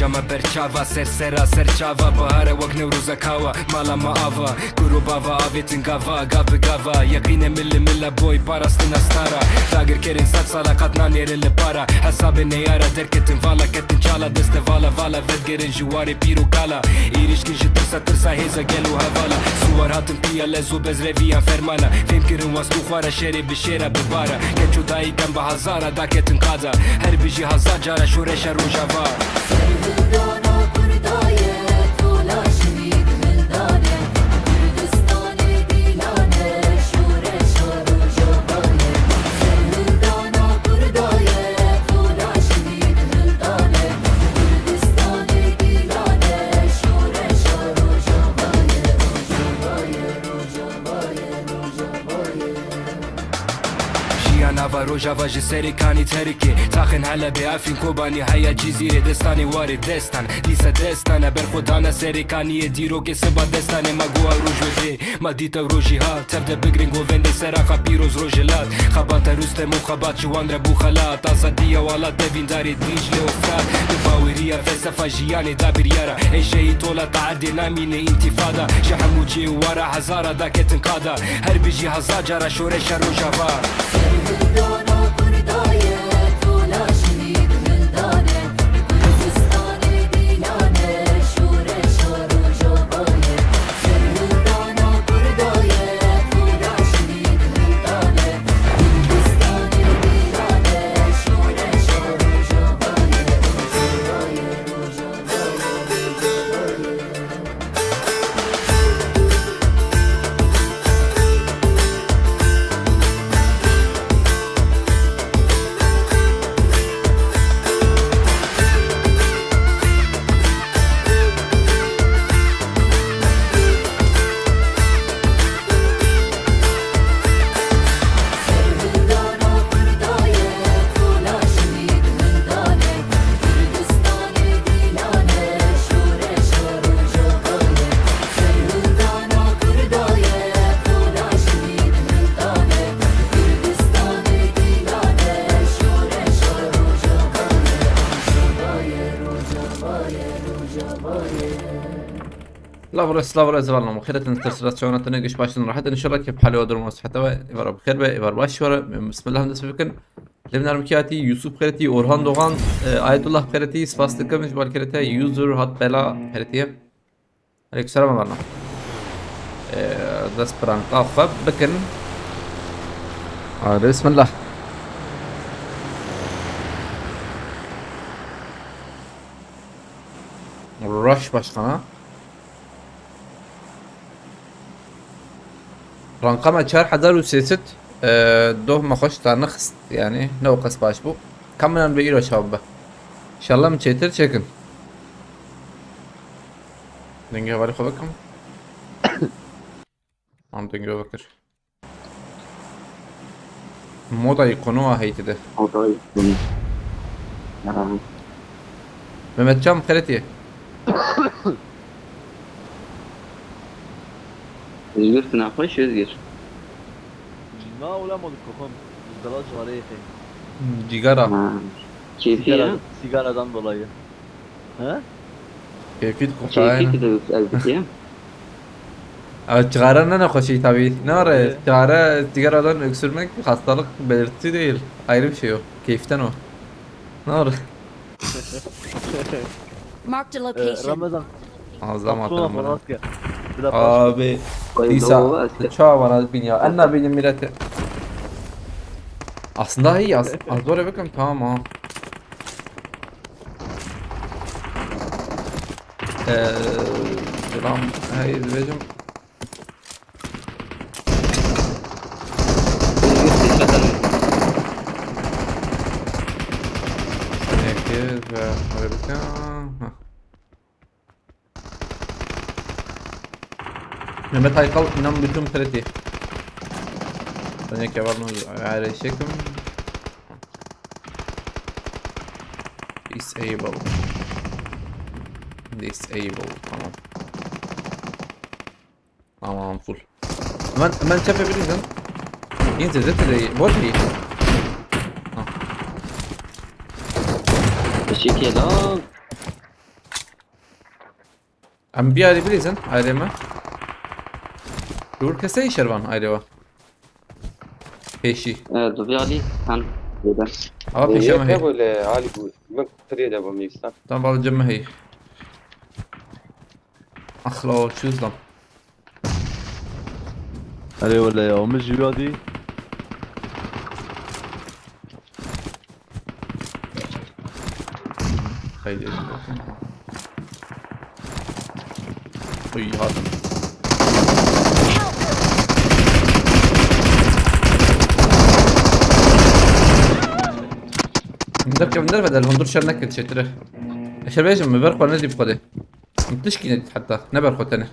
ما برچاوا سرسرا سرچاوا بهاره وک نوروز کاوا مالا ما آوا گرو باوا آویتن گاوا گاوا یقین مل بوی پاراستن استارا داگر کرین سات سالا قطنا نیرن لپارا حساب نیارا درکتن والا کتن چالا دست والا ودگرن جواری پیرو کالا ایریش کن ترسا هیزا گلو هوالا سوار هاتن پیا لزو بز رویان فرمانا فهم کرن واسطو خوارا شیری بشیرا ببارا کچو دایی کن با هزارا دا کتن قادا هر بیجی هزار جارا شورش روژاوا نوا روجاوا جسری کانی ترکی تاخن حالا بیافین کوبانی هیا جزیره دستانی واری دستان دیسا دستانه بر خودانه سری کانی دیرو که سبا دستانه مگوها روجوده ما دیتا روجی ها تبده بگرین گوونده سراخا پیروز روجلات خبات رستم و خبات جوان ربو خلات آزادیا والا دوین داری دیجل و فراد دباوریا فلسفه جیانی دابریارا ایشهی طولا تعدی نامینه انتفاده شحموجی وارا هزارا دا کتن قادا هر بیجی هزار جارا شورش روجاوا سلاور زوالنا مخيرة الترسلاتشونات تنقش باشن راحت ان شاء الله كيف حالي ودر حتى يبقى بخير يبقى باش بسم الله هندسه فكن لمن المكياتي يوسف خيرتي اورهان دوغان آيت الله خيرتي سباستكم جبال خيرتي يوزر هات بلا خيرتي عليكم السلام ورحمه داس بران قاف بكن بسم الله رش başkana رقم 4006 دوه مخش تا نخست يعني نوقس باش بو كمنا بيقولوا شباب ان شاء الله من شيتر شكن دنجي بالي خبكم عم دنجي بكر موضع يقنوها هي كده موضع نعم مهمت كم خلتيه özgür tınakmış özgür. ما ولا مود كوكم الزلاج غريقي جيجارا Keyfi ya. sigaradan dolayı. Ha? كيفيد Keyfi كوكاين de elbette ya. Sigara ne hoşu tabii. Ne var ya? Sigaradan öksürmek hastalık belirtisi değil. Ayrı bir şey o. Keyiften o. Ne var? Marked a location. Ramazan. Ağzıma Patron atarım bana. Malatya. Bir de Abi. Lisa. Çoğu bana bin ya. Anna benim milleti. Aslında iyi az. Az doğru bakın tamam ha. Selam. Hayır becim. Herkes ve harika. Mehmet Aykal inan bütün kredi. Tanya kevarınız ayarlayacakım. Disable. Tamam. Tamam full. Hemen çepebilirsin. Yine de boş değil. Teşekkür ederim. ام بیاری بریزن آیره ما دور کسی شروان آیره و پیشی دوی علی كان بيدا ها پیشی ما هی ولا عالي بول من فريدة بميستان tam balı cemme hey اخلا çözdüm علي ولا يا ام الجوادي haydi uy hadi من در بدل هندور شر نكت شتره اشر بيجم مبرق ولا ندي بقده متشكي ندي حتى نبرق تاني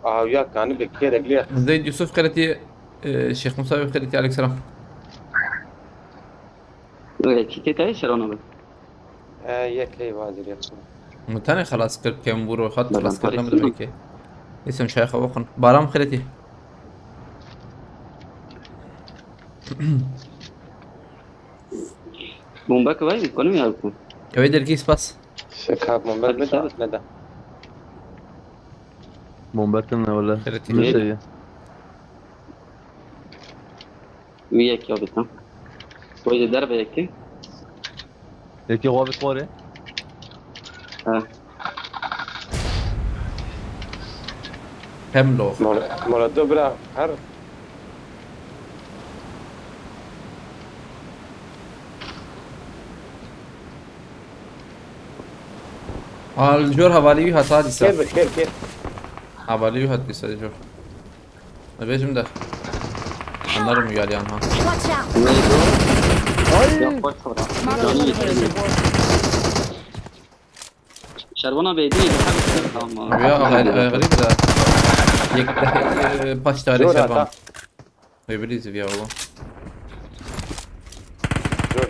وياك يعني بكير رجليه زيد يوسف قالتي الشيخ موسى قالتي عليك سلام كي تعيش رونا بس ياك لي وازر يا متاني خلاص كل كم برو خط لا، خلاص لا، كل فارس. نمر هيك اسم شيخ وقن بارام خلتي بومباك باي كونو يالكم كويد الكيس بس شكاب من بلد أكثر. ندى بومبرتنا ولا خلتي. مش هي وياك يا بيتا ويجي درب هيك هيك غابت طوري ها كم لو مرة دبرة هر الجور هواليو هتادي سا كيف هواليو هات لسه الجور البيجم ده النار ميالي عنها Watch out! يا خوش صورة جاني شربونا بيدي يا غريب ده يك ده باش تاري جور شربان هتا ويبليز فيها والله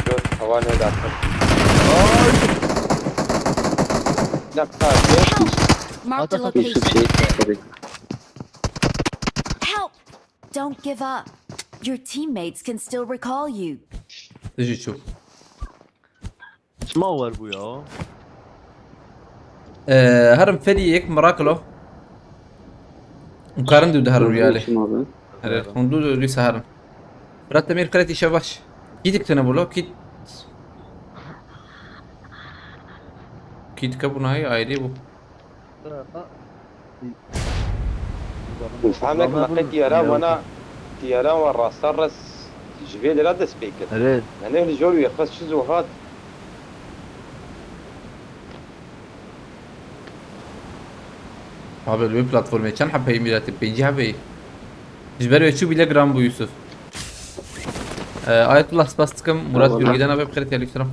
جور هواني داخل لا بتاع Marked a يوسف location. شيء Help! Don't give up. Your teammates can still recall you. تجي تشوف ايش ما هو ابويا هرم فدي يك مراكلو مقارن دو ده هرم ريالي هندو ليس هرم برات تمير كرتي شباش كيتك تنبولو كيت كابونا هاي عادي بو فهم لك ما قلت يا وانا تيارا ورا سرس جبيل لا سبيكر ريت يعني الجول يخلص شزو هاد هذا الويب بلاتفورم كان حب هي ميلات بيجي حبي جبروا شو بيلا جرام بو يوسف آية الله سباستكم مراد يريدنا بخير عليك سلام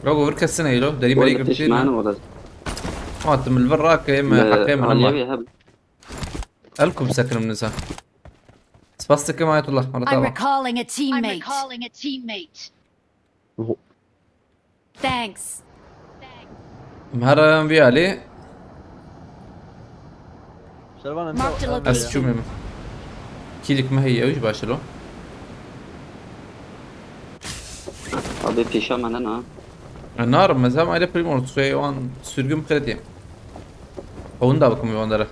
لو ورك السنة يلو داري مريق ولا بتشيل معنا ولا ما تم البراك اما حكي من الله الله الكم سكن من نساء سباستكم آية الله مرة I'm طالع recalling a I'm teammate. recalling a teammate. Thanks. مهرم بيالي شربان Marked a انت أس شو location. مهم كيلك ما هي وش باشلو أبي بيشام أنا النار مزام على بريمور تسوي وان سرقم خلتي هون دا بكم يوان داره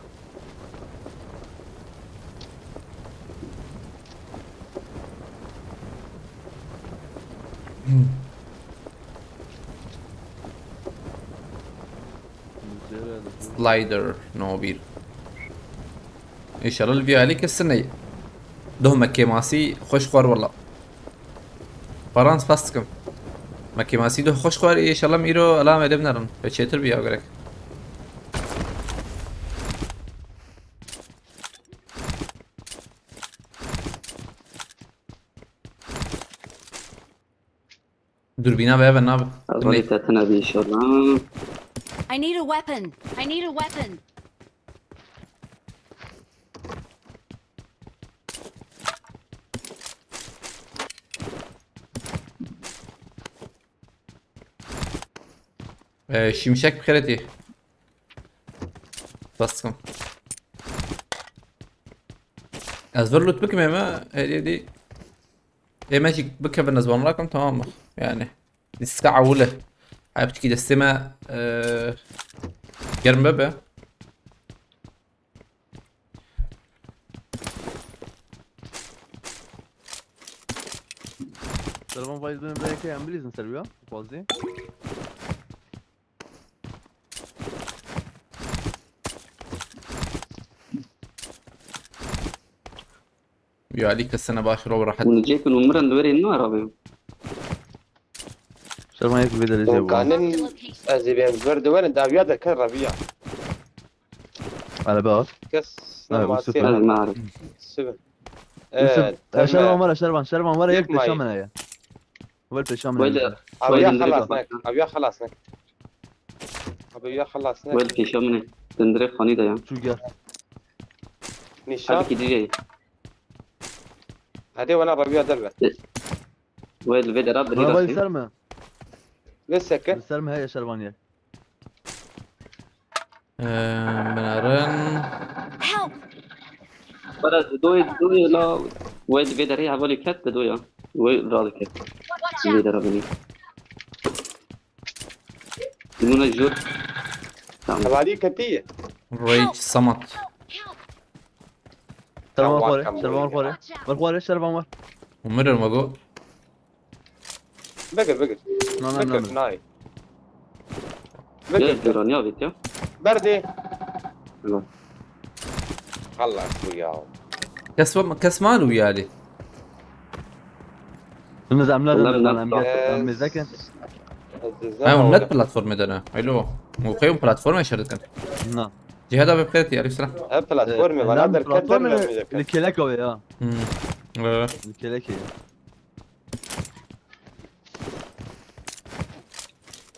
سلايدر نوبيل إشارة الفيو عليك السنة ده مكي ماسي خوش خوار والله فرانس باستكم مكي ماسي ده خوش خوار إيه شاء الله ميرو ألام إدم نرن بتشيتر بيا غيرك دوربينا بيا بناب أظن تاتنا بي إن شاء الله I need a weapon. I need a weapon. şimşek بخيرتي باستكم أزفر لوت بكم ما هذه دي هي ماشي بكها بالنسبة لكم تمام يعني الساعة أولى هاي بتحكي دستمة جرم بابا. Telefon faizini belki yan bilirsin Serbia. Fazla. يا عليك السنة باشرة وراحت. ونجيك نمرن دوري النار أبي. Şerman yak bir de bu. كانن ازبيان برد وين دا بيادا كان ربيع Ala bak. كس أيوة، ما بس تصير هذا ما أعرف. سبع Şerman var Şerman var yak Yok, peşan bana ya. Vel peşan bana. ويل ابي ويل خلاص ندري نك ابي خلاص نك ابي خلاص ويل نك في شو منه تندري خاني ده يا. Şu gel. نشان هذا كده جاي. هذه وانا ربيع دلبه ويل فيدا راب Bana bay بدي serme. لسه كن Serme he ya Şerman yak. منارن. Help! برا دوي لا ويل فيدا ريح بالي كات دوي ويل راضي كات Watch out! فيدا رابني. يمون الجود. تمام. هذه كتيه ريج صمت. Şerman Tamam, var. tamam. Şerman var. Var Şerman var. ومرر مجو. بقر بقر Nan بقر nan. ناي يا بقر ديران يا بيت يا. بردي يلا. خلاص وياه كسمان ويالي. Şimdi zamlar Onlar da lan- ben mezeken. هاي ونت بلاتفورم دنا. حلو. وقيم بلاتفورم شركة. Na. جهاد أبي بخيرتي عليك السلام. بلاتفورمي وانا اقدر Platform كدر الكلك o ya. أه. الكلك ya.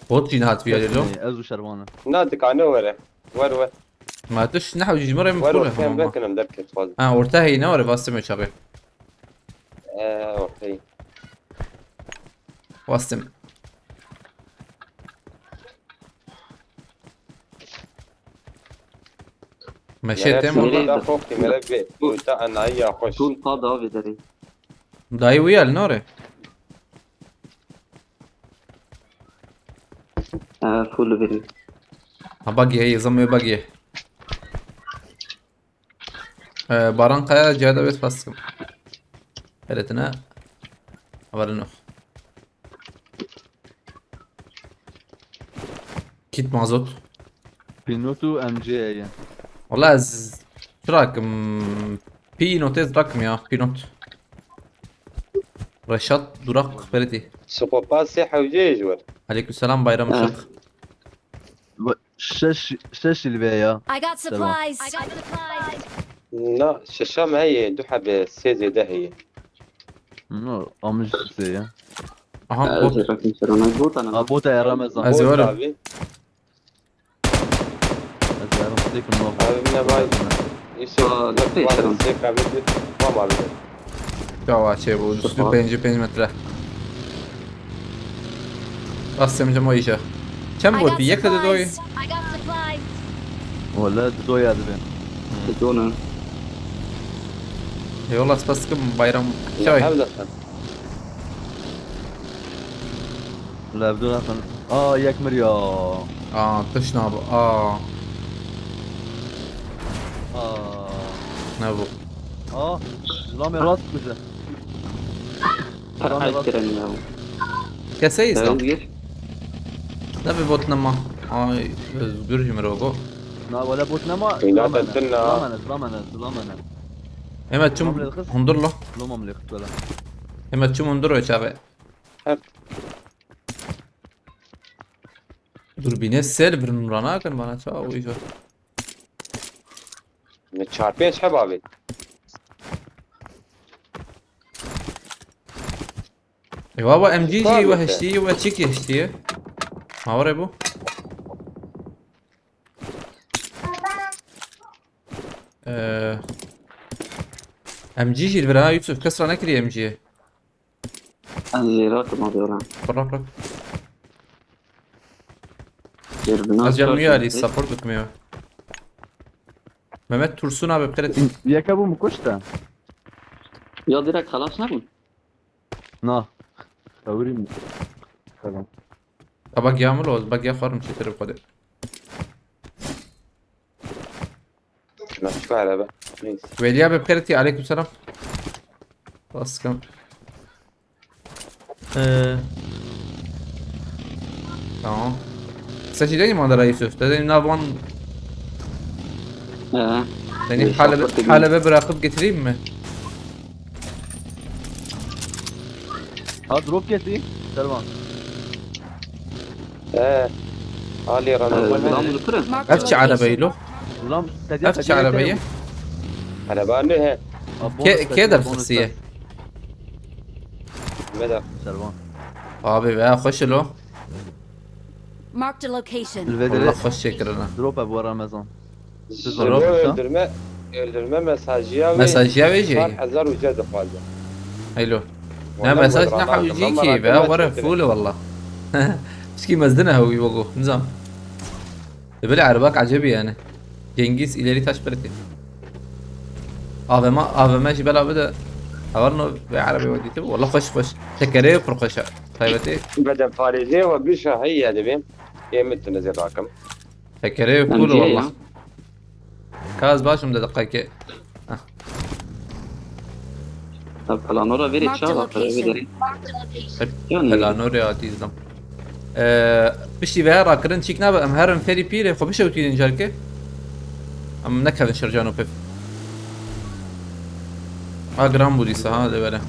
بوت جينات فيها لو. Ez و Şerman'a. نادك عنه ورا ور ما تش نحو جيج مرة ور مقولة. كان بكنا مدرك فاضي ورتاهي نوري باستم شغي. اوكي واستم. مشيت يا والله. ريت. اخوك مربي وتا انا هيا خوش طول قاضي فيدا ري. داي ويا النوري. فول فيدي. باقي هي زمي باقي. باران قايا جهاد أبي باستم. قالتنا. أولنا. كيت مازوت. Pinotu MJ ya. والله شو رايك بي نوتيز رقم يا بي نوت رشاد دراق فريتي. سوبر باس وجيج ور عليكم السلام بايرام شق. Şeş ilbe ya. I got supplies. I got supplies. لا ششام هي دوحة بالسيزي ده هي No, amca size ya. اها بوت. رقم سرنا بوت أنا. Abota ya Ramazan. Az- أزي ورا. أبي Az ya Ramazan dik no. أبي باي يصير لا تيشرون. زيك أبي ما أبي جوا شيء بو دوستو بينج متر. قسم جمويشة. كم I بوت got بيك دوي. supplies. I got supplies. Valla do ya ben. بدون. اي والله بسكم بايرام شوي. هبدأ La بدون afan. Yakmir ya. تشناب نابو. Lan rast bize. فرحة كرني يا. كسيس لا. تغير. نبي بوت نما. جرج مروقو. Na valla bot nama. لا تنتنا Zamana. اما تشم هندر له. Lomam liq valla. اما تشم هندر يا شباب. دوربينه سيرفر نورانا كان bana çağ o iş. متشاربين شحب أبي بابا ام جي جي وهشتي وتشيكي هشتي. ما ورا ابو. ام جي جي الفرا يوسف كسر نكري ام جي. الزيرات ما بيوران. برا. يربنا. از جمعية سبورت بكميو. مهمت ترسون abi بخيرتي. Yaka bu mu koşta? يا ديرك خلاص نكون. Na. Kavrim. Tamam. باقي يعمل ولا باقي اخر مش يترب قدر. مش فعلا بقى نيس. ويليا ببخيرتي عليكم السلام. خلاص كم. Tamam. Seçeceğim mi Adara Yusuf? Dedim Nabon seni Halep'e bırakıp getireyim mi? ها دروب كيتي سلمان ايه علي رنا غلام ذكره Marked a Öfçe arabayı lo. غلام تدي Öfçe arabayı. على بالي هي كده الخصية. مدى سلمان Abi be hoş lo. Marked a location. Allah الفيديو hoş şekrına. دروب ابو رمضان öldürme mesajı Mesajya صار verecek. حذر وجد خالد Haylo. Ne mesaj ne حوجي كي be ورا فول والله. Eski mezdene هو يوقو نظام. böyle arabak acayip yani. Cengiz ileri taş bereti. AVM جبال abide. Havarno ve arabayı وديته والله خوش تكريه فرقشة. طيبتي بدل فارزي وبشا هي دبيم يمت تنزل رقم تكريه فول والله. كاز باشم ده دقيقة. طب الانورا فيري Marked a تشالا location. هلا نور يا تيزلم. بشي بهارا كرن شيكنا بقى مهرن فيري بيري خو بشو تيجي نجاركه. أم نكهن شرجانو بيف. جرام بوديسا ها ده بله.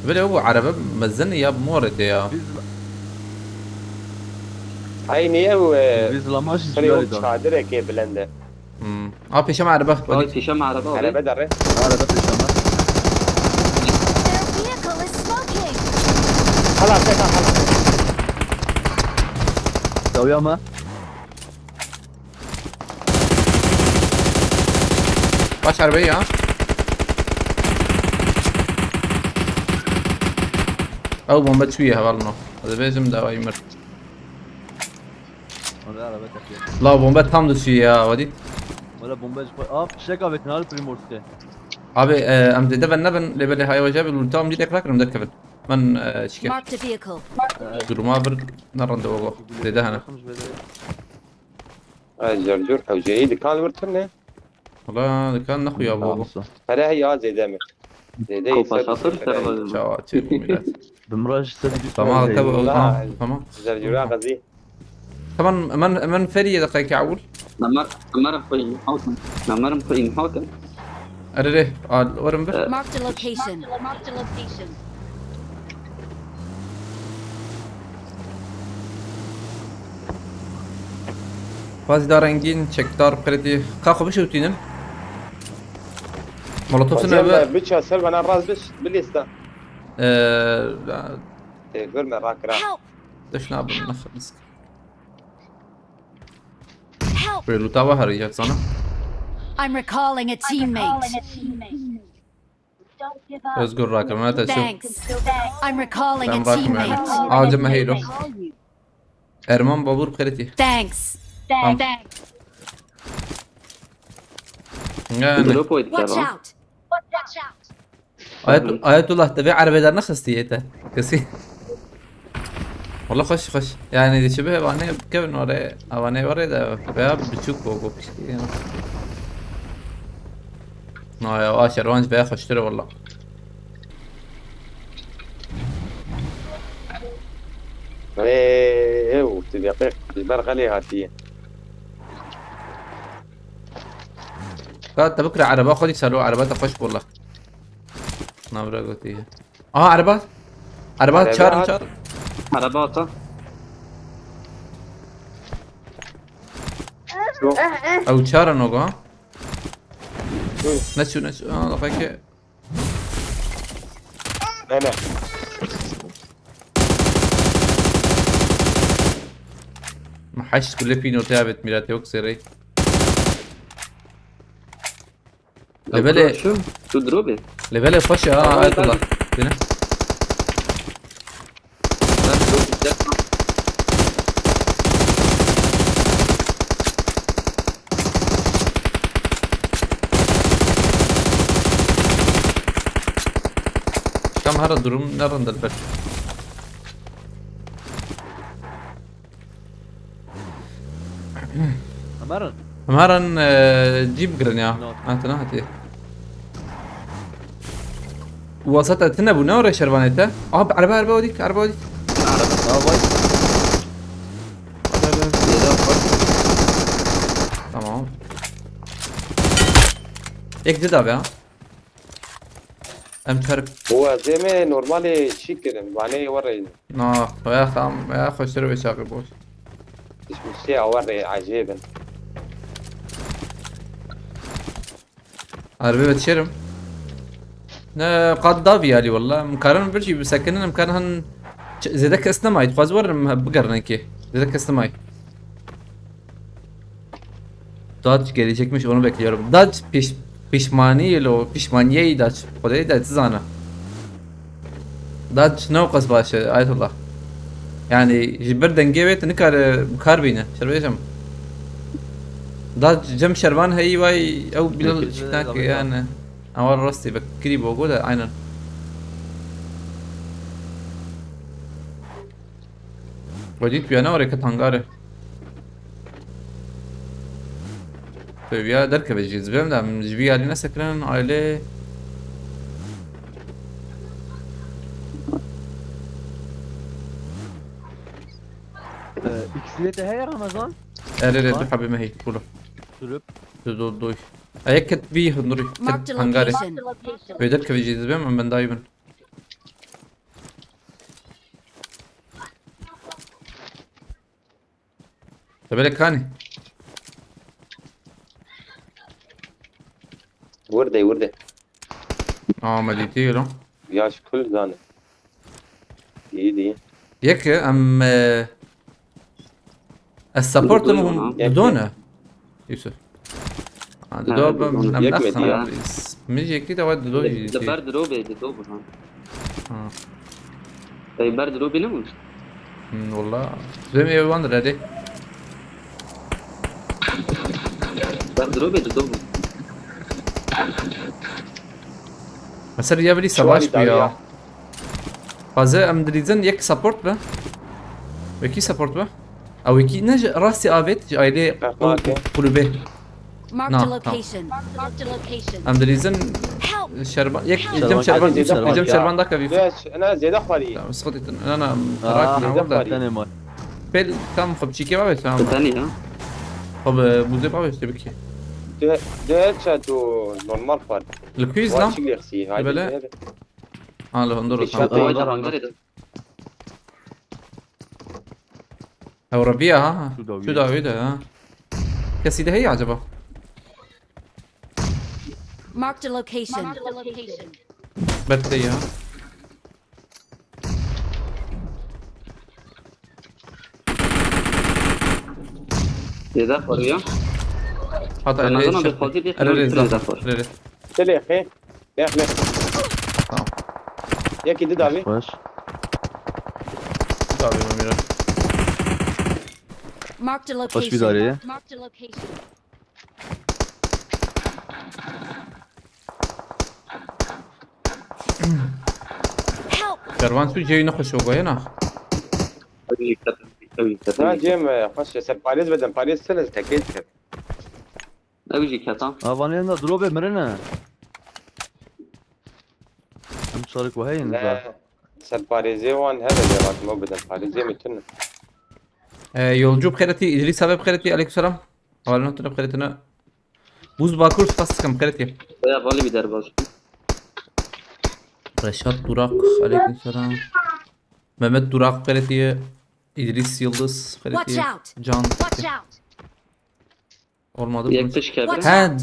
بله هو عربة مزني يا بمورد يا. هاي نية و بيزلاماش فريق جوالي قادرة كيف بلنده بيشم عربة. هاي في شمع عربة على بدر هذا بس الشمال Their vehicle is smoking. خلاص خلاص سويا ما باش عربية ها. أو بومبات شوية والله. هذا بيجم ده يمر. هذا بس لا بومبات tam düşüyor ya ودي. ولا بومباج شيكا بتنال بريمورسكي Abi am de ben neben lebele hay wajab ultam جيت اكراك مدكبل. من شكل Marked a vehicle. duruma bir naran da ogo. Dedi hana. جرجور حوجي دي كان ورتنا والله كان نخو يا ابو. هلا هي زي دامك زي دي كوبا شاطر ترى شاواتير ميلاد. بمراج سدي tamam tabii لا. tamam. جرجور غزي طبعا من فري دقيقة عول. نمر في حوتن نمر في حوتن أريه ورم بر. Marked a location. باز دارنگین چکدار بخیرتی. خاخو بشو تینم. مولوتوف سنة بتشا سلب انا الراس بش باليستا تقول ما راك راح Help! دش نابل نخلص. Help! بيلوتا وهري sana. I'm recalling a teammate. Özgür rakım. Hadi şu. Thanks. I'm recalling a Ben bakmıyorum. teammate. Ağacım heylo. Erman babur bخيرتي. Thanks. Yani. دروب Watch ويتابع out. Ayetullah tabi عربي خستيته كسي. والله خش يعني دي شبه واني كيفن ورا واني ورا ده باب بتشوك بوكو يعني. يا واشر وانج بقى خشتري والله. ايه وتدقيق البرغ لي هاتيه كانت بكره عربات خدي سالو عربات خش والله. نابرا قلتي. عربات شار عربات شو او شار نوغا. نشو دقيقة. انا ما حش كل بينو تعبت ميلاتي وكسري. لبالي شو دروبي لبالي فش آيت الله. هنا. كم هذا الدروم نرند البر. همرن مهرن جيب قرن يا انت نهتي وسط تنبو نور شربانيته عربه وديك عربه وديك اه باي تمام یک جدا بیا ام ترک هو زي ما نورمالي شيك كده معناه وري نه یا خام یا خوش رو بشاقی بوش مش شيء وري عجيبا عربي بتشرم نه قد دافي علي والله مكارن برشي بسكنن مكانهن زيدك استماي تخواز ورم بقرنكي زيدك استماي Dodge gelecekmiş onu bekliyorum. Dodge pişmaniye Dodge. O değil de zana. Dodge ne okas başı ayetullah. Yani jibber denge vet nikar bine. Şerbeyeceğim. Dodge cem şerban هي vay او bilal şiknak yani. اول رستي بكري موجودة عينا. وجيت بيانا وريكت هنغاري. طيب يا دركب الجيز بيم ده من جبيه علينا سكران عليه اكسليت هي رمضان اريد حبي ما هي كله سلوب دوي هيك بيه نوري Marked a هنغاري location. بيدركب الجيز بيم من دايما بالك هاني وردة مديتي له ياش كل زانه دي يك ام السبورت لهم بدونه يوسف هذا دوب من يكمل يا. مش كده ود دو ده برد روبي ده دوب طيب برد روبي نموش والله زي ما يوان ريدي برد روبي ده دوب مثلا يا بلي سباش بيا فازه ام دريزن يك سبورت به وكي سبورت به او يكي نج راسي ابيت جايلي قلوبه Marked No, a no. location. Marked a location. ام دريزن Help! شربان يك شربان. جم شربان عادي جدا. جم شربان داك بيف ليش انا زيد اخوالي سقطت انا راك اه نعود ثاني مال بيل كم خب شيكي بابا تمام ثاني ها خب بوزي بابا تبكي ده شاتو نورمال فار الكويز لا واشي يخسي بلا. هاي اه له اندور هو ده هنغاري ده او ربيع ها شو داوي؟ شو داوي ده ها كسيده هي عجبه Marked a location. Marked a location. برتي ها ده فوريا حط أنا عليه أظن شرطي. بالخوزي دي أنا ريز خلال لا. الفور. ريز. تلي اخي ليخ تمام ياكي دي دافي واش داوي مميرة Marked a واش في location. داري Marked a location. Help! شربان شو جاي نخش فوق هنا لا جيم خش سر باريس بدن باريس سنة تاكيد كده اوجي كاتا افانينا دروبه مرنا ام شارك وهي نزل لا سر باريزي وان هذا اللي راك مو بدن باريزي متنا yolcu بخيرتي إدريس حبيب بخيرتي عليكم السلام أولا نحن بخيرتنا بوز باكور فاست كم بخيرتي يا بالي بدر باش رشاد دراق عليكم السلام مهمد دراق بخيرتي إدريس يلدز Watch بخيرتي out! Can Watch out. olmadı يكتش كابر ha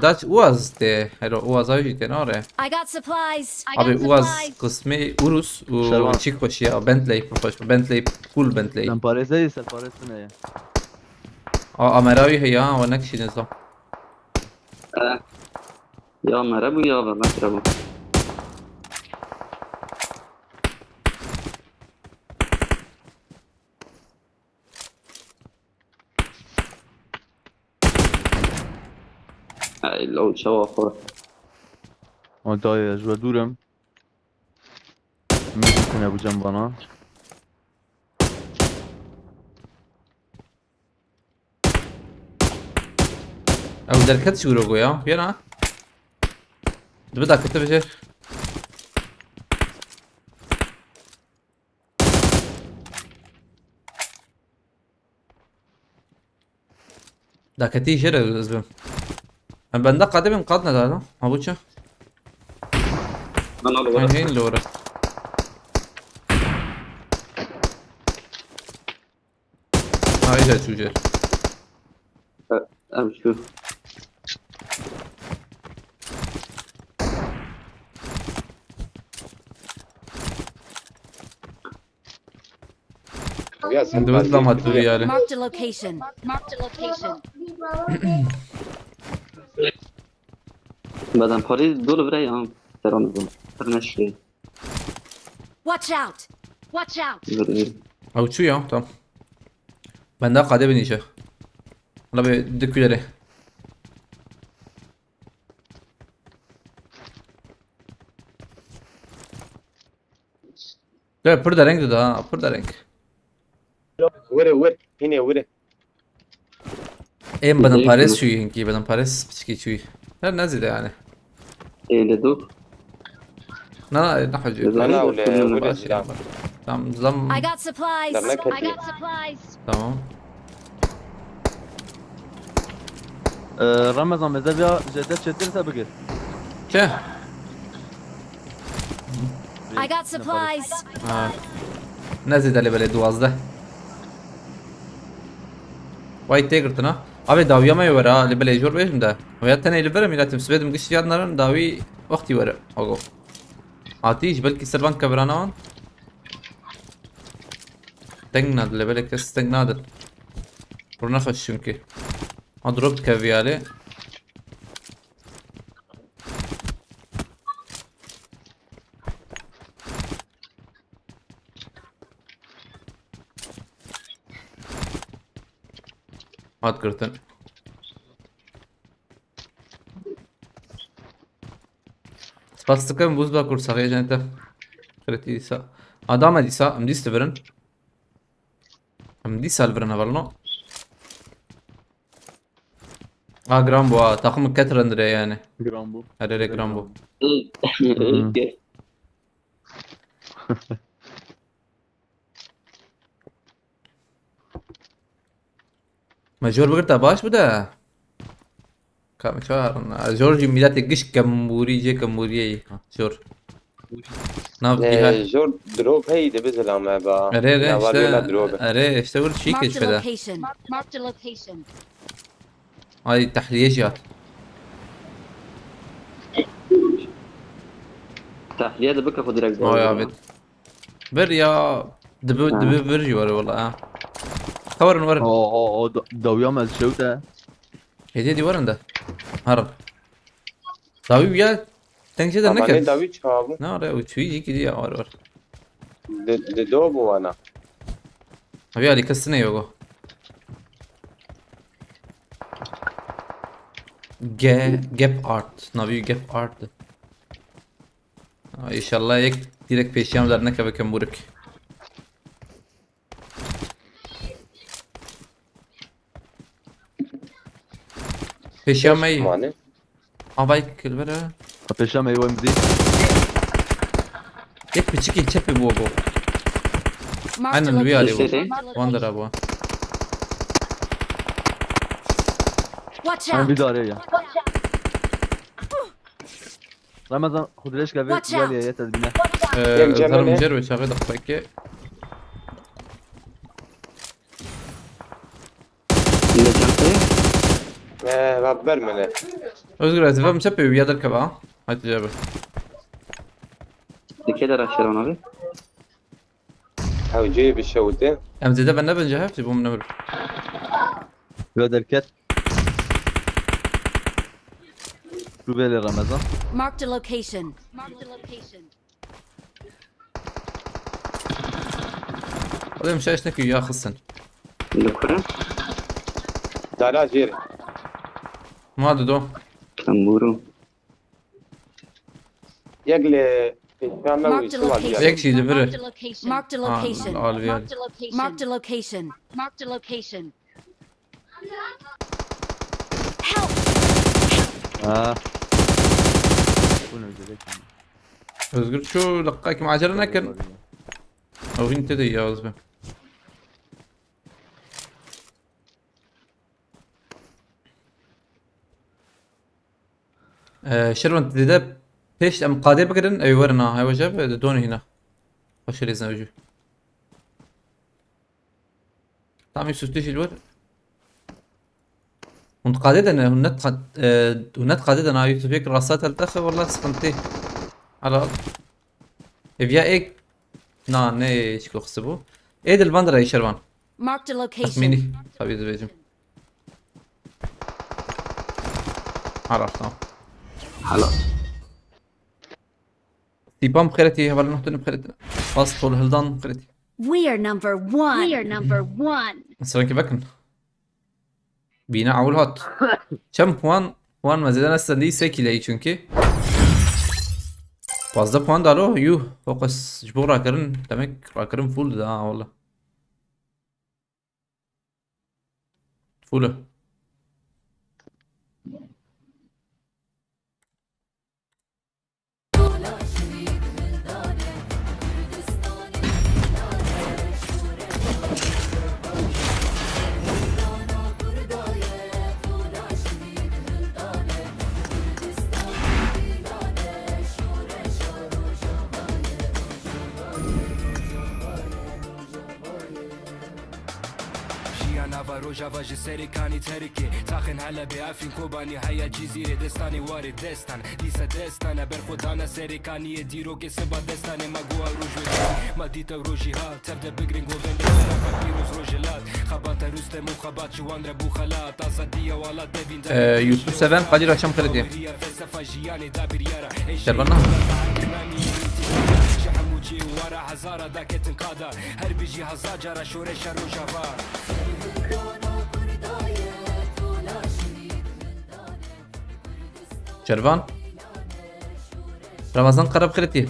Dutch Uaz de Hero Uaz ayı işte ne oraya I got supplies. I got abi Uaz supplies. kısmı Urus Şervan. çık başı ya Bentley Bentley full Bentley لان باريس زي سال باريس هنا Ameravi هي ها ونكشي نظام يا مربو يا مربو هاي لو شو اخر داي جوا دورم ممكن ابو جنبنا او دركت شغله يا فينا بدك كتب شيء دا كتي شيء الزبون بندق قدم قادنا هذا ما بوتشا انا لو هين لورا هاي جاي شو جاي امشي ياسر عند بس لما تدوي عليه Marked a location. Marked a location. بعدين باريس دول براي هم ترى ترنشي Watch out! Watch out. او شو يا tamam benden kade bineceğim la bir döküleri لا بردا renk ده ha بردا renk وري هنا وري en بدن Paris şu ينكي بدن Paris بتشكي شوي لا نازل يعني ايه لدو لا نحو جو انا ولا ماشي tamam زم I got supplies. درنك I هدي got supplies. tamam رمضان مزاجا جدد شتر سبقت ke I got supplies. ha نازل اللي بلد وازده وايد تيجرتنا abi davyamaya göre ha libele jor beşim de veya tane libele milatim svedim gış yanların davi vakti var ogo atiş belki servan kabrana تنقناد libele kes تنقناد ورنخش çünkü ضربت كافيالي هات قرتن Spastıkın buzda kursak ya jente. Kretidisa. Adama disa, mdiste veren. Mdisa veren avalno. Grambo ha, takımı Catrandre yani. جرامبو Herere Grambo. ايه Major بقرتا باش بدا. كم شهر جورجي ميلاد الجيش كمبوري جي كمبوري جور ناف فيها جور دروب هي دبزل عم با اري ولا دروب اري اشتغل شيك Marked a كذا location. Marked a location. هاي تحليجات تحليه ده بك خد لك اه يا بيت بر يا دبي برجي ورا والله ثور ورن اه دويام الشوطة هدي ورن ده هرب طيب يا تنجد انا نكد داوي تشابو نا لا وشوي يجي كذي يا ور دوب وانا ابي علي كسنه يوغو جاب ارت نبي جاب ارت ان شاء الله يك direkt peşyamlarına kabakam buruk. Peşyamayı. ماني Abay kilbere. بيشام ايوه مدي Yek biçik ilçe bu bu. Marked a Aynen bir ali location. bu. Wonder abi. Watch انا out! بداري يا رمضان خد ليش كافي Watch يا out. يا تدبينا يم جمال Zarım إيه؟ cer ve çağı dakika. اللي كان فيه برمنه Özgür Azif'e mçepe bir yadır kaba. Hadi cebe. كده رشرون ابي او جيب الشوطين Emzede ben ne bence hepsi bu numara. هذا الكت شو بالي رمضان Marked a location. Marked a location. Hadi mşa işte ki ya kızsın. اللي كره لا جيري Ma do. كمبورو يقلي كان Marked نوي a سوال location. Yek şeydi Marked biri. a location. Marked a location. Al bir ali. Marked a location. Marked a location. Marked a location. Help! اه كنا ذلك Özgür şu dakika macera nekin? او انت دي يا زلمه. شربن ده بيش ام قادر بقدن اي ورنا هاي وجب دوني هنا خش لي زوجي طعمي سوستيش الور هنت قادر هنت قادر انا يوسف هيك راسات التخ والله سقنتي على افيا ايك نا ne شكو خصبو ايه البندرة يا شربان Marked a location. اسميني طبيعي زبيجم عرفت خلاص. تيبام بخيرتي هبل نحتن بخيرتي خاص طول هلدان بخيرتي We are number one. We are number one. سرنكي بكن بينا اول هات كم puan مزيدان هسه دي سيكي çünkü fazla puan da alo yuh fokus جبور راكرن demek راكرن full da ha والله full روجا جي سريكاني تركي تاخن هلا بيعفين كوباني هيا جزيرة دستاني وارد دستان ليسا دستان برخودانا سريكاني يديرو كسبا دستاني ما قوى روجو ما ديتا روجي هات تبدا بقرين قوبين دستانا فيروس روجلات خبات رستم وخبات جوان ربو خلات أصدية ولا ديفين يوسف سفن قدير akşam kredi فلسفة جياني دابر يارا شربنا شحموجي ورا هزارة داكت انقادا هر بيجي هزاجرة شورش روجافا شربان رمضان قرب خيرتي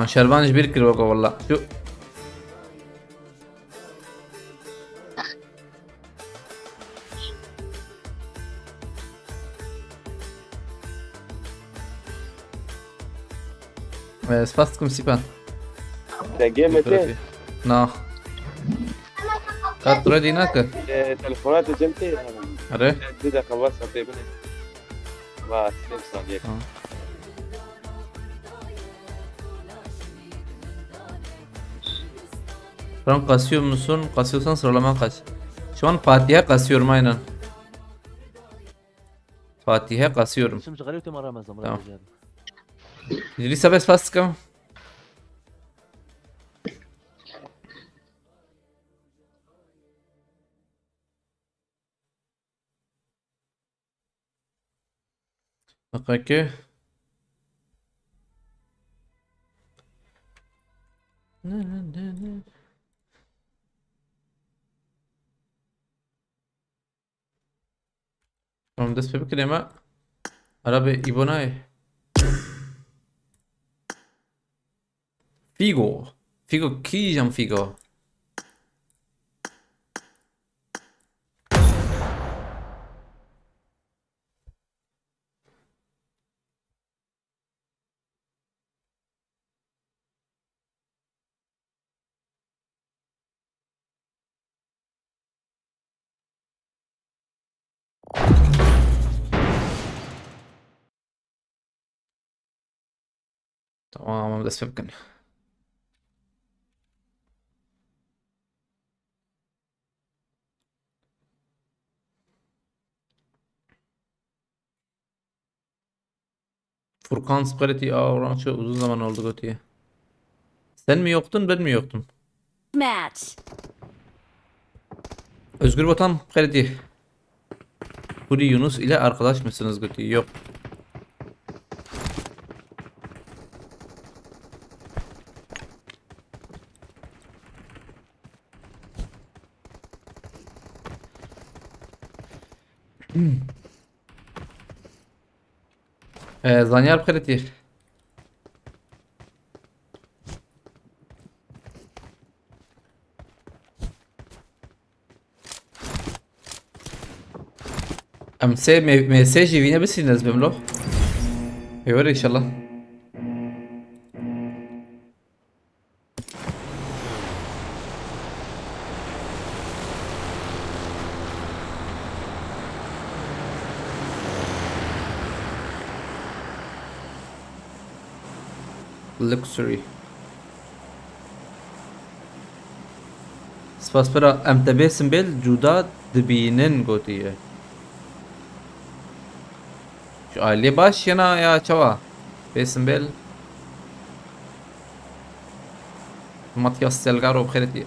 شربان جبير كيلو والله شو سباستكم سيبان تلاقيه 200 نا كانت ريدي هناك تلفونات جنبي أره جديدة خلصها في بني ما استمصر ليك Şu kasıyor musun? Kasıyorsan sıralaman kaç? Şu an Fatih'e kasıyorum aynen. Fatih'e kasıyorum. اسم شغالي وتم رمز امر تمام. الرجال لسه بس فاسكم اوكي Tamam das بكلمة عربي إيبوناي فيجو كي جام فيجو tamam das بكن Furkan Skareti Avrançı uzun zaman oldu Götü'ye. Sen mi yoktun ben mi yoktum? Match. Özgür Vatan Skareti. Huri Yunus ile arkadaş mısınız Götü? Yok. Zanyar Skareti. مساجي فينا بس ينزل له يوري ان شاء الله. luxury سپاس برا ام تبسم بيل جودا دبينن قوتيه شو اللي باش هنا يا شوا بسم بيل ماتياس سلغارو بخيرتي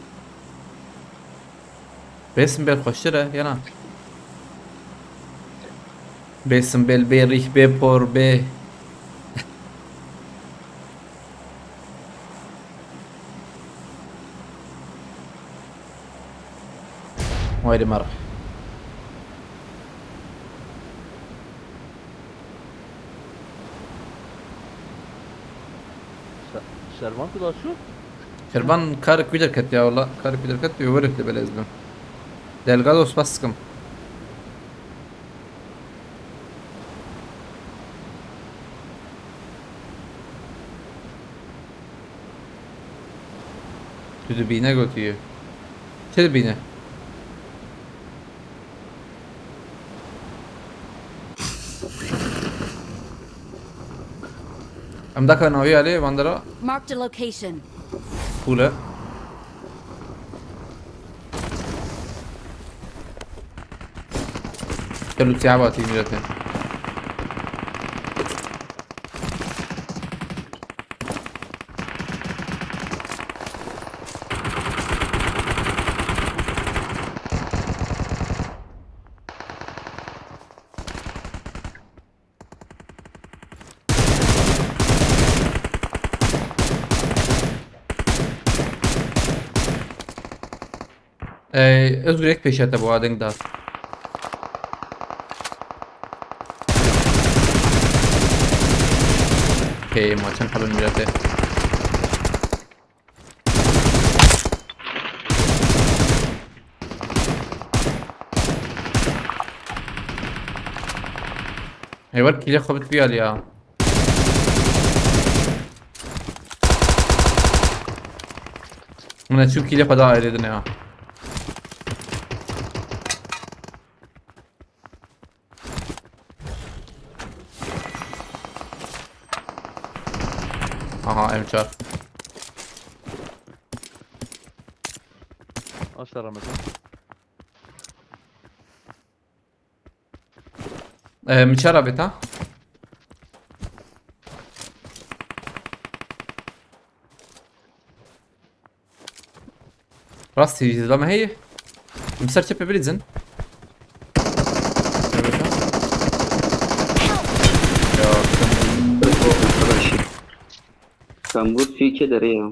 بسم بيل خوشره هنا بسم بيل بيريخ بيبور بي ويلي مرة شرمان كده شو؟ شربان كارك بيدر كت يا والله كارك بيدر كت يورك بالازمه دلغادوس باسكم تدبينا قلتيه تدبينا ام داك انا ويا عليه باندرا Marked a location. فولا كلو تعباتي ميلتين özgür ek peşete bu adın da. Okey maçın halın millete. Eyvar kile kabit bir al ya. Buna şu kile kadar ayrıldın ya. Aha emçar. Aşağı Ramazan. Mçar abi ta. راسي لما هي مسرتش ببريزن كان بود في كده ريا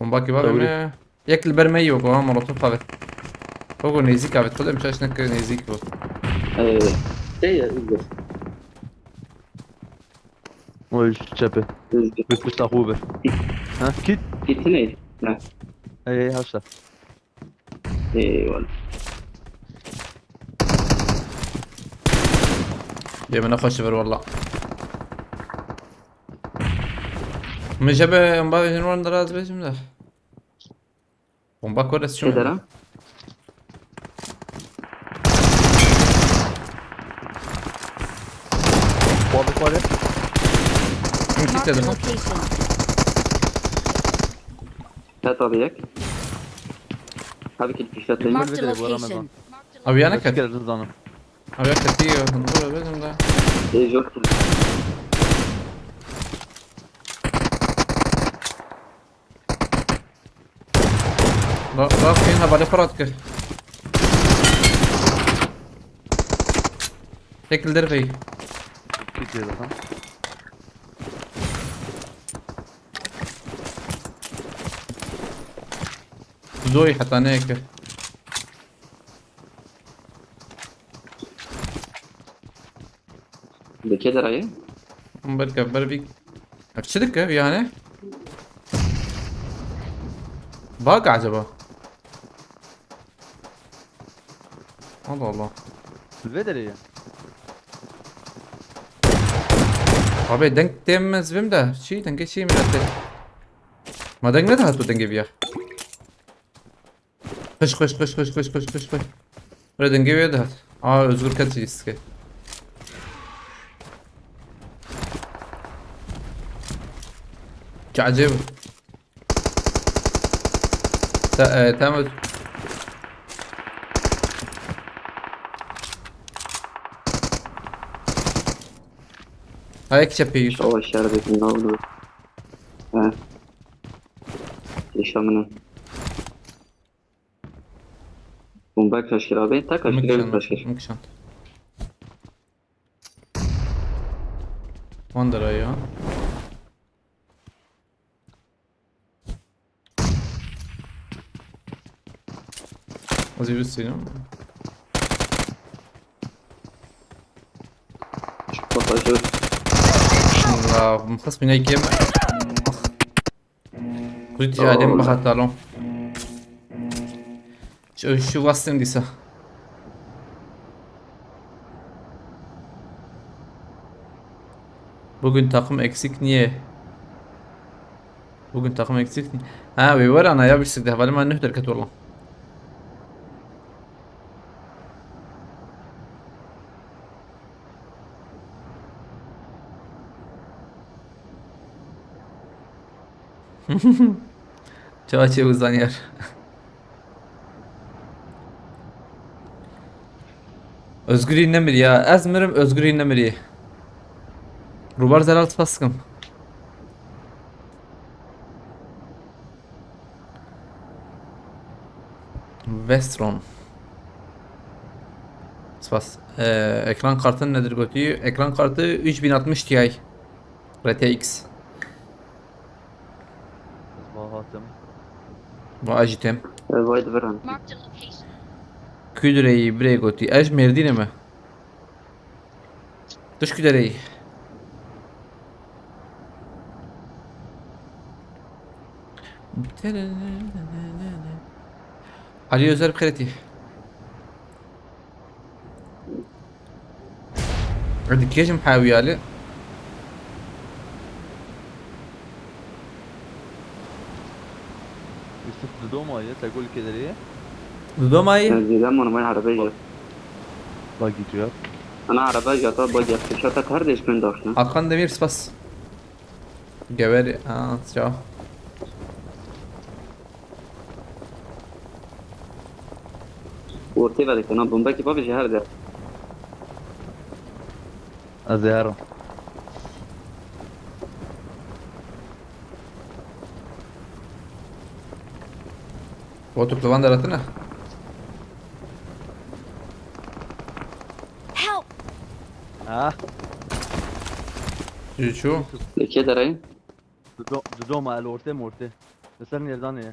ومباكي بابا ما ياكل برمي وقوام مرطوب قابت هو نيزيك قابت خد مش عشان نيزيك بو ايه ايه Oy çepe. Büyük tahube. Ha kit. اثنين نعم Ey haşa. ايه والله يا من اخش بر والله من شبه مبابي جنوان دراز بيجم ده ومباك ورس شو كده Kuaduk var ya. كنت Marked a تدخل location. لا طبيعك هذيك الفيشات اللي Marked a Belvedere bu location. Ramazan. ابي انا كت Kere rızanım. ابي كتير نقول بيجم ده ايه جوكت راس فينها بعد فراتك شكل درفي Kit yedi tam. زوي حتى انا هيك بكده رأيه بركب بربيك افشدك يعني باقي عجبه الله الله Belvedere ya. Abi denk demez benim de. Şey denge şey mi yaptı? Ma denk ne daha tu denge bir ya. Koş koş koş koş koş koş koş koş. Öyle denge bir daha. Aa özgür kaçı iske. Acayip. Tamam. Ayak yapıyor. أول شاربة من أول ها يشامنا بومباك تشكيلة تاكل شكل تشكيل Mükşan. Mandara ya. Az bir seni. والله شوف Allah, مخص من أي كلمة. قلت يا عدم بخاطرهم. Şu bastım diyse. Bugün takım eksik niye? Bugün takım eksik niye? Ha ve var ana ya bir sıkıntı. Havalı mı ne terk والله. Çağçı uzanıyor. Özgür İnnemir ya. Ezmir'im Özgür İnnemir. Rubar zelal spaskım. Vestron. Spas. Ekran kartın nedir götüyü? Ekran kartı 3060 Ti. RTX. اصباحاتم. Bu ajitem. وايد فرن Marked a location. Küdreyi bre götüyü. Ej merdine mi? Dış küdreyi. Ali Özer Kreti. عندك ايش محاوي عليه؟ يوسف دوما تقول كده ليه؟ Dudu mai? زيدان أنا ما عربية باقي جواب. أنا عربية طب باجي شاتك هردش من داشنا Hakan Demir spas. Geveri. Aa, ciao. ورتي بالك أنا بومباكي بابي هرده الزهرة. Oturup lavan daratına. Help! اه Şu. كده راي دوما الورتي مورتي. بسالني يرداني.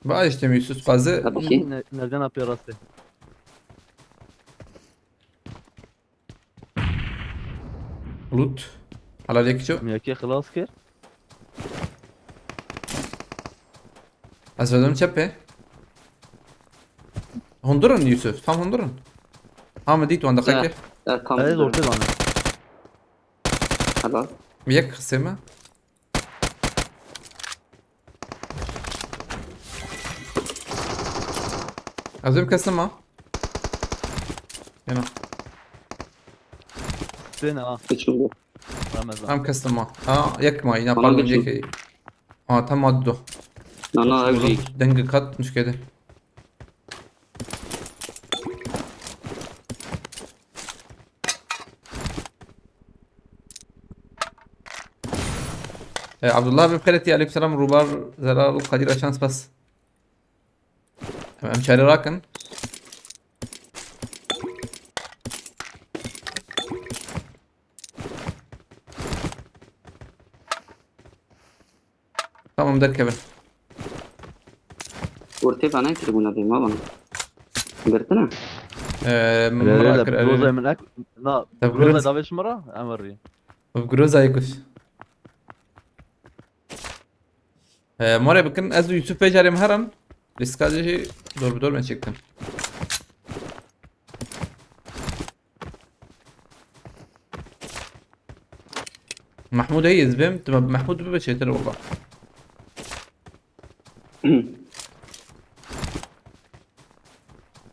Bağ işte Yusuf fazla. هذا شيء نردانا في راسي. Lut. Hala şu. مياكي خلاص كير؟ Azvedon çepe. Honduran Yusuf. Tam Honduran. Ama dit wanda لا kayke. لا كم هذه الورتي انا. خلاص Miyek kısmı. Azim kısmı. Yana. فين اه تشوفه رمضان. Am kısmı. Aa yakma yine Bana pardon geçiyor. jeki. Aa tam addo. أنا أجيك Denge kat müşkede. Abdullah abi bخيرتي عليكم السلام روبار زلال قدير شانس بس تمام شاري راكن tamam derkebe ورتي أنا تقول هذه ما بنا قرتنا بروزة من اك لا طب بروزة جروز. دافش مرة امري. بجروز aykuş Mora bakın az Yusuf Becerem her an riskacı doğru ben çektim. محمود هي زبم تبقى محمود ببشر ترى والله.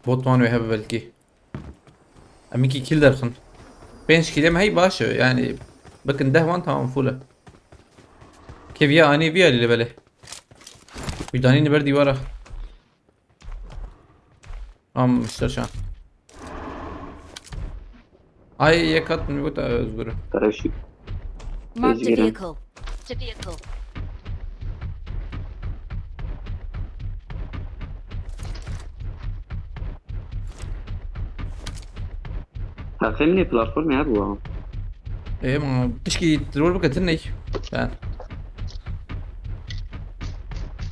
بوت وان ويهب بلكي اميكي كيل درخن بينش كيلم هي باشا يعني بكن ده وان تمام فوله كيف يا اني بيا اللي بله بيداني بردي ورا مسترشان اي يكت من قلت ازبر ترى شو Marked a Zero. vehicle. To vehicle. هفهمني بلاتفورم يا ابو ايه ما تشكي ترول بكتني يعني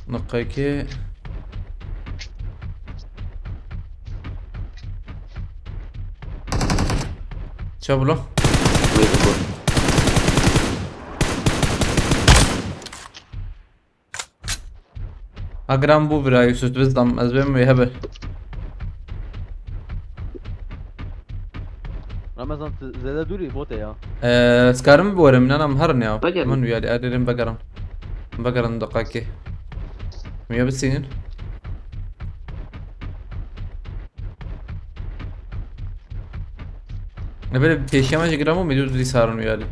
نقايكي شابلو اقرام بو براي سوت بزدم ازبم ويهبه رمضان زاده دوری بوته یا سكارم بورم من انا مهرني او بقرن. من ويالي ادرين بقرن دقايكي مية بالسنين نبي بيشيا ما جرامو ميدوز دي صارن ويالي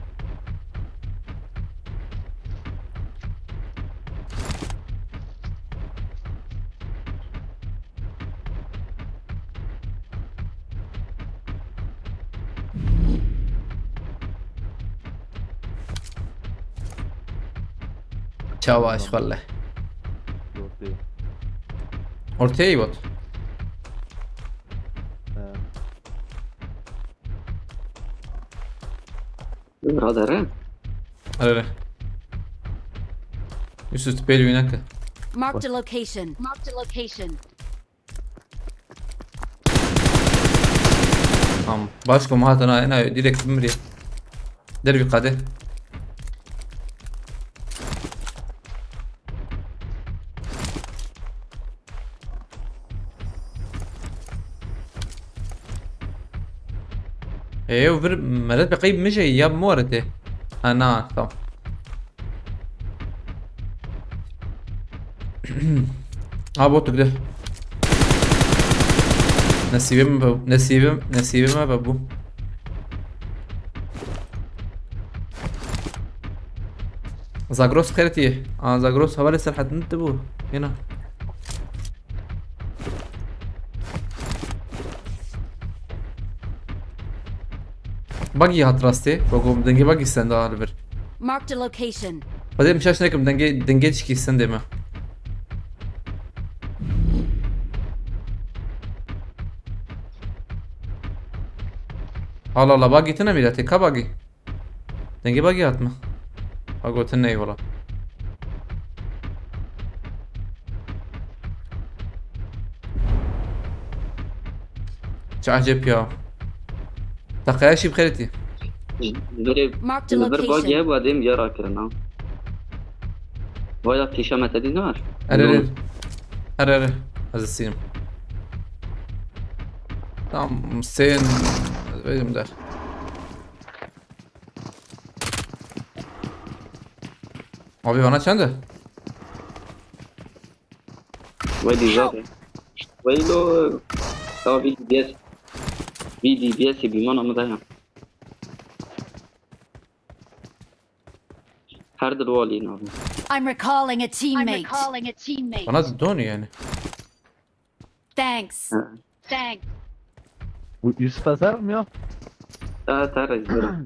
Çavaş vallahi. دوتی Ortaya iyi bot. هذا Öyle. Yusuf beli oynaka. Marked a location. Marked a location. Tamam. Başka mahatana ena direkt bimri. Derbi kade. ايه وفر مرات بقيب مشي ياب مورته. انا tamam. Ha botu gide. Nasibime babu. زاغروس خيرتي زاغروس حوالي سرحة انتبهوا هنا باقي هات راستي بقوم دنجي باقي استنى على بر Marked a location. بعدين مشاش نكم دنجي تشكي استنى ما الله باقي تنمي لاتي كا باقي دنجي باقي هاتما اقول تنمي والله شو عجب يا تقاشي بخيرتي Marked a البر باقي location. ابو ادم يرا كرنا ولا تيشا تدي نار ارر هذا السينما tamam sen benim der abi bana çende ويلي زاد ويلو سوا في دي اس بي اس بمعنى مضيع هارد الوالي نعم I'm recalling a I'm teammate. recalling a teammate. bana dön yani Thanks. Thanks. یوسف اثر میا ترى زبر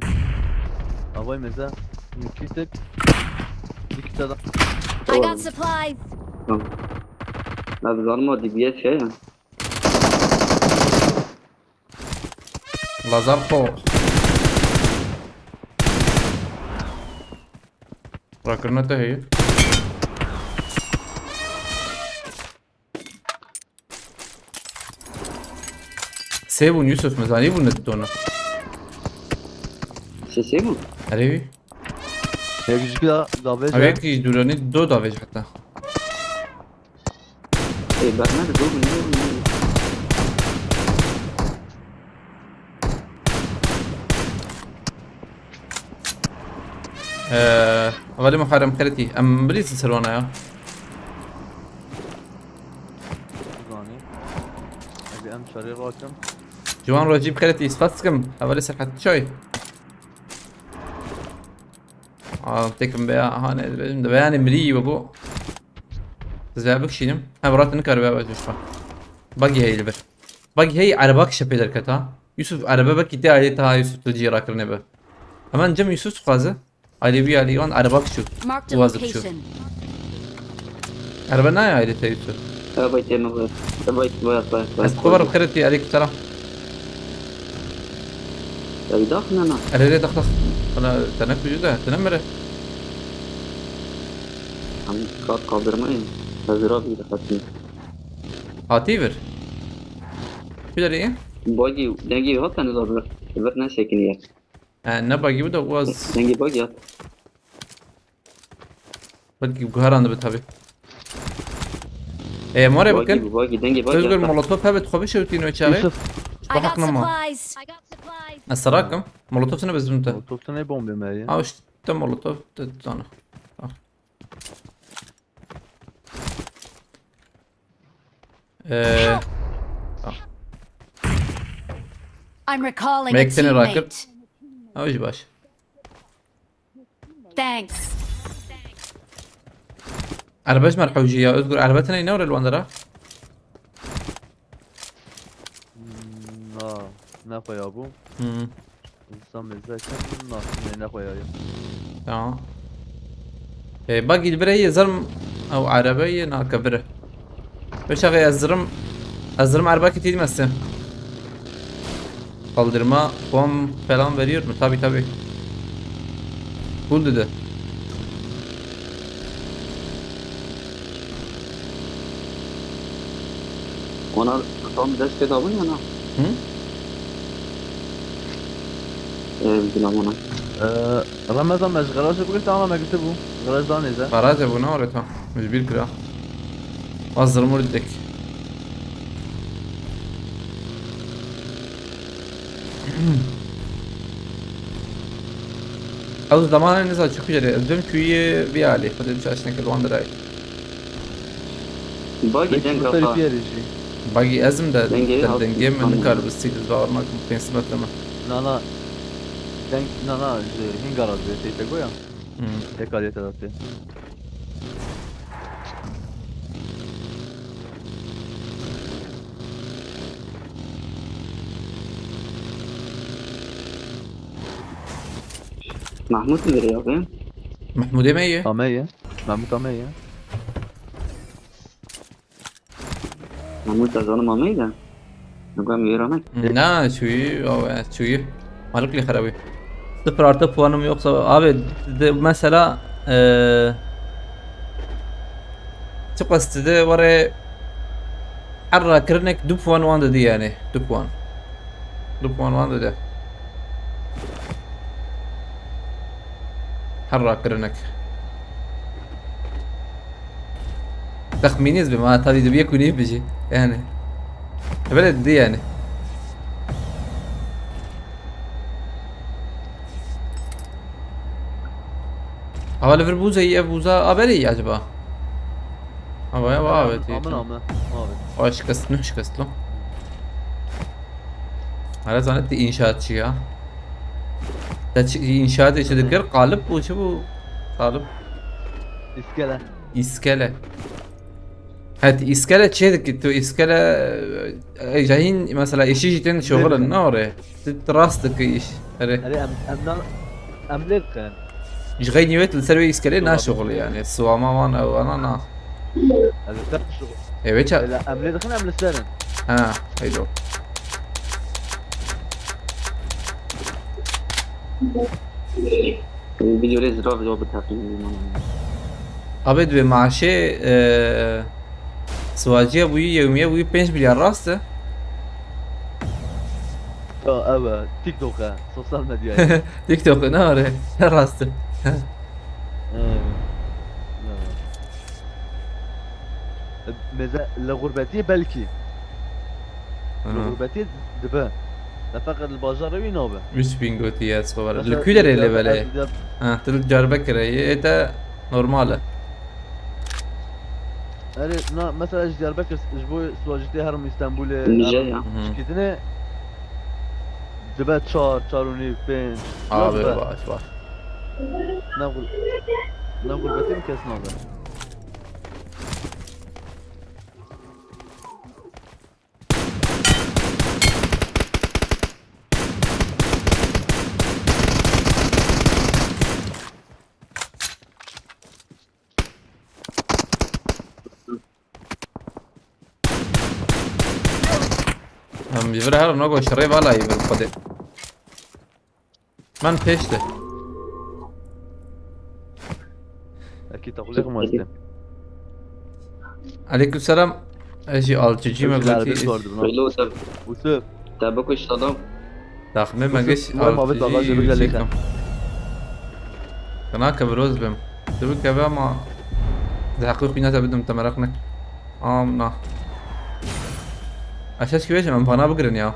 آقای مزه میکیتک یکی دادا I got supplies. هذا ظلمه دي بي اس شيء lazar po bırakırına da iyi Sevun Yusuf mezani bunu donu سيسيمو Alevi یکی داویج Evet ki durani do davej hatta اي برنامج دو من غالي محرم خيرتي ام بليز سلوانا يا زاني ابي ام شري راكم جوان رو جيب خيرتي سفاسكم اولي سرحة شوي تكم بيا هاني بياني ملي بابو تزابك شينم ها برات نكر بيا بجوشفا باقي هي البر باقي هي عرباك شبيدر كتا يوسف عربا بك يدي عليتها يوسف تجي راكرني به امان جم يوسف قازه علي بي علي وان عرباك شو Marked a واظب شو location. عربا ناي عليتها يوسف بيت مغير بيت بس كبر بخيرتي عليك ترى داخل انا اريد دخل انا تنك بجوده تنمره عم قادر معي هزرابي دخلتني هاتيفر شو دري ايه باجي دنگی هات تنو دار بر نسکنی نبغى بده واز دنگی باجی هات بدي قهران بتهبي ايه موري بكن باجی دنگی باجی تقول مولوتوف هبت خبيش وتين وشاغي يوسف I got ضحكنا ما supplies. I got supplies. السراكم مولوتوف سنه بزمته توصل لي بومبي معي وش تم مولوتوف تانا ايه I'm recalling a Make tani rakip. teammate. اوش باش Thanks. عربش مرحوجية اذكر عربتنا ينور الوندرة ناخو يا ابو الزام ازاي كان ناخو يا تمام ايه باقي البره هي زرم او عربية ناكبره بشاغي ازرم عربا كتير مثلا kaldırma bom falan veriyor mu? Tabi. Bul dedi. ona tam dest edabın ya na Hı? bilmem ona رمضان مش غراج قلت انا ما قلت ابو غراج داني ذا Faraze bu ne orada? Mücbir kira. Azdırım urdek. Az zamanı ne zaman çıkıyor ya? Dün köyü bir hali. Fadil çarşına kadar wanderay. باجی ليش دنگ مختلف آقا يرجي Bagi ezim de Denge yok. dengeye mi ne kadar bisiz bağırmak pensimetleme. لا لا دنك لا هين غراج بيتي تقويا Hı. تكاليت هذا محمود میبری آقا Mahmud Emeği. طامية محمود طامية محمود از آن مامیده نگاه میرانه Ne çuyu o çuyu. Malıklı kharabi. 0 artı puanım yoksa abi mesela çok basit var arra kırnek 2 puan var dedi yani 2 puan. 2 puan var dedi. حرة كرنك تخمينيز بما هذه دبي يكون بيجي يعني بلد دي يعني هوا ليفربول زي بوزا ابلي acaba هوا يا بابا عمل واش شكست له على زانت انشاء يا inşaat içindekiler kalıp bu kalıp اسكالا iskele. Evet iskele şeydik tu iskele جايين mesela işi cidden şoğlan ne oraya تراستك iş hani هذه املك كان جاي نيوت لسروي iskele ne şoğlu yani suama man او انا هذا ثلاث شغل evet لا املك دخلنا امل سنه ha haydo الفيديو ليز رافض وبتها abed ve maaşı سواجية بوي يومية بوي 5 milyar rastı اه تيك توك سوشيال ميديا TikTok ne var ya rastı ماذا لغربتي بلكي لغربتي دبا فقط الباجار وين هو؟ مش بينجوتي يا صغار الكولر اللي بالي تلك جربك رأيته نورماله مثلا دياربكر جبوي سواجتي هرم اسطنبول الجاية شكيتني دبات شهر ونيف بين باش نقول بتم كاس نظر هم يفرح هرم نقول شريب على يفرح قدي من بيشته اكيد تقول لكم مسلم عليكم السلام اجي الجي ما قلتي ويلو سب وسف تابكو اشتغل داخل ما قش ما بيطلع جبل لك كناك بروز بهم تبي كذا ما ده حقيقي ناس بدهم تمرقنا آمنا أساس كيف من فانا بقرن يا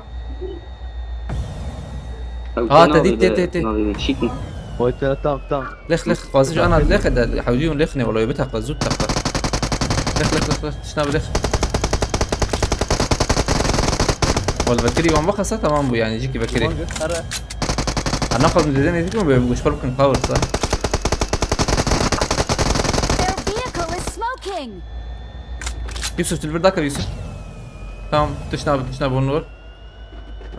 تدي شيكي هو تام لخ قاسش أنا لخ ده حاجيون لخني ولا يبتها قزوت تختار لخ تشناب لخ والبكري وان بخسة تمام بو يعني يجيكي بكري أنا أخذ من الدنيا ديكم بيبقوش فرق نقاور صح Their vehicle is smoking. يوسف تلبرداك يوسف تمام تشناب النور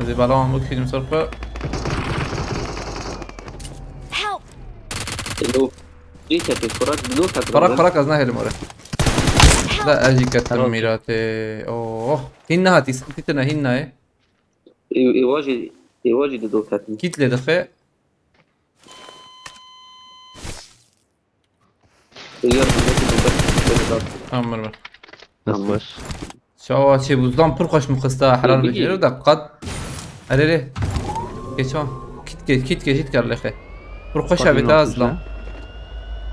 هذي بالون مكفي مسرفة Help! لو جيت الكرات بدوك فراك أزناه المورة لا أجي كتر ميراتي أوه هنا هاتي تيتنا هنا إيه يواجد دوكات كيت لي دخل أمر نصبش شو شيء بوزدان برخش مخستا حلال بجيرو دقت أريله كيشون كيت كار لخي برخش بتاز لا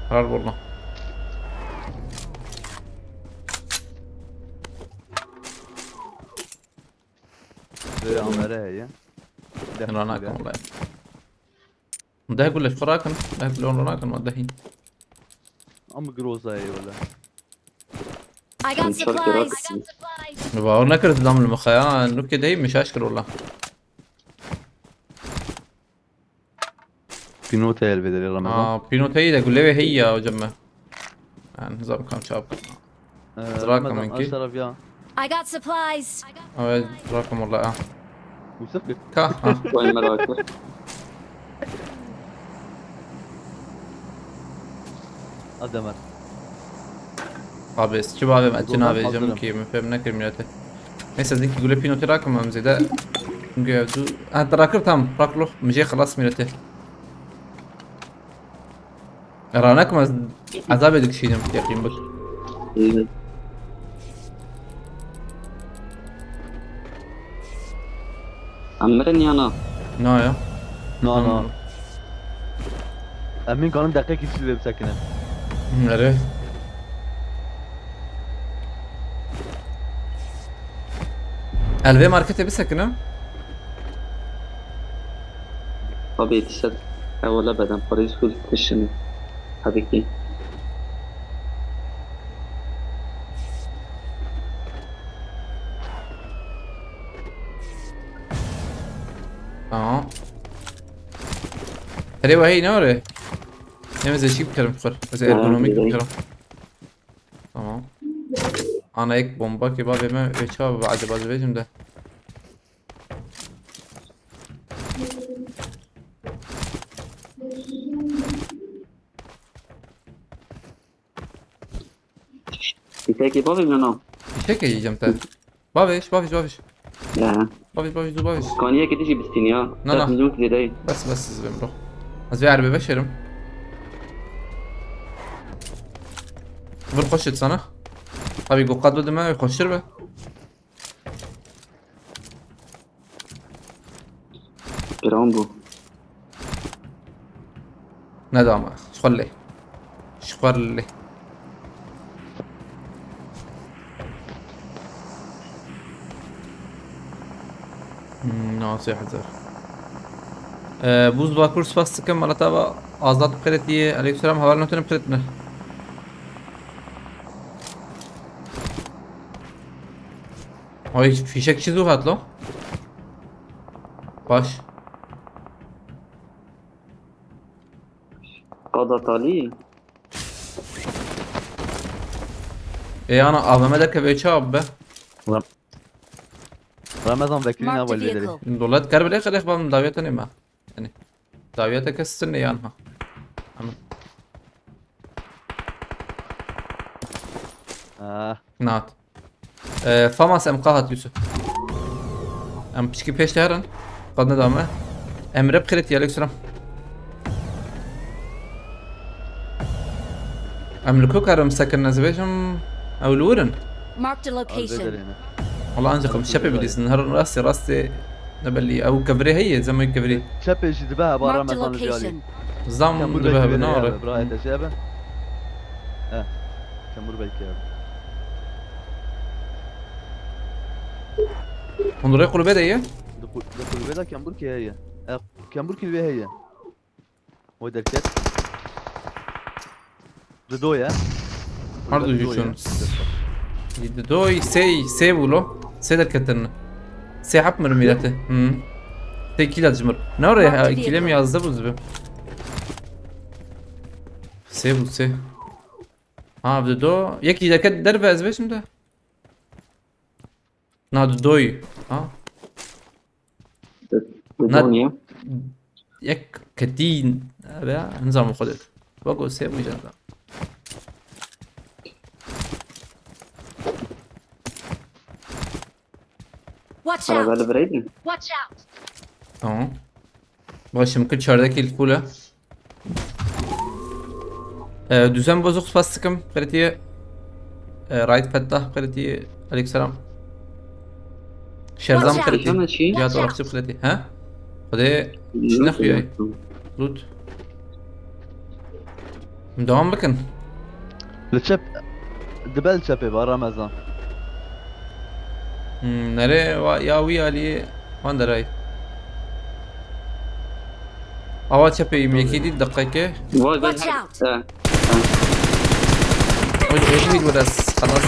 حلال والله عمره روناك والله ده يقول لك فراكن ده يقول روناك ما دهين ام جروزاي ولا I got supplies. Supplies. بقول نكرت دام المخيا انه كده هي مش اشكر والله بينوتيل بدل رمضان بينوتي ده يقول لي هي وجمه يعني نظام كم شاب تراكم من كي اشرف يا I got supplies. او تراكم والله وسفك كا وين مراكز ادمر بس شو بابي ما تنابي جمكي ما فهمنا كلمته هسه ذيك يقول لي بينوتي راكم ام زيدا نقعدوا انا تراكب تام راكلو مجي خلاص ميلته راناكم عذاب ديك شي يقين بك عمرني انا نايا نا امين كانوا دقيقة كيف بسكنه عرفت الفي ماركت بسكنه طبيعي تصدق أول أبدا باريس فول تشن حبيبي تقريبا هي نوري نعمل زي شي بكلم فخر زي ارجونوميك بكلم تمام انا هيك بومبا كي بابي ما شباب بعد بيجم ده بتاكي بابي منو هيك يجي جمتها بابيش لا بابيش كان هيك تجي باستنيا لا. 3 مليون كذا داي بس زبين برو زبين عربي بشرم خش سنة طبي قد بده ما يخش ربه برامبو ندامة شخلي ناصح زر بوز باكور سباس كم مرتبة آزاد بقرتي عليك السلام حوالي نوتن بقرتنا هاي في شك چیزو هات له باش قضت علي انا AVM ده كبيتشا به رمضان ذاكرين Marked a اول بدري vehicle. دولت كرب ليخ ليخ بام داويتني ما يعني داويتك السنة يانها نات فماس ام قاهت يوسف ام بشكي بيش تهرن قد ندامه ام رب خيرت يا السلام ام الكوكر مسكن نزبيشم او الورن Marked a اول location. بدري هنا والله انجا قم شبه بليس نهار راسي نبلي او كبري هي زي ما كبري شاب ايش دبها برا Marked a رمضان الجالي location. زام كمبور دبها بالكبيرة بنار براية تشابه كمبور بالكبيرة هنور يقولوا بدا هي دخول البيضة كمبور كي هي كمبور كي هي هو دركت دودويا هاردو جوشون دوي سي بولو سي دركتن سي حب مرميلاته سي كيلا جمر نور كلام yazdı bu zbi سي بو سي ها بدو يكي دركت درب از بشم ده نا دوي ها بدنيا يك كتين بقى نظام خدت بقول سي مو جنب Watch على out. بالي بريدن Watch out! tamam باشه ممكن dışarıdaki ilk kule düzen bozuk spastikım kritiğe right fettah kritiğe aleykümselam şerzam Watch out. kritiğe انا شي ya doğru kritiğe ha خدي شنو اخوياي لوت مدوام بكن الشاب دبل شابي برا رمضان nereye ya ويا لي وين دراي اول شابي يميكي دي دقيقه Watch out. وجهي بس خلاص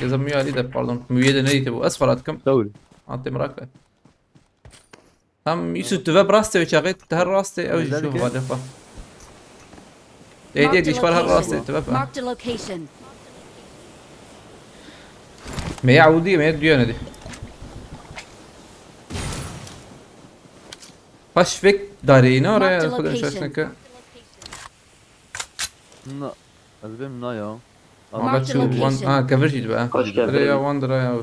كذا مية علي ده باردون مية نيته bu اسفراتكم دوري انت مراكله هم يسوت تبى براسته وشاغيت تهر راسته او ذلك شوف إيه؟ هذا فا ايدي ديش فرها راسته تبى Marked a location. ما يعودي ما يديونه دي باش فيك دارينا Marked ولا a خد location. شاشنك نا البيم نايا ما Marked a بتشوف وان location. كفرجي بقى خوش كفرجي. دريا وان دريا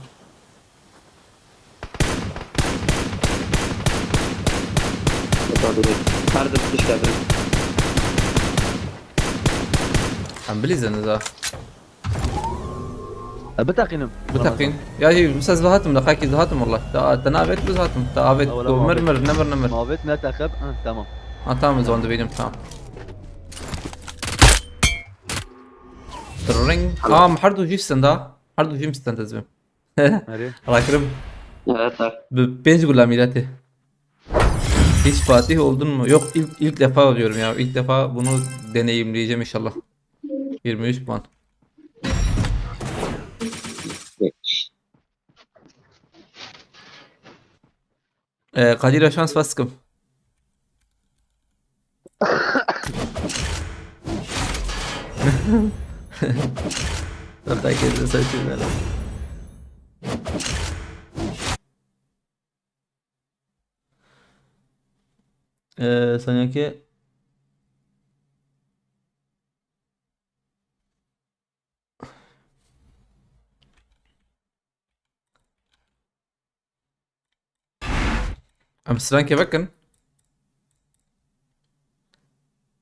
هارد بتش كابري عم بليزن ذا بتاقينم بتقين يا جي بس زهاتم دقايق زهاتم والله تنابت بزهاتم تابت أولا ما مرمر نمر ما بيت نتاخب تمام تمام زون دبينم تمام ترينج محردو جيستن دا محردو جيمستن تزبم هري Rakırım evet benzi gulamirati. Hiç Fatih oldun mu? Yok ilk defa oluyorum ya. İlk defa bunu deneyimleyeceğim inşallah. 23 puan. Kadir şans baskım. Tabii ki de saçım ya. Sanki Amsterdam bakın.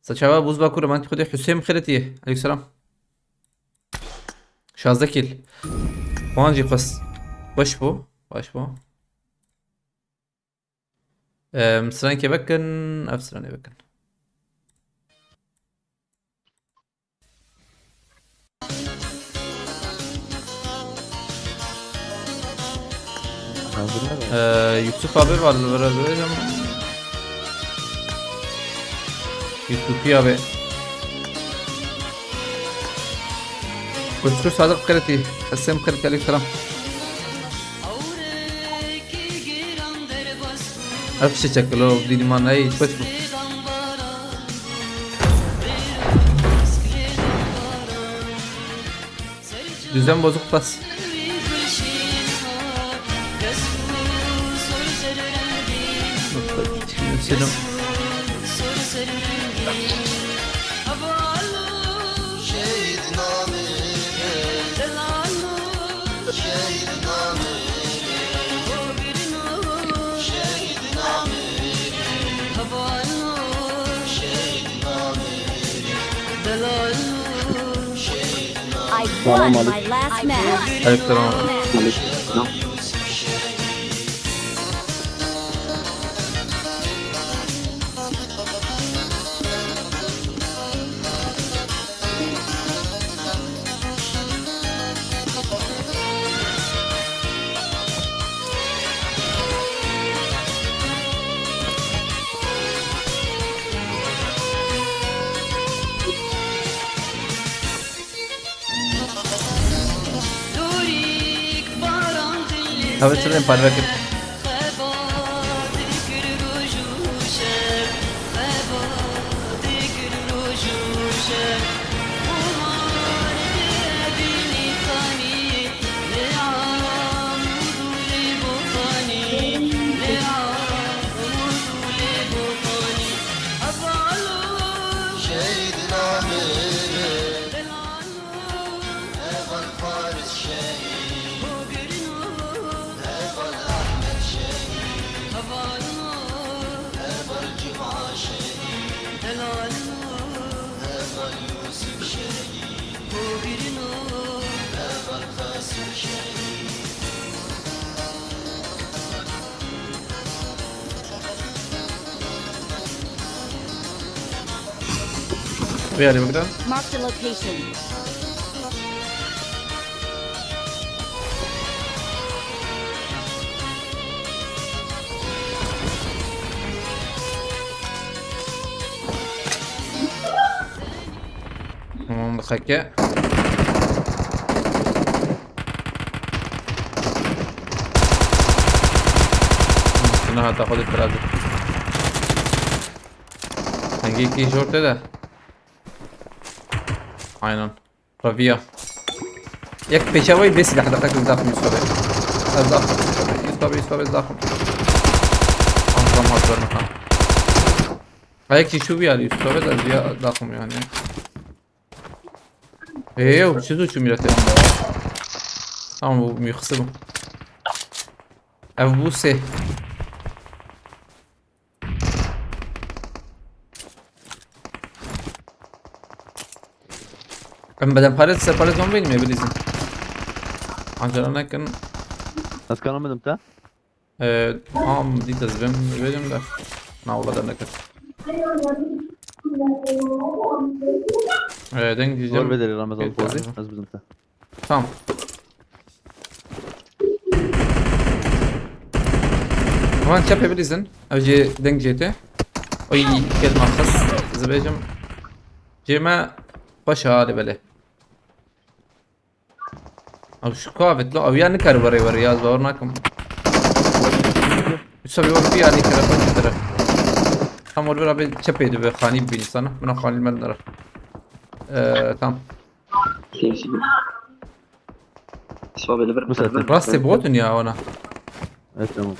Saçava buz bakuru man خدي حسين خيرتي عليك السلام شازدكيل وانجي قص باش بو مسترانكي بكن افسراني بكن Yusuf abi vardı biraz öyle ama. Yusufi abi. Kutsur Sadık Kırıtı. Essem Kırıtı aleykümselam. Hepsi çekilo. Diliman ay. Kutsur. Düzen bozuk pas. Selam. I won my last match. Aleykümselam. No. Tabii senin para rakip. Ver bakalım. Mark the location. Tamam dakika. Şuna تاخذ الثلاثة. هنجيك شورت ده. aynen. Rabia. Jak peşavayı besilah da takım zaten Yusuf'a. Yusuf'a zaten. Anlam hazır mı? Ayak şu bir yer Yusuf'a da ya zaten yani. Yok şu şu millet ya. Tamam bu mühsibim. Ev bu se. Ben بدن Paris zombi mi bilirsin? Ancak kan Nasıl kanamadım ta? am di tazbem benim de. Na valla da nakar. Den Zor diyeceğim. bedeli Ramazan Evet, Pozi. abi. Nasıl bizim ta? Tamam. Aman çap yapabilirsin. Önce denk jeti. Oy kelime khas. Zibecim. Cema baş hali böyle. Abi şu kıyafet la yani kar var yaz var nakım. Yusuf yok bir yani tarafı taraf. Tam orada abi çapıydı ve khani bir insana. Buna khani menlere. Tamam. سيف شباب اللي مسلسل. Rastı botun ya ona. Evet tamam.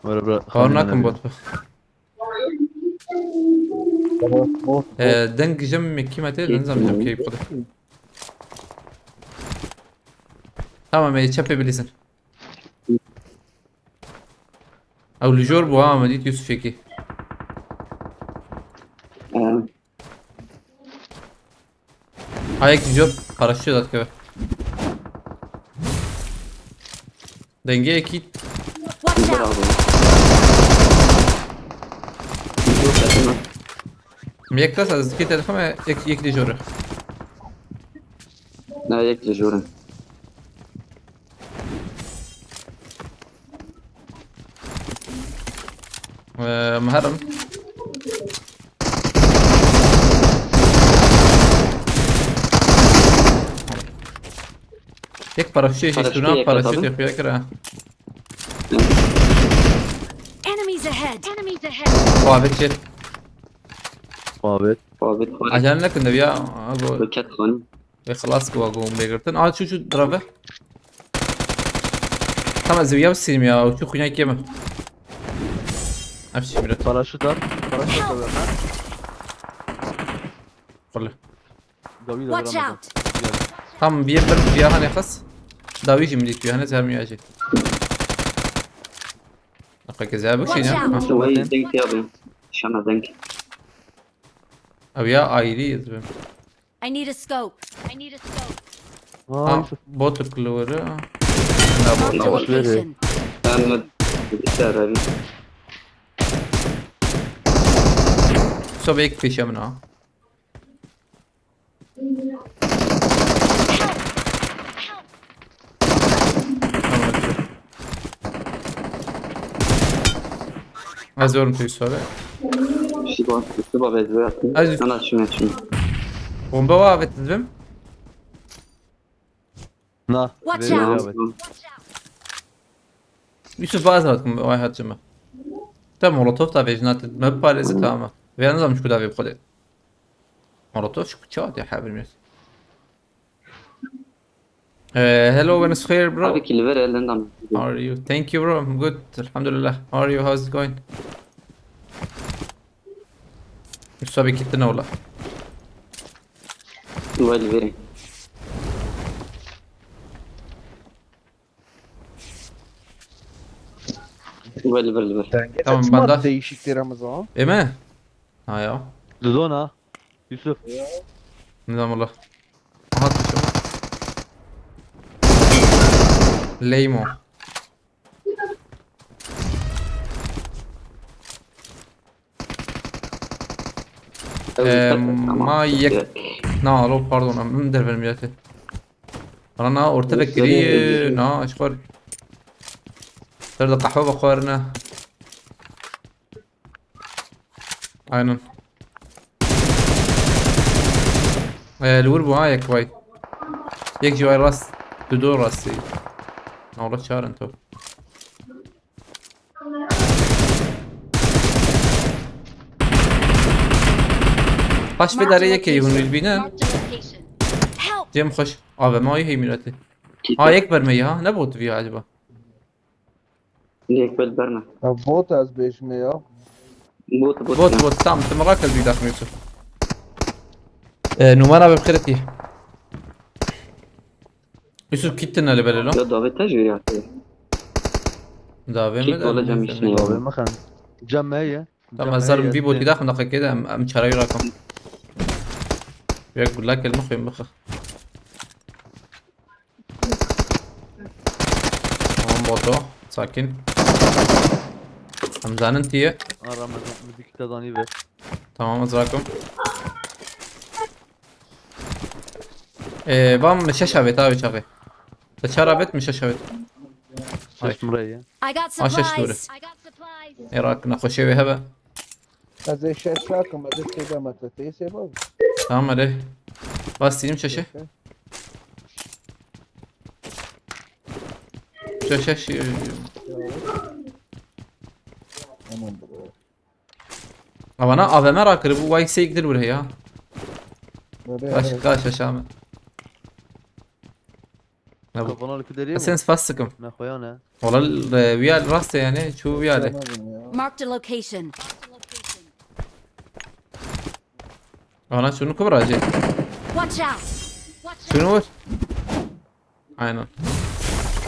Vara bra. Kar nakım bot. Denk jem mekimete lenzem jem keyif kudu. Tamam çapabilirsin. او الجور بو مدينة يوسف هيك هايك جور paraşüt كده denge اكيد Watch out. ميكتاس از كده تفهم يك دي جور لا يكفي جورن مهرم. یک پاراشوت پاراشوت یک پاراشوت دادم. یخویا کرا. Enemies ahead! Enemies ahead. قابل شد. Muhabbet. ثابت خالد عجل نکن بیا. اگو بكت خاني خلاص کو اگو میگرتن. شو درافه. Tamam زویا بسیم یا او چو خوینه کیمه. نفس میره. Paraşüt at. Paraşüt at. Ha? قله. Gavi de Watch vuramadım. out! Tamam bir بیا هنه خس. داوی جمدی تو هنه زهر میاجی. نقطه کذا بکشین Watch ها. out. سوي دنك يا ابني شانا دنك او یا آیری ازبم. I need a scope. I need a scope. Aa Yusuf. بوت کلوره. Marked a Watch location. انا بالسعر سو بیک پیشم نه. ازورم توی سوره. سبا بزوات عزيز. انا شنو Bomba var dedim. Na. Watch veriyor out. evet. Yusuf bazı vaktim vay hacıma. Tam molotov da vejnat ما بارزه تمام. ويا نظام شو دافي بخده. molotov شو تشات يا حبيبي. hello when it's here bro. هذيك اللي اللي عندنا How are you? Thank you bro. I'm good. Alhamdulillah. How are you? How's it going? Yusuf abi gittin ola. ويلي فيري ويلي فيري Tamam ben de. değişiklerimiz var. Eme. Ha ya. Luzon ha. Yusuf. Nizam Allah. Aha düşüm. Leymo. ما يك نا لو باردون من در vermeyeti. انا orta fikri na اشخر. ترى قهوه بخورنا. aynen. الوربو هاي كويس. يك جواي راس تدور راسي. والله شار انتو. باش في داري يك يهون البينا. Marked a location. Help! جيم خوش. ما هي ميلاتي. ها يكبر مية ها نبغى فيها عجبه. ليك بالبرنا Bot az 5 mi ya? بوت تام تمراكز بيداك يوسف. نمرة بخيرتي. يوسف كيتنا اللي بللو. لا دافي تجري يا اخي دافين كيت ولا جنب مد. شنو Abi makan. Cam هي. طب الزلم في بوتي داخل دقيقة كده ام شراي راكم. يقول لك المخ يمخ. بوتو ساكن. همزان انتي. Ramazan bir iki tane ver. تمام ازراكم. بام مش شابت ابي شابت. تشربت مش شابت. Ses buraya. I got Aşağı doğru. supplies. I got supplies. ايه رايك نخش بهبه؟ Az eşya şarkım az eşya matete sebab. تمام عليه. بس تيم شاشه. شاشه Aman bro. ama ana AVM rakırı bu YX'e gider buraya. Böyle Kaç şamı. Ne bu? Kafana alıp giderim. Sen fast sıkım. Ne koyana? والله ويا الراس يعني شو ويا عليه. yapamadım ya. Marked a location. انا شنو كبر اجي. Watch out! شنو هو؟ aynen.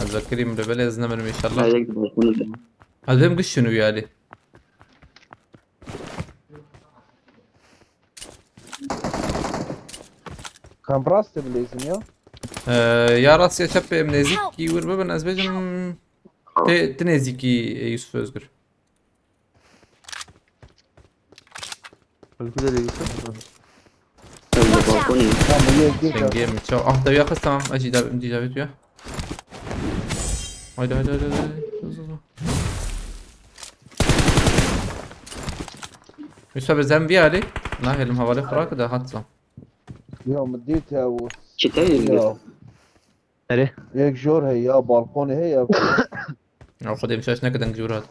اتذكري من ربل ازنا من ان شاء لا الله. يقدر يكون المهم قش شنو ويا عليه. Kan rast bileysin ya. يا راس يا شاب منازيكي وربما انا ازبجم تنازيكي يوسف özgür. Alıp giderim Yusuf. بالكوني Tamam ye gir. Sen game çal. Ah da yakız tamam. Acı da diyeceğim ya. Haydi. Yusuf abi sen bir ali. La helim havalı kurak da hatsam. يوم اديتها شتايل يا Nereye? هيك جور هي يا بالكوني هي Ya خدي مش عشان كده نجور هذا.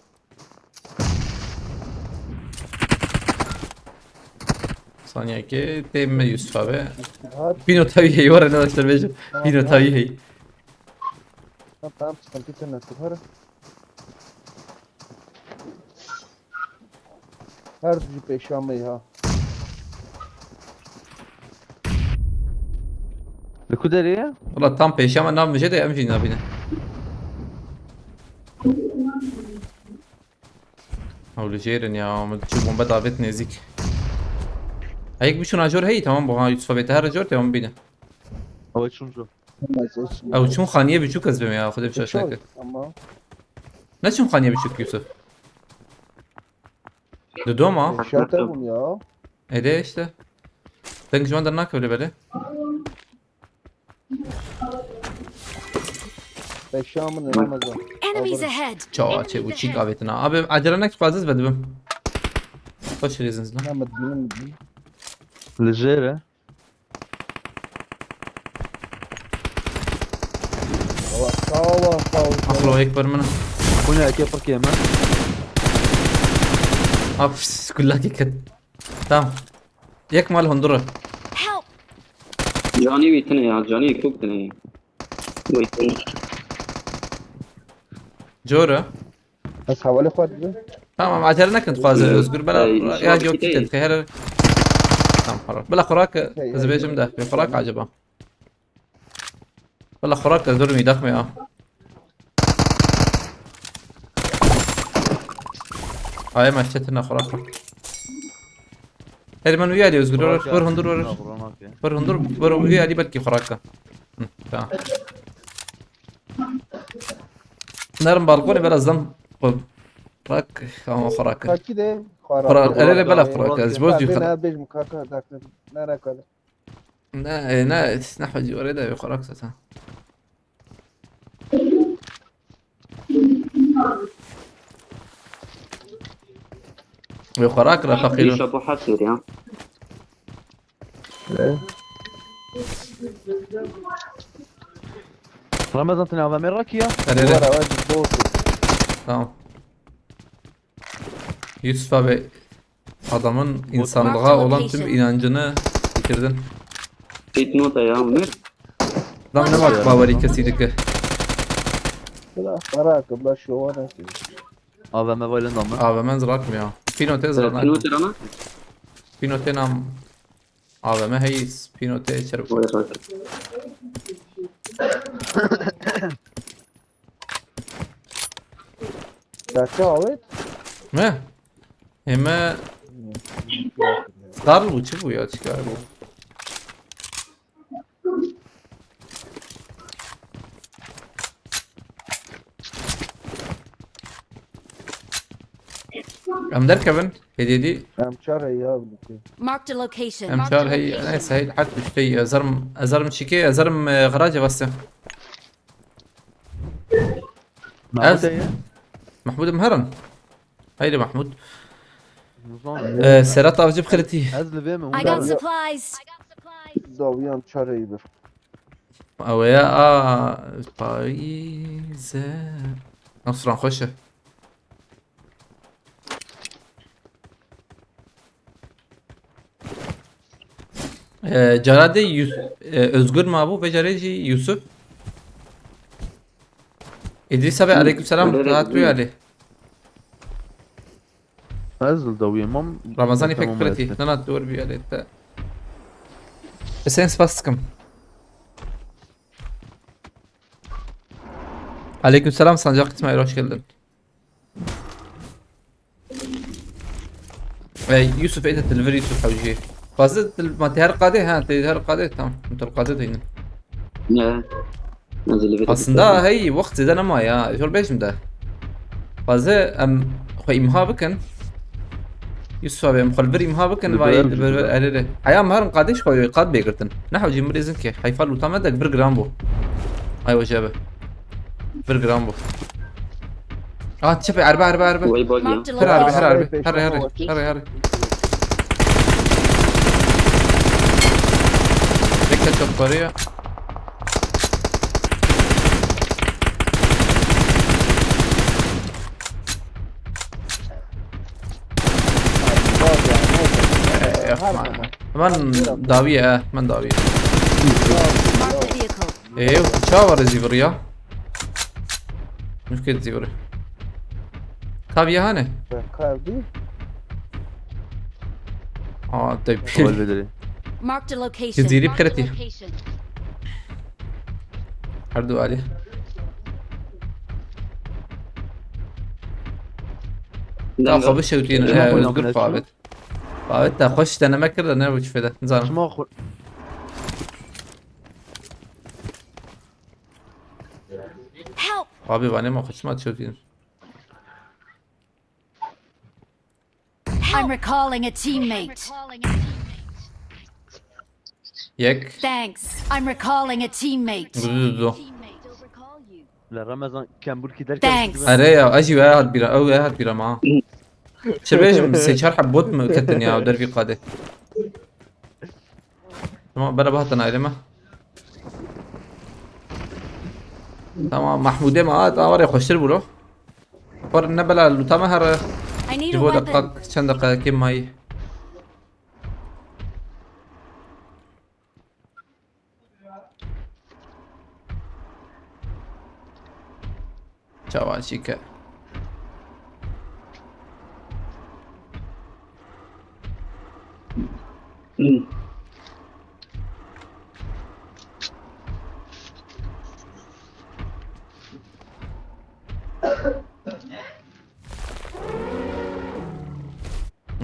ثانية كي تم يوسف abi. هات Pino tabii hey var arkadaşlar benim. Pino tabii hey. tamam sıkıntı yok her her bir peşamı ya Nereye? Valla tam peşi ama ne yapmayacak da yapmayacak ne yapayım. Havlu jerin ya. Şu bomba davet nezik. Hayır bir şuna jor hey tamam bu ha Yusuf abi her jor tamam bine. Hava şuncu. Av çun khaniye bir çok azbem ya خدم şaşnak. ama Ne çun khaniye bir çok Yusuf? Dedim ha. şartım ya Ede işte. Sen şu anda ne öyle böyle? peşamı ne Ramazan Enemies ahead! Çava çe bu çik avetine. Abi acelenek fazla bedim. Hoş geldiniz lan. Mehmet benim Legere. sağ ol Aklo ekber mina. Bu ne erkek park yeme? Abi kullak iket. Tamam. Yek mal hundura. Help! جاني بيتنا يا جاني كوكتنا ويتنا Jora. بس حوالي خد Tamam acelenek كنت fazla özgür bela ya yok kitet her. Tamam خلاص بلا خوراك زبيجم ده في خوراك عجبه. بلا خوراك دورمي دخمه ya. Ay maçetine خوراك. Herman uyali özgür var hundur var. Var hundur var uyali belki خوراك. Tamam. Narım balkonu birazdan خوراك ama خوراك. kaki de خوراك ele bela خوراك زبوز ben يخرج. abi mukaka dakika nereye kadar نحو جوارده بخوراك ساعتها. بخوراك رفاقي له. يشربوا حصير يا Ramazan tane AVM rakiya. Hele var var doğru tamam. Yusuf abi adamın insanlığa olan tüm inancını bitirdin. بيت نوتة يا عمر Lan ne bak bavari kesinlikle. لا براك بلا شو وانا AVM valinden mi? Abi ben zırak mı ya? Pinote zırak. نوتة أنا Pinote nam. Abi ben heyiz. Pinote içeri. وين راجل لا تعود Ne? Ama Darl bu bu ya çıkar bu. Am derkeben hediyedi هم شهر يا ابني Marked a location. am çar hey neyse hey حتى شتي ازرم شيكي ازرم غراجه بس Mahmut ya. محمود مهرن هيدي محمود Muzan. سيرات avcı بخرتي Az leve mi? I got supplies. داويان شهر يبر او يا بايزه نصران خوشه Cerade Özgür Mabu ve Cereci Yusuf. İdris abi aleykümselam rahat duy Ali. Az daviyemem. Ramazan İpek Preti. Nana dur bir Ali. Sen spastikam. Aleykümselam Sancak İsmail hoş geldin. Yusuf ايه الدليفري يوسف حوجي فازت ما تهر قاده ها تهر قاده tamam انت القاده هنا نزل لي aslında hey vakti de ama ya şöyle beşimde fazla خو imha بكن يوسف abi مخلبر imha بكن vay öyle ayam harın قادش خو قاد بيقرتن نحو جيم ريزن كي حيفال وتمدك 1 جرام bu ايوه شباب 1 جرام bu شوفي 4 وي بوليا Marked a هر location. هر هر هر هر هر هر كتب طريقة. من داوية من داوية. Mark the vehicle. ايه وتشاور زيبريا. مشكلة زيبري. كابيا هاني. كاردي طيب. هو البدري. Marked a location. جزيري Marked a بكرتي. location. حردو عليه. تاخذ بشوتين شو ما زقر قلنا فابت. فابت تاخش انا مكر انا وش فدا نزال. شو ما أخو Help! فابي باني ما خش ما تشوتين. I'm recalling a teammate. Recalling a teammate. يك. Thanks. I'm recalling a teammate. دو. Teammate. Still recall you. لرمضان كان بركي دركا. Thanks. اريا اجي واحد بيرا او واحد بيرا معاه. شبيش سيشار حبوت كتن يا دربي قاده. تمام بلا بهتنا علمه. تمام محمودة ما تاوري خوشتر بلو. فور نبلا لو تمهر I need a جبوا weapon. دقق چند دقيقة كم هاي. جوان شيكا.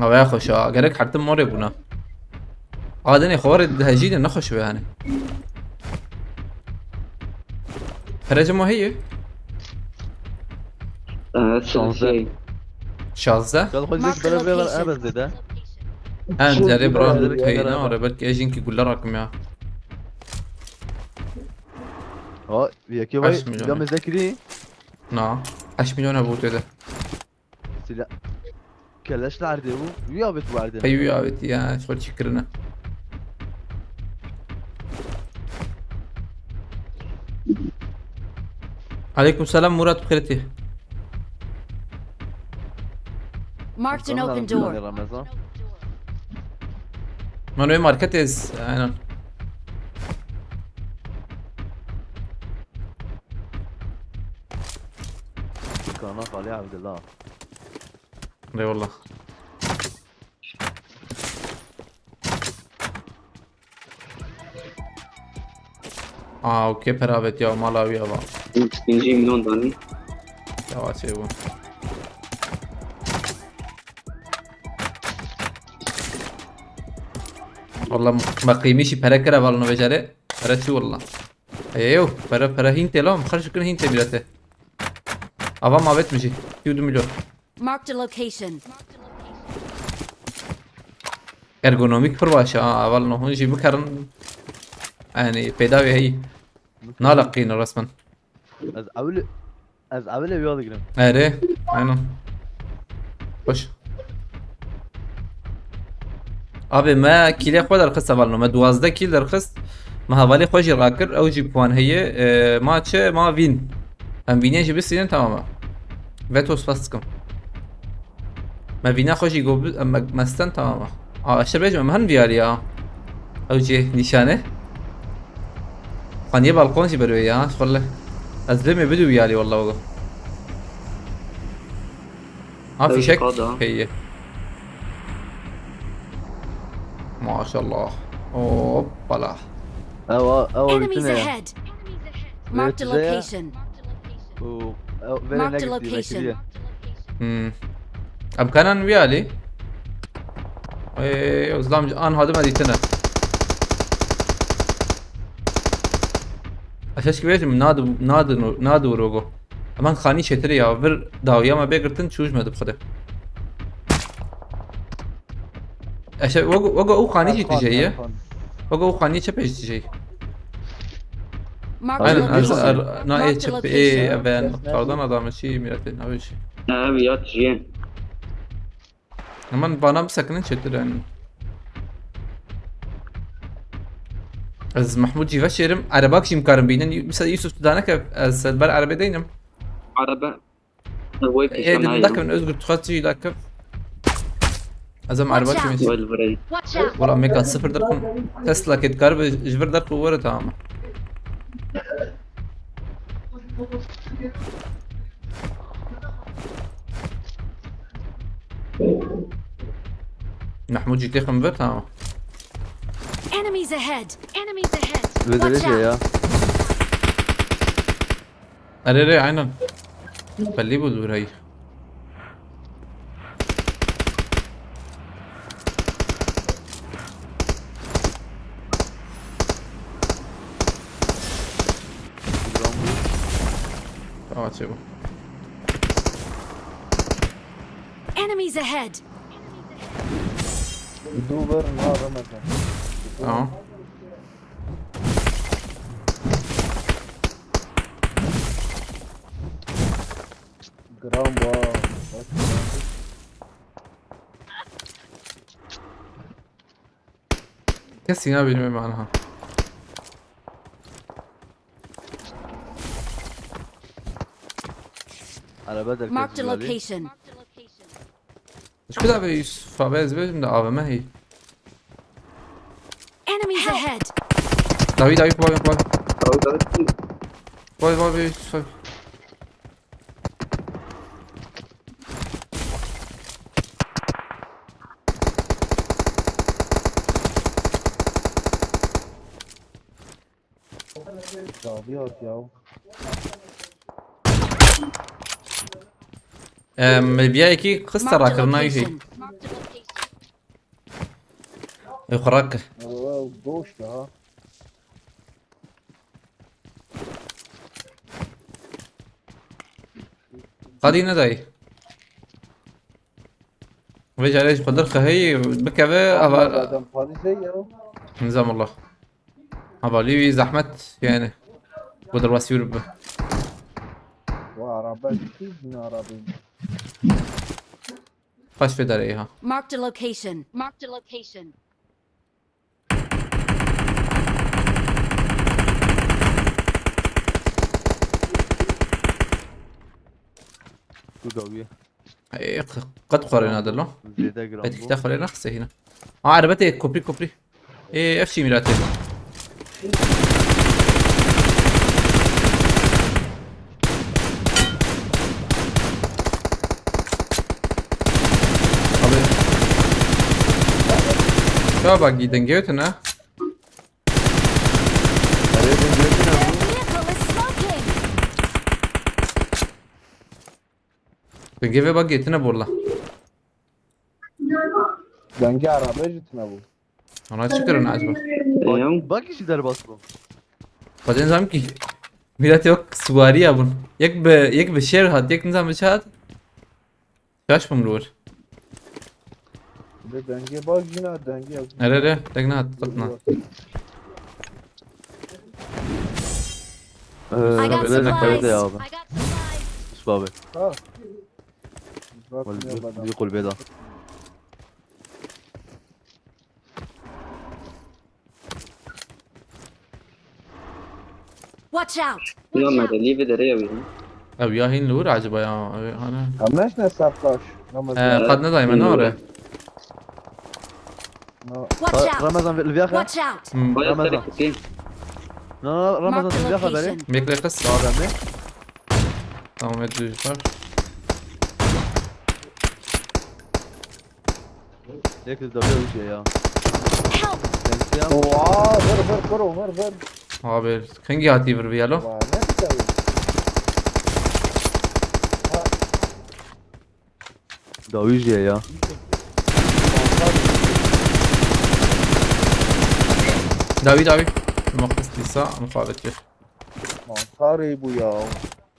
او يا خوش قالك حتى موري بنا عادني خوارد هجين نخش بياني فرج مو هي شيء شازة قال خذ لك بلا بلا أبد زي ده. انت جرب راه شوف. هينا ورا بالك اجينك يقول لك يا يا كي باي 10 مليون. قام ذكري. نعم 10 مليون ابو ده سلا كلاش العرض هو ويا بيت وعرض. ايوه يا بيتي يا شغل شكرنا عليكم السلام مراد بخيرتي Marked an open door. رمضان. منو ماركتيز انا كان عليه عبد الله. اي والله اوكي برافت يا مالاوي يا با يجي مليون داني يا واسي بو والله ما قيميش para كره بالنا بجاره para شو والله ايوه para هينتي لهم خرج كل هينتي بلاته ابا ما بيت مشي 2 مليون Marked a location. ارگونومیک پر باشه اول نه جی بکرن يعني پیداوی هی نالقين رسما از اول بیاد گرم. اره aynen باش ابي ما كيلي خود الخص اول ما 12 كيل الخص ما حوالی خوشی راکر او جی پوان هي ماتش ما وين هم وینه جی بسینن تماما وتوس فاستكم ما وینه خوشی گو مستن تماما اشتر بيجي مهن فياليا او جي نشانه قنيه بالقون جي بروي يا والله ازلمي بدو فيالي والله والله في شك هي ما شاء الله اوبا او Enemies ahead. Marked a location. Marked a location. امكانا فيالي ايه ظلام انا هذا ما ديتنا اساس كبير من نادو روغو امان خاني شتري يا فر داويا ما بيقرتن شوج ما دبخده اش وقو او خاني تجيه وقو خاني تشبيش تجي Marked a انا location. نا ايه Marked a تشب ايه location. ابان قردان ادام شي ميرتين او شي ابيات جين امان بانا مسكنن شتر يعني از محمود جی فشرم عرباك شي مكارم بينن مثلا يوسف تدانك از البر عربي دينم عربة الواي في ايه شان لك هاي من ازغر تخطي لك ازم عرباك Watch ماشي والفري Watch out! والله امريكا صفر دركم تسلا كيت كارب جبر درك ورا تمام محمود جي تخم بر تمام Enemies ahead! Enemies ahead! بدل ايش يا اري عينا خليه بقول هي اه شوف Enemies ahead! دوبر نار رمضان اه جرام واو كسي نبي معناها على بدل Marked a كيف بالي. location. Marked a location. ايش كده بيوسف فابيز بيجم ده ما هي Enemies ahead! داوي باي يوسف صابيات ياو بياكي قصة Marked a راكرنا هي location. Marked a location. يخرك واو دوش ها قادي نداي ويجي عليش قدر هي بكذا هذا فاضي زي ياو نظام الله هذا لي زحمت يعني قدر واسير به وعربات كيف عربي خش في داريها Marked a location. Marked a location. قوية قد قرينا هذا له زيادة بيتك جرام تاخذ لنا خسه هنا عربتي كوبري ايه افشي ميلاتي شو باقي دنجيوتنا Their vehicle is smoking! دنجيوي باقي تنب والله دنجي عربي جتنا ابو انا شكرا انا عجبك ايوه باقي شي درب اصلا بعدين نظام كي ميلاتي وك سواري ابون يك بالشير هاد يك نظام بشهاد شاش بملور دنجي باجينا دنجي اري تقنا قطنا I got بدل supplies. كذا يا هذا I got supplies. شبابي ها يقول بيضة Watch out! يوم هذا اللي بدري يوي او يا هين لور عجبه يا انا هماش نسافلاش قد دايما نوره Watch out! رمضان في الفياخة Watch out! ولا رمضان. تركتين لا رمضان Marked في a الفياخة بالي location. ميك لي قصة اه بالي تمام يدري فرق هيك الدبليو وجه يا Help! تنسيا واه فر كرو فر قابل خنجي هاتي بربيالو ونكتب داويجي يا داوي المقص لسا مقابل كيف منصاري بويا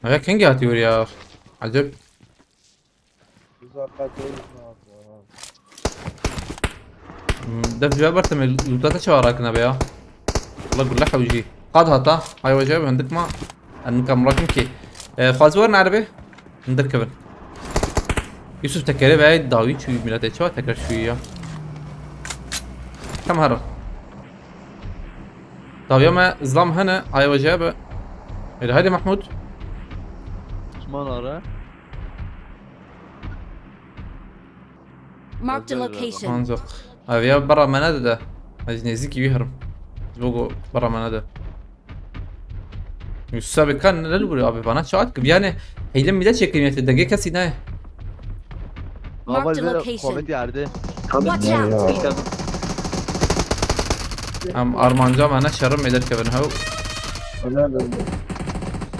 هيك خنجي هاتي وريا عجب إذا قتل ده في جابر تم لوتاتا شواراكنا بيا والله قول لك وجي قاد هاتا هاي وجاب عندك ما انك مراكم كي فازورنا عربي عندك كبر يوسف تكري بعيد داوي شوي ميلاتي شو تكر شوية كم هرب طب يوم ظلام هنا هاي وجابه هادي محمود شمان اره Marked a Güzel bir location. منزق هذا برا منادى ده عايزني يزيكي يهرب بوقو برا منادى السابق كان للبري ابي بنات شوات يعني هيلم ده شكل يعني الدقيقه سيناه Normal Marked a böyle location. kuvvet yerde. Watch out! ام ارمانجا معنا شرم مدر كفن هو انا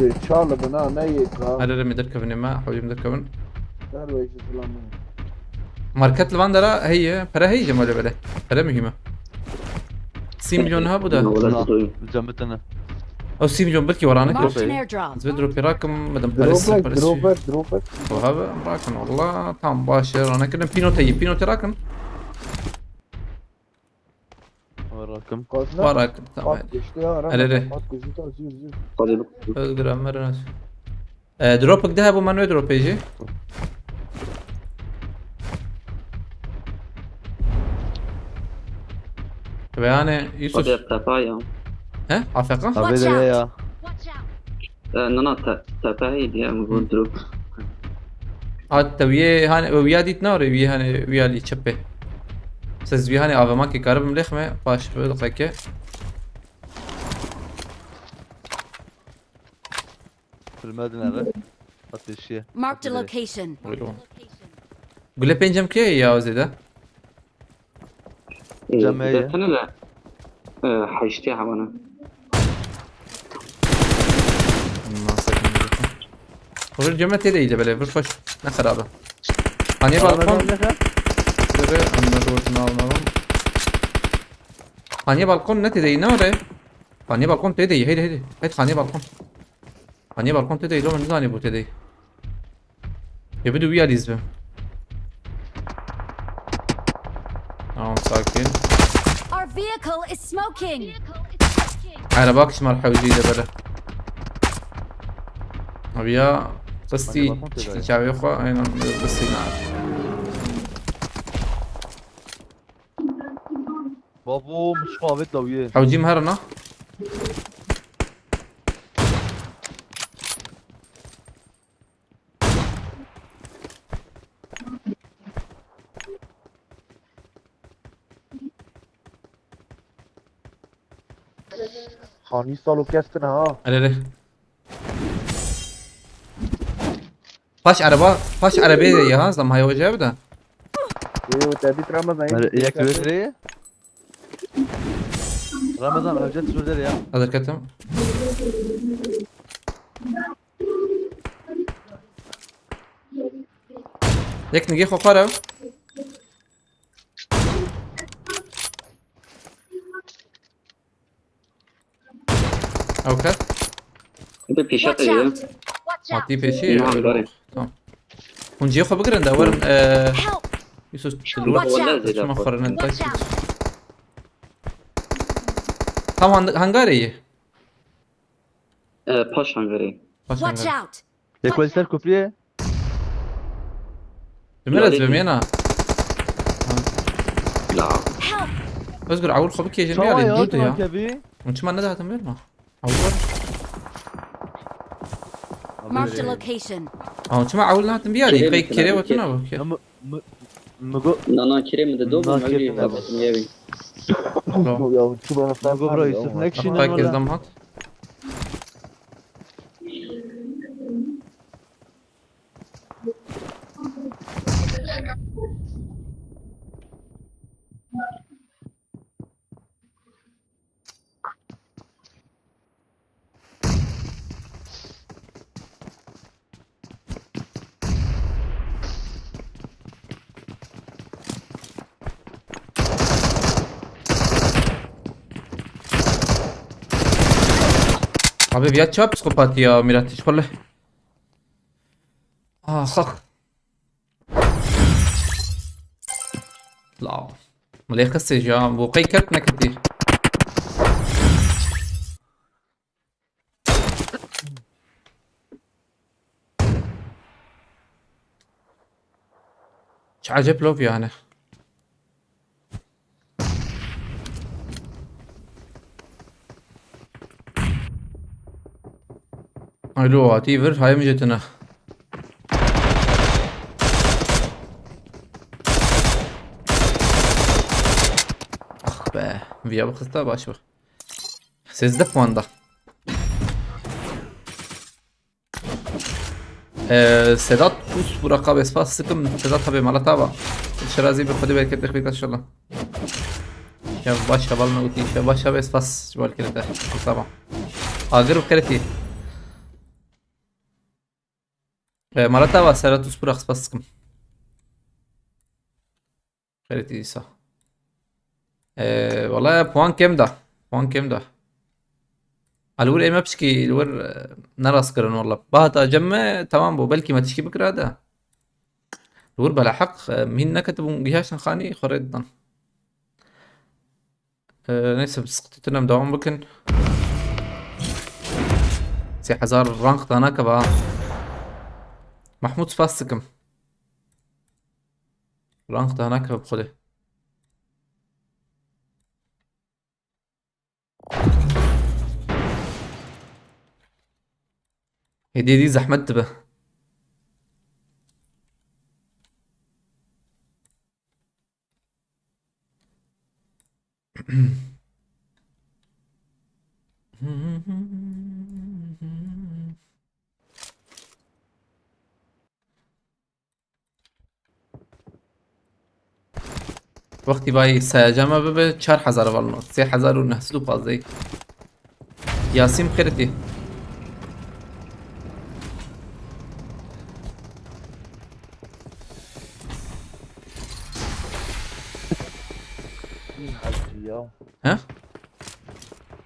ان شاء الله بنا نيك هذا مدر كفن ما حوجي مدر كفن هذا وجه سلام ماركت الفاندرا هي برا هي جمال بلا برا مهمه 6 مليون ها بودا Cametene. او 6 مليون بركي ورانا Marked كيف an airdrop. زبدرو براكم مدام باريس دروبك وهذا براكن والله تام باشر انا كنا بينو تراكن Rakım. قادنا وراك تمام قاد اشتيا أريري. قاد كوزيتا زيو اقدر امر دروبك ذهب وما دروب يجي يعني يوسف قد تفايا ها عفقة Abi Watch de out. ya. Watch out! انا تفاي دي مقول دروب حتى ويا هاني ويا دي تنور ويا هاني ويا اللي تشبه بس ويا هاني افماكي كارب ملخمه باش دقيقة Filmedin ere. Ateşi. Marked a location. قول له بينجم كي يا وزيده جمعية. انا لا حيشتيها وانا ما سكن قول الجمعة تدي إذا بلا فرفش نخرابه هاني بالكون دره أنا روت نالنا هاني بالكون نتدي نوره هاني بالكون تدي هيد هاني بالكون هاني بالكون تدي لو من زاني بو تدي يبدو ويا ليزبه ساكن Our vehicle is smoking. Vehicle is smoking! على باكش مرحبا جديدة بلا أبيا قصتي هاني بالكون تدي. شعبي أخوة أين قصتي نعرف Babo مش kuvvet daviye. حوجي مهرنا خاني صالو كاستنا ها أريري فاش عربية يا هاز لما هي وجه بدا ايوه تابيت رمضان Yak üretleri. Ramazan önce sürdür ya. هذا الكتم ليك نجي خو قرب اوكي بيشات Watch out! Watch out! عطيه بشي نعم، بارك. تمام ونجي خو بقرن دور Help! يسوس Watch تلوح out! شو مخرنا Watch out! طبعا هنغاري باش هنغري Watch out! Yak polisler köprüye. بمرز بمينا لا Help! اذكر عول خبك يا Çava جميع ya الدود tamam يا kebi. وانت ما ندها تمرنا عول Marked a location. اه انت ما عولنا تنبيالي كريم كي مثلا كيري بكير. وتنا Mugo انا كريم ده دوب نا ما كيف نلعب. يبي يا شو انا Mugo bro Yusuf ne kişinin فاك valla. ازدم هات حبيبي يا تشاب سكوبات يا ميراتش والله خخ لا ملي خسي جا وقي كرتنا كتير ايش عجب لوبي انا الو هاتيفر هاي مجتنا. اخ be. Via bakısta baş bak. Sizde puanda. سداد فوس برقاب اسفاس سكم سداد حبي مالا تابا الشرازي بخدي بركت تخبيك ان شاء الله. شاف باش شبالنا وتي شاف باش شاف اسفاس جوال كده طبعا. اقرب كرتي. مالا تابا سداد فوس برقاب اسفاس سكم. كرتي صح. والله puan كم ده؟ puan كم ده؟ الور ايه ما بشكي الور نراس كرن والله باهتا جمع تمام بو بلكي ما تشكي بكرة ده الور بلا حق مين كتبوا جهاش خاني خريطنا نسب سقطتنا مداوم بكن سي حزار رانق هناك بقى محمود فاسكم رانق هناك بخده دي زحمت به وقتی باید سیاجامه ببه 4000 والنو 3900 فازی یاسیم خیرتی مين حاجتي يا ها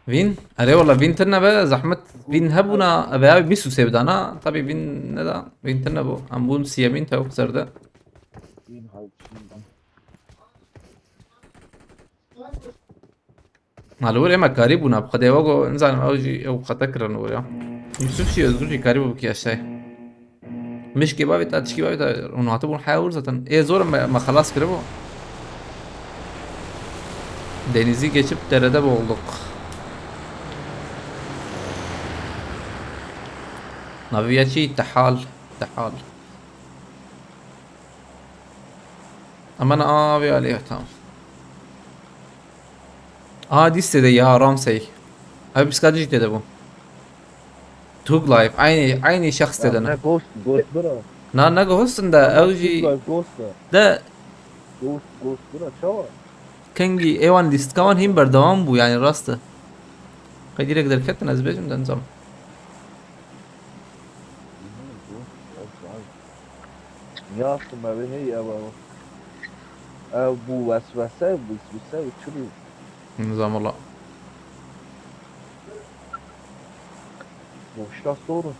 فين اره والله فين ترنا بقى زحمت فين هبونا بقى بيسو سيبدانا طبي فين ندا فين ترنا بو امبون سيامين تاو كسر ده مين حاجتي معلومة ما كاريبونا بقد يواجو انزل اوجي او خطكر نوريا يوسف شي ازغري كاريبو بكي اشاي مش كبابي تاتش كبابي تا ونعتبر حاول زتن ايه زور ما خلاص كربو denizi geçip derede boğulduk. Naviyaçi tahal tahal. Aman abi aleyh tamam. Disse de ya Ramsey. Abi psikolojik dedi bu. Tug Life aynı şahs dedi. انا جوست برا Ne ghost'un da evji جوست da جوست برا شو kangi evan list kavan him berdavam bu yani rastı. Kadir kadar ketten azbecim de nizam. يا اخي ما هي ابو وسوسه وسوسه وشلو Nizam Allah. وش لا صوره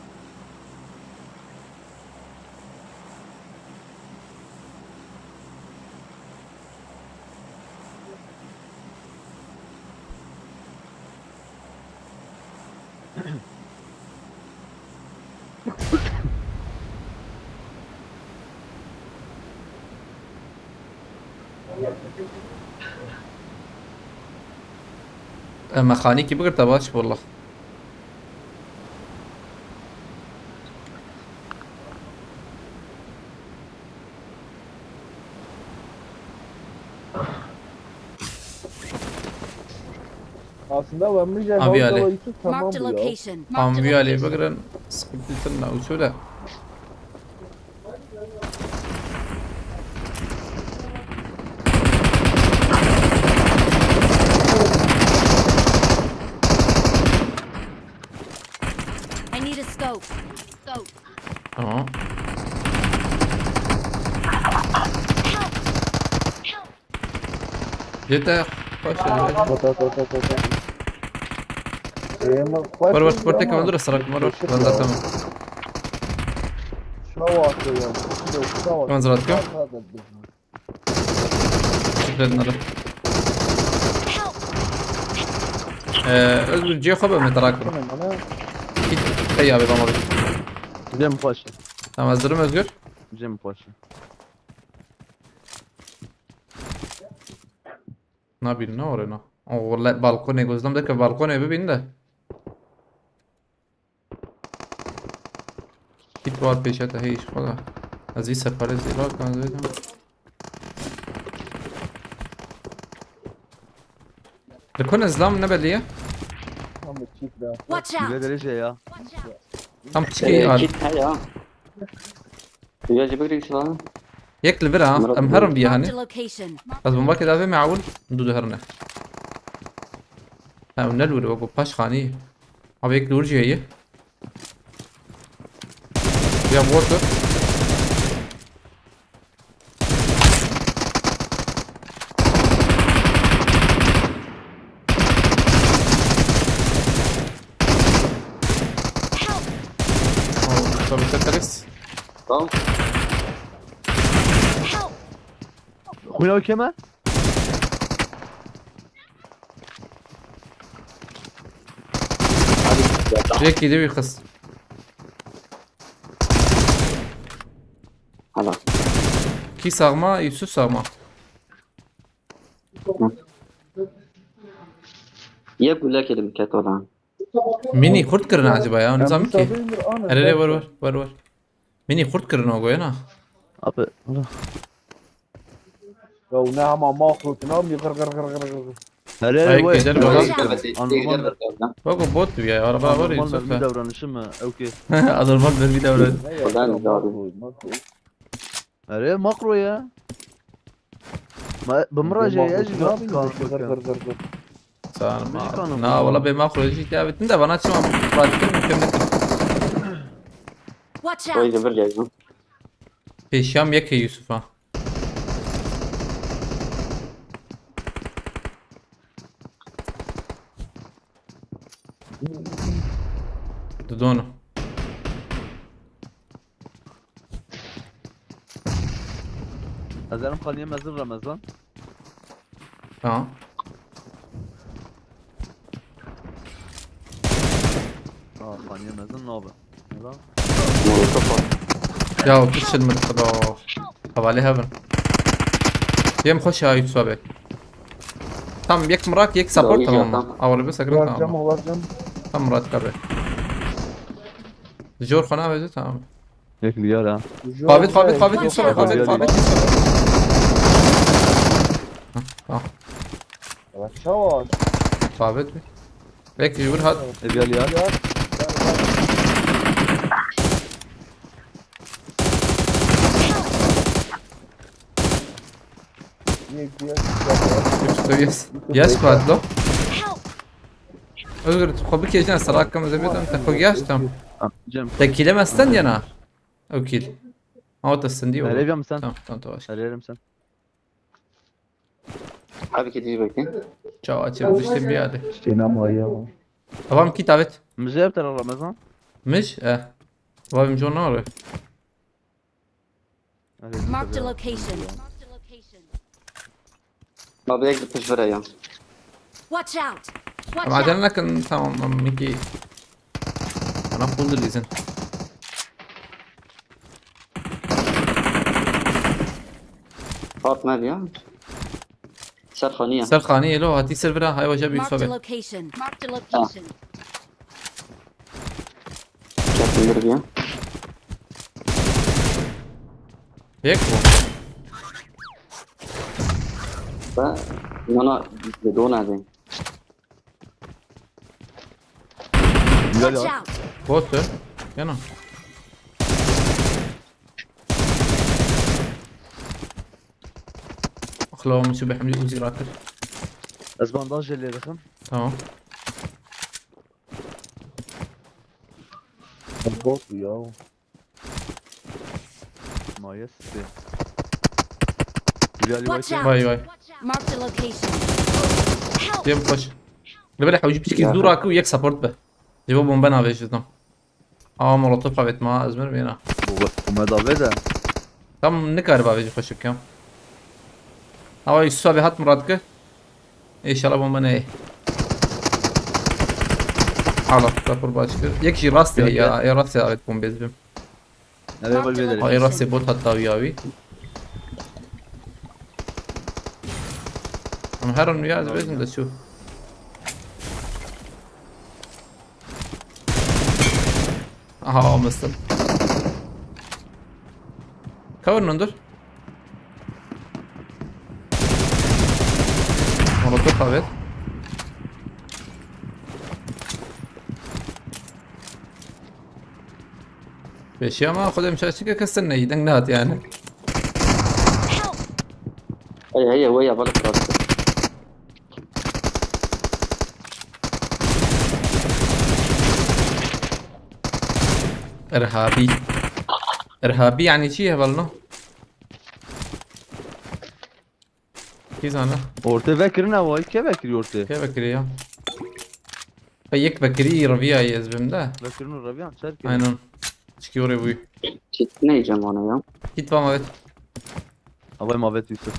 مخانيكي بقر تباش والله. aslında ben bir Abi Ali. tamam Marked a bu ya. location. Ambi Ali بقرن سقطتنا وشولا. I need a scope. Scope. Tamam. جيت خوش مرة سبورتك ما ادري صراحة مرة بنزل تمام. شو واقع شو كمان زرعتكم؟ هذا شكرا لك. özgür Ciyo خبر من تراكم. انا Hey abi bana Cem Paşa. Tamam hazırım Özgür. Cem Paşa. Ne yapayım ne oraya? والله بالكوني gözlemdeki balkona ببین ده. كيت وار بيشتا هيش خلاص ازي سفارة زيرا كان زيدا لكون ازلام نبليه هم تشيك ده Watch Güve out! derece ya. Watch out. هم تشكي قال كيت هيا يا جبري سلام يك لبرا ام هرم بيها Marked a هني location. بس بمباكي دافي معول ندود هرنا هم نلوري وقو باش خاني ابي يك دور جيه يا ووتر Help! طب تكلس تمام Help! Huyna kime? هيك يدوي يخص هلا كي ساغما يوسف ساغما يقول لك المكات ولا ميني خورد كرنا عجبا يا نظام كي انا هري ور ميني خورد كرنا وغوينا Abi. لو نعم ما اخذ تنام يغر غر غر غر غر Nereye هيك vay? يجرب Anlaman وقو بوت يا araba var ya Anlaman bir Yusuf davranışı mı? Okey. Adorman ver bir davran Nereye makro ya? بمراجع يجي غر غر غر غر Sağ ol. Na valla ben makro işi ya bitin de bana açma pratik mümkün. Watch وي out! جبر جاي Peşyam yeke Yusuf'a. Dudonu. Hazırım kalıyor mezun Ramazan. Tamam. Kalıyor mezun ne abi? Neden? Ya kışın mı kadar. Havale heaven. Yem hoş ya Yusuf abi. Tamam yek Murat yek support Doğru, tamam mı? tamam. Avalı bir sakın Varacağım tamam. varacağım. Tamam Murat kabe. Jor khana vezo tamam. Bekliyor ha. Fabit Yusuf abi Fabit. Tamam. Yavaş yavaş. Fabit mi? Bekle yürü hadi. Evvel ya. Niye gidiyor? Seviyes. Yaş kładlo. Help! Özgür خب بکی جان سراغ کم زمینم تخو گشتم Cem. تکیلمستن یا نه اوکیل ما تستندی و Nereye mi sen? tamam باش Arayarım sen. Abi kedi bekle. چاو açım düştüm bir yerde Sinem ya. tamam ki davet Müze yaptılar Ramazan. مش وابم جون ناره Marked a location. Marked a location. Abi ek bitmiş buraya. Watch out! Watch بعدين out. انا كان تمام ميكي انا فول ريزن فاطمة يا سرخانية سرخانية لو هاتي سيرفرها هاي وجاب Marked a يوسف location. Marked a location. كاتب دربيا هيك أنا بدون هذا Güzel Watch ya. out! بوت يلا اخلو مش بيحملي اوزي راكر Az bandaj jelly bakın. تمام البوط يا. Mayes. Güzel Watch ya. out! باي باي Watch out. Marked a location. Help! جيب خوش قبل حوجي بشكل دور راكو وياك سبورت به جيبو بومبنا بيجدم مولوتوف قابت ما ازمر بينا Bu medave de. tam ne kadar baveci خوشك يوم هاي يسوى بهات مرادك ان شاء الله بومبنا على تفر باشكر يكشي راستي يا راستي قابت بومبيز بيم Nereye bal verelim. هاي راستي بوت حتى وياوي انا هرن وياز بيزن ده شوف مستر كور نندر مولوتوف evet. بشي ما خذ مشاشك كسرنا يدنات يعني. Help! هي ويا بالك راسك. ارهابي ارهابي يعني شي هبلنا كيف انا Orta vekirin havayı ke vekiri orta. كيف بكري يا بيك بكري ربيع يزبم ده Vekirin rabiyan çerke. aynen çıkıyor bu Ne yiyeceğim ona ya? git bana evet Havay mavet Yusuf.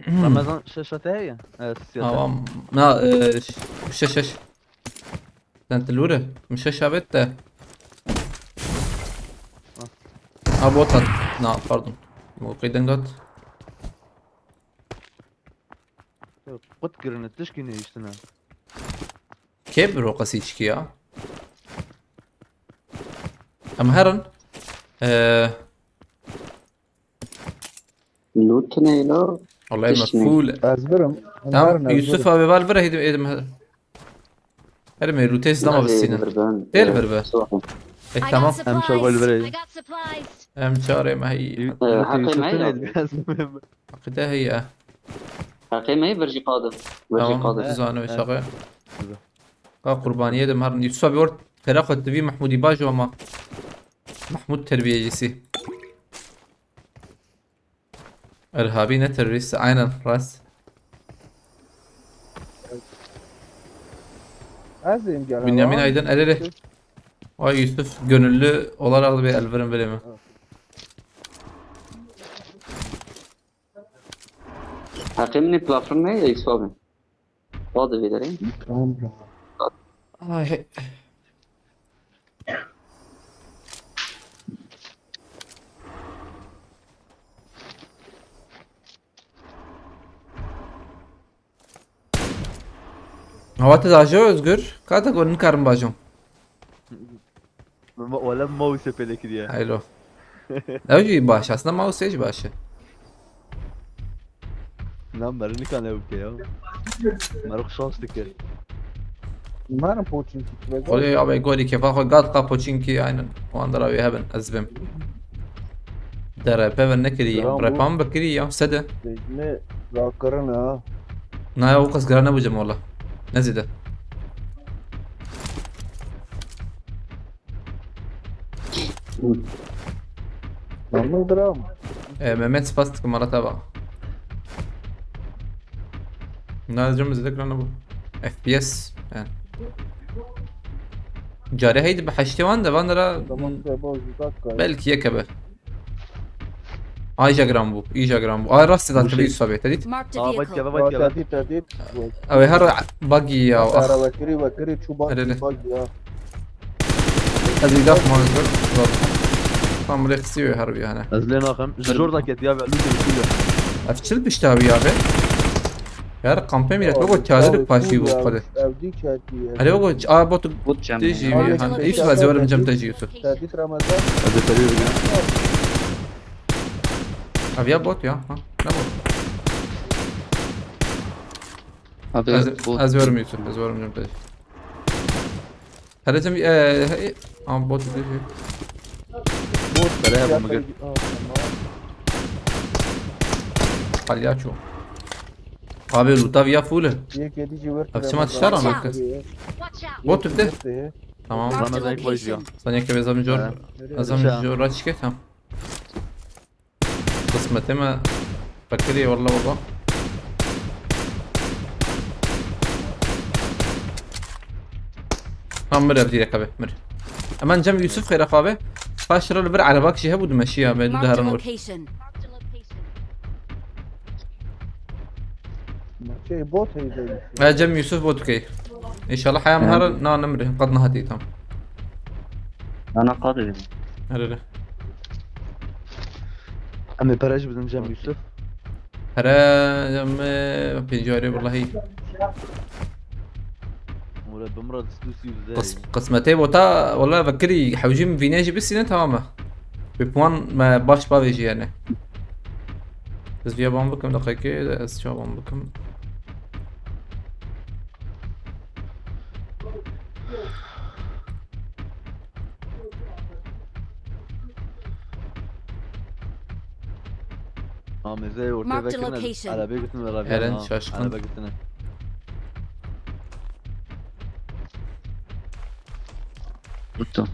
Ramazan şaşatı ya. Evet siyata. tamam ما شش شش ده انت الورة مش شش عبيت ده بوت لا باردون مو قيدن دوت Kut girin tişkini iştine. كبروا قسيتشكي يا أما هرن Loot ne la? والله إيش مفعول أزبرم تمام يوسف أبي بالبرة هيدم إيدم هذا هذا ما يروتيس دما بالسينة ديل بربا I got تمام Hem şarbaylı supplies. vereyim. I got supplies. أم شاري ما هي Yusuf'un Hakim el biraz mühim. قدا هي حقيقي ما يبرجي قادم. برجي تمام قادم. زانو شغال قربانية دم هرن يوسف أبي ورد فرقة تبي محمود باجو وما محمود تربية جسي إرهابي نترس عين راس Azim gel. Bünyamin Aydın elere. Ay Yusuf gönüllü olarak bir elverin verimi. حقيقي من platform ne ya İsmail? Vallahi vereyim. Ay. Hava tezahü özgür. Kata golün karın bacım. Valla mouse peleki diye. Haylo. Evci başı aslında mouse hiç başı. Lan bari kan evke ya. Maruk şans dike. Umarım poçin tutacak. Golü abi golü kefa koy gat kapı çünkü aynen. O anda abi hemen azbim. Dere peven ne kiriye. Bravo. Repam bekiriye ya sede. Ne rakarın ha. Naya o kız grana bacım valla. Ne zide. Namıl dram. Mehmet spastik marata bak. نازم زدك لنا ابو اف بي اس يعني جاري هيدي بحشتي واندا باندرا Zaman sebo dakika. belki yakabe اي جاجرام بو اي جاجرام بو اي راسي ذات بي صبي تديت Marked a Aa bak vehicle. ya bak ya. Tadit. او هر باقي يا اخ Ara bakiri çubat Öyle. bak ya. هذه داف ما نقدر طام ريكسيو هربي انا Azlen akım. Jorda ket ya. Lütfen lütfen. افتشل بشتاوي يا بي يا كامبي ميرت بقول تشازلك باشي بو قد Evdi çati. هل بقول اه بوت But cam. تيجي Marked هان location. ايش بازي ولا مجم تجي يوسف Tadit Ramazan. Hadi tarıyor ya. ابي بوت يا ها لا بوت Abi از ورم يوسف از ورم جم تجي هل جم اه بوت تجي Bot para bu magar. palyaço. Abi luta via full. Diye kedi civar. Akşama dışarı Watch ama kız. Watch out. Bot bir de. Tamam. Marked a Ramazan ilk başlıyor. location. Sana yake vezam jor. Azam Dışarı. jor açık tamam. قسمتي ما فكري والله بابا مر ابدي لك ابي مر امان جنب يوسف خير اخوابي فاشر البر على باك شهب ودمشيها بين Marked دهر a نور location. Marked a location. Şey bot heydi. جنب يوسف بوتكي ان شاء الله حياه مهر نا نمر قد نهدي تمام Ana qadir. هلا Ama paraj bizim Cem Yusuf. هلا جنب بيجاري والله ولا بمرض سدوسي وزاي قسمتي بوتا والله فكري حوجيم فيناجي بس هنا تماما ببوان ما باش بافيجي يعني بس فيها بام بكم دقيقة بس شو بام بكم زي ورتي Marked a ذكرنا location. على بيقتنا إعلان رابعنا شاشقا. على بيقتنا قلتو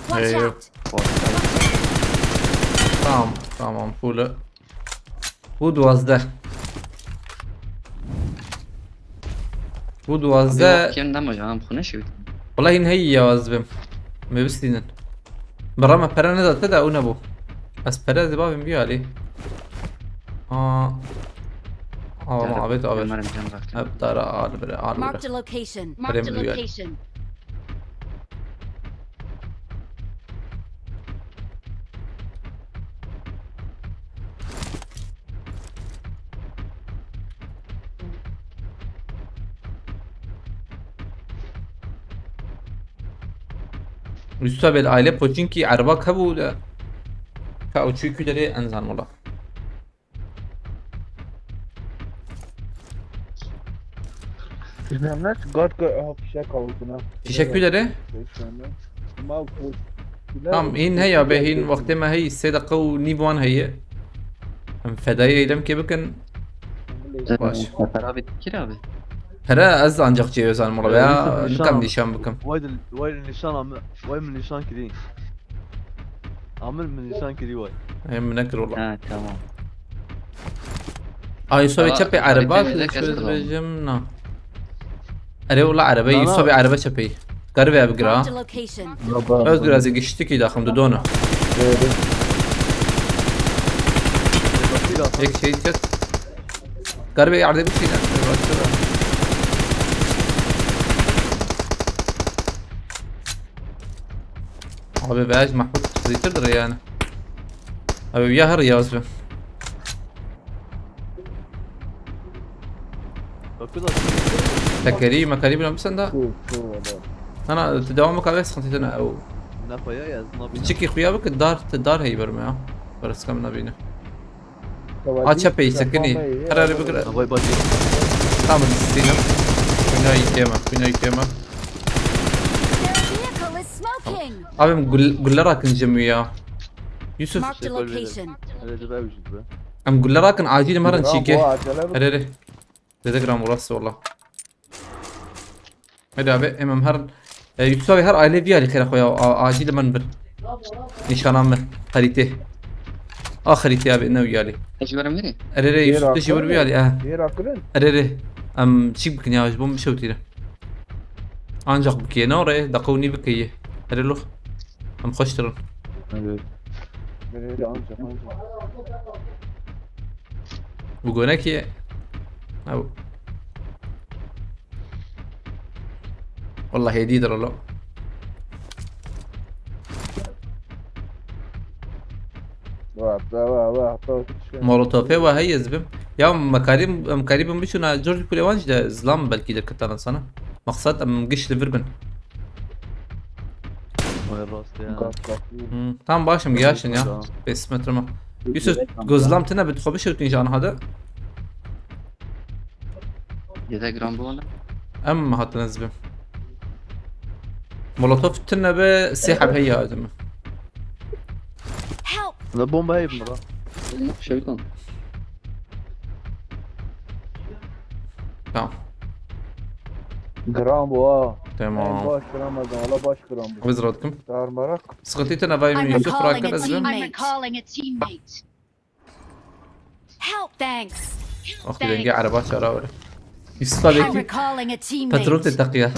Watch أيوه. out! tamam فولا bu 12 bu 12 كان دمج عم خناش والله إن هي يا وزبم ما بسدينن برا ما برا نزل تدا أو نبو بس برا زي بابي مبيو عليه ما عبيت عبيت أبتر Marked a location. Marked a Remember, yeah. location. Yusuf abi aile Pochinki araba kabu da ka o çüküleri enzan mola. Bilmem قاعد fişek kavukuna. Teşekkürleri. ما Tamam in هيا به in وقت ما هي السيدة قو نيبوان هي هم فداية لم كبكن باش خرابي كده abi. هلا از ancak cevizan mola veya Yusuf, نكم nişan- nişan بكم وايد النشان وايد من النشان كذي عامل من النشان كذي وايد hem منكر والله. Ha tamam. Yusuf abi Aa, çapı harita araba bilek şöyle yazdı bejim na. أري والله عربي لا، لا. يوسف عربي شبي قربي Marked a أبقرا location. أذكر هذه قشتكي داخل دودونا هيك شيء كت قربي عرضي بس هنا أبي بعاج محفوظ زي تدري يعني أبي ياهر يا وزبي تكريم كريم لما بسندا شو والله أنا تداومك على بس خمسة سنة أو نافيا يا زنابي تشكي خيابك الدار هي برمي بس كم نبينا شبي يسكني قرر بقرا باي باي تعمل ستينا فينا يكيما Their vehicle is smoking. أبي قول لراكن جميع يوسف Marked a location. هذا جباب جباب أم قول لراكن عاجل مرة نشيكه عجلة أريري ده جرام وراسه والله هذا أبي إمام هر يوسف هر عائلة فيها لخير أخويا عاجل من بر نشان عمل خريطه خريطه أبي إنه ويالي ايش برمي؟ أريري يوسف تجيبر ويالي غير أكلن أريري أم شيك بكني عاجبهم بشوتيره أنجح بكيه نوري دقوني بكيه أريلو أم خشترن غير أنجح بقولك أو والله هدي درا لا واحد مولوتوفي وهي زبم يا مكاريم بيشونا جورج بوليوانج ده زلام بلكي ده كتانا سنة مقصد ام قش لفربن وين راس يا tamam başım yaşın ya 5 metreme Yusuf gözlem tane بتخو بشوتني جان هذا يدا جرام بولا ام هات نزبم مولوتوف تنا بسحب هي هذا Help! لا بومبا هي بمرة شو يكون؟ tamam جرام بوا tamam باش جرام ولا باش جرام بزرادكم دار مرق سقطيتنا باي من I'm يوسف recalling راكن a ازبم I'm recalling a teammate. Help! Thanks. اختي دنجي عربات شراوري يوسف I'm عليكي recalling a بتروت teammate. التقية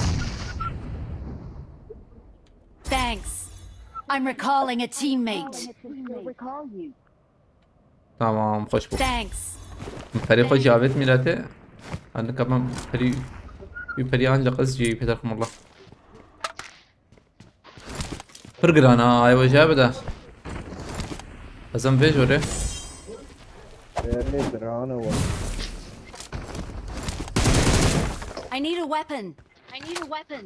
Thanks. I'm recalling a teammate. tamam خوش بو Thanks. فريق جابت ميلاته انا كمان فريق فريق انجا قصدي بيتكم الله فرق انا ايوه جابده ازم بيجوري يعني درانه I need a weapon. I need a weapon.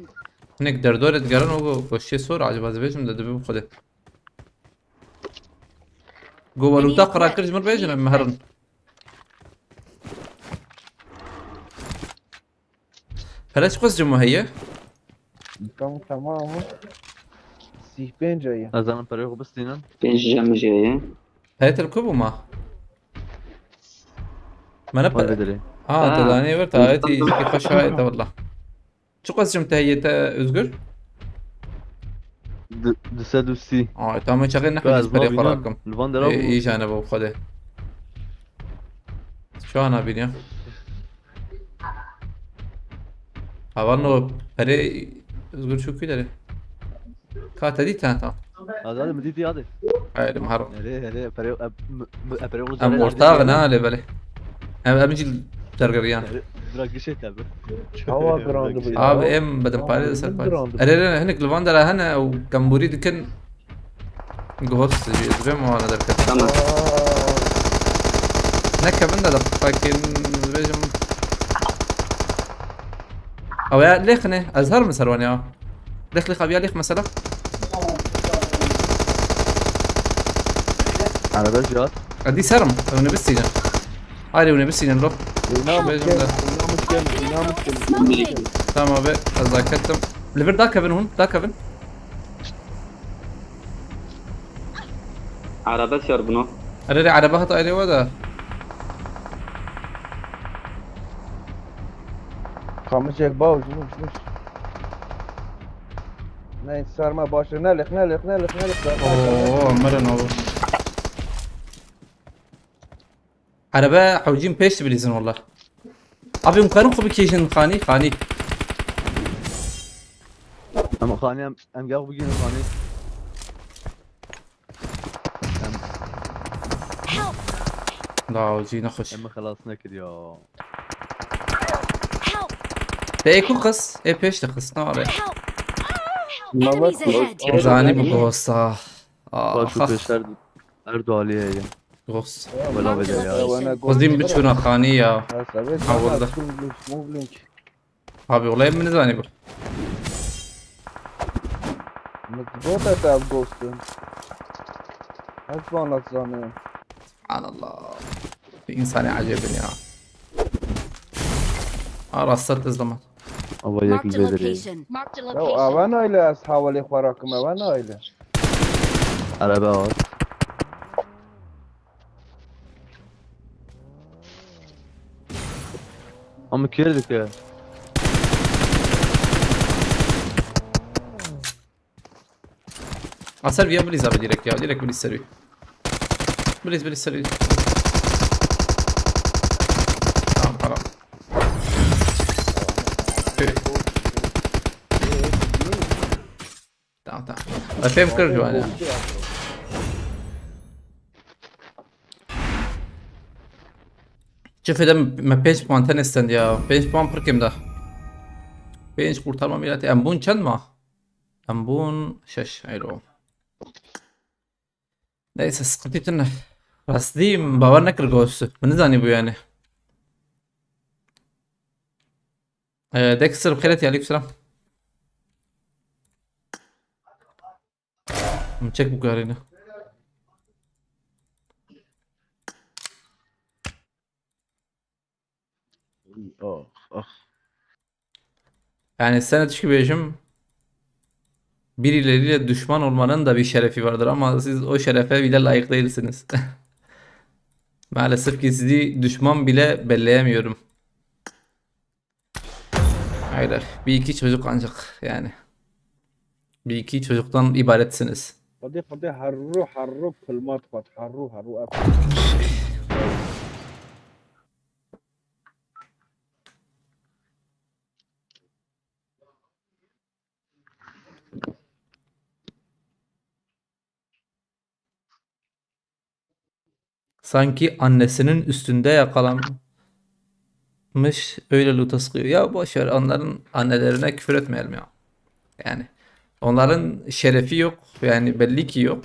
نقدر دور تقرن وشي صورة عجب هذا بيجم ده دبي بخده جوا لو تقرا كرج مر بيجنا مهرن فلاش قص جمو هي تمام سیح پنج آیه از الان برای خوب استینن 5 جمع جايه هي تركبوا ما ما ولا نبقى بدري تداني ورتا هايتي خش هايتا والله شو قص جمت هي ازقر دسد و سی تمام شغل نحن از نسبري ما قراكم بینم لوان درا ايش انا بخده شو انا بيني هوانو بري ازقر شو كده كاتا دي تاتا از الان مدیدی یاده هاي مهرن هره برای برای خوب ام مرتاغنا لبله ام امجي درغريان برای گشه تبه هوا گراند بود ام بدن باري سر باري ارينا هنك لفاندرا هنا او كمبوري دكن جوست زي ما انا دركت تمام نكا بندا لكن بيجم او يا ليخني ازهر من سروانيا ليخ ليخ ابيا ليخ مثلا عربه جات ادي سرم ونبسينا هاي ونبسينا نروح اینا بيجم مشکل ده اینا مشکل Smoking. تمام بي ازاكتم ليفر دا كيفن هون دا كيفن عربة يربنو اريري عربها طايري ودا خامش یک باوش مش نه سرما باشه نلخ اوه مرن عربة حوجين بيش بليزن والله ابي مكانم خو بكيشن خاني اما خانی هم گاو بگیرن خانی لا جينا خش اما خلاص نکر یا ايكو خص اي بيش تخص نار Help. Enemies ahead. زاني بغوصة باید تو خخ پیشتر هر دوالیه یا غوص ولا بده یا قصدين بتشونا خاني يا والله. مو بلونك ابي والله من زاني بو متضبطة تاع بوستن هالفانات زانين سبحان الله في انسان عجبني رصدت الزمان اما یک Marked a بدری location. Marked a لو location. اوان ايله اصحاب اللي خوراكم اوان ايله عربه آد اما کرد که اسر بيا بليز ابي ديرك يا ديرك بليز سري بليز سري حرام تعال فهم كرجو انا شوف اذا ما بينش بوان تنستند يا بينش بوان بركم ده بينش kurtarma milati ambun çan mı? Ambun şaş حلو neyse sıkıntı yok ne bas diyeyim babar ne kır göğsü ne zani bu yani Dexter بخيرتي عليكم السلام çek bu karını yani sen düşkü bejim birileriyle düşman olmanın da bir şerefi vardır ama siz o şerefe bile layık değilsiniz. Maalesef ki sizi düşman bile belleyemiyorum. Hayır, bir iki çocuk ancak yani. Bir iki çocuktan ibaretsiniz. قضي حرو كل ما تفات حرو Sanki annesinin üstünde yakalanmış öyle luta sıkıyor. Ya boş ver onların annelerine küfür etmeyelim ya. Yani onların şerefi yok yani belli ki yok.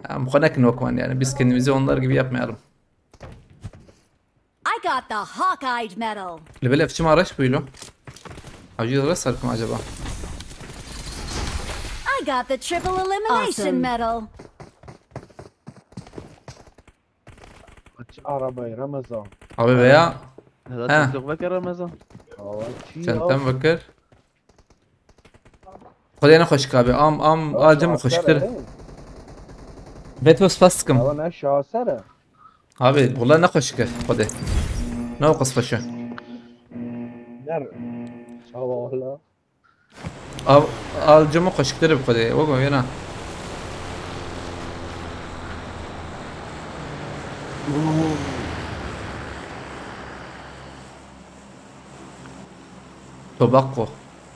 Yani bu kadar yani biz kendimizi onlar gibi yapmayalım. I got the hawk-eyed medal. اللي بلا في ما رش بيلو عجيز رسلكم عجبا I got the triple elimination medal. Kaç arabayı Ramazan. حبيبي يا هذا تصدق بك رمضان. سنتم بكر خذي انا خوش كابي ام اجم خوش كتير بيت بس فاستكم Hava ne şahsere. abi والله نخوش كيف خذي نوقص فشو Ner. Sabahla. الجمو خوش كتير بخذي وقف هنا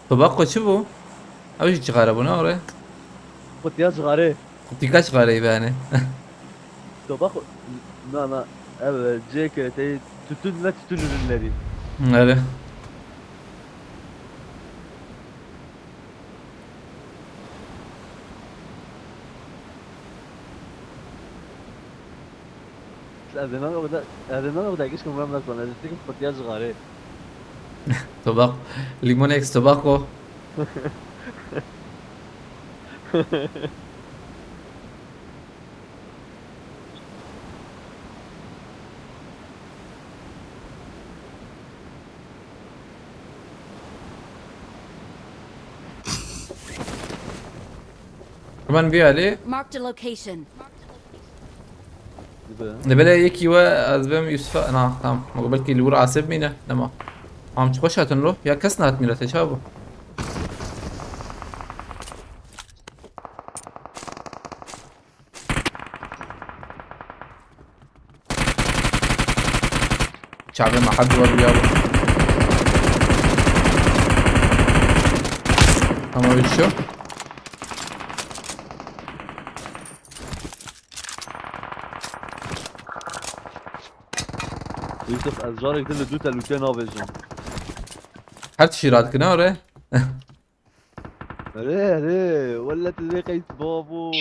توباكو شو بو؟ اوش تغارة بو نوري قلت يا صغاري قلتي كاش غاري يعني تو باخذ ما جيك تي تتون لا تتون الذي هذا هذا ما بدأ ايش كم رمضان انا تيجي قلت يا صغاري توباكو ليمون اكس توباكو كمان بيالي Marked a location. نبلا يكي وازبم يوسف انا تمام ما قبلك اللي ورا عسب مينا تمام عم تخش هتنروح يا كسنا هتميلا تشابه شعبي ما حد ورا يابا اما وشو يوسف ازجارك كله دوتا لوتين افيجن حد شيرات كنا ورا ليه ولا تزي قيس بابو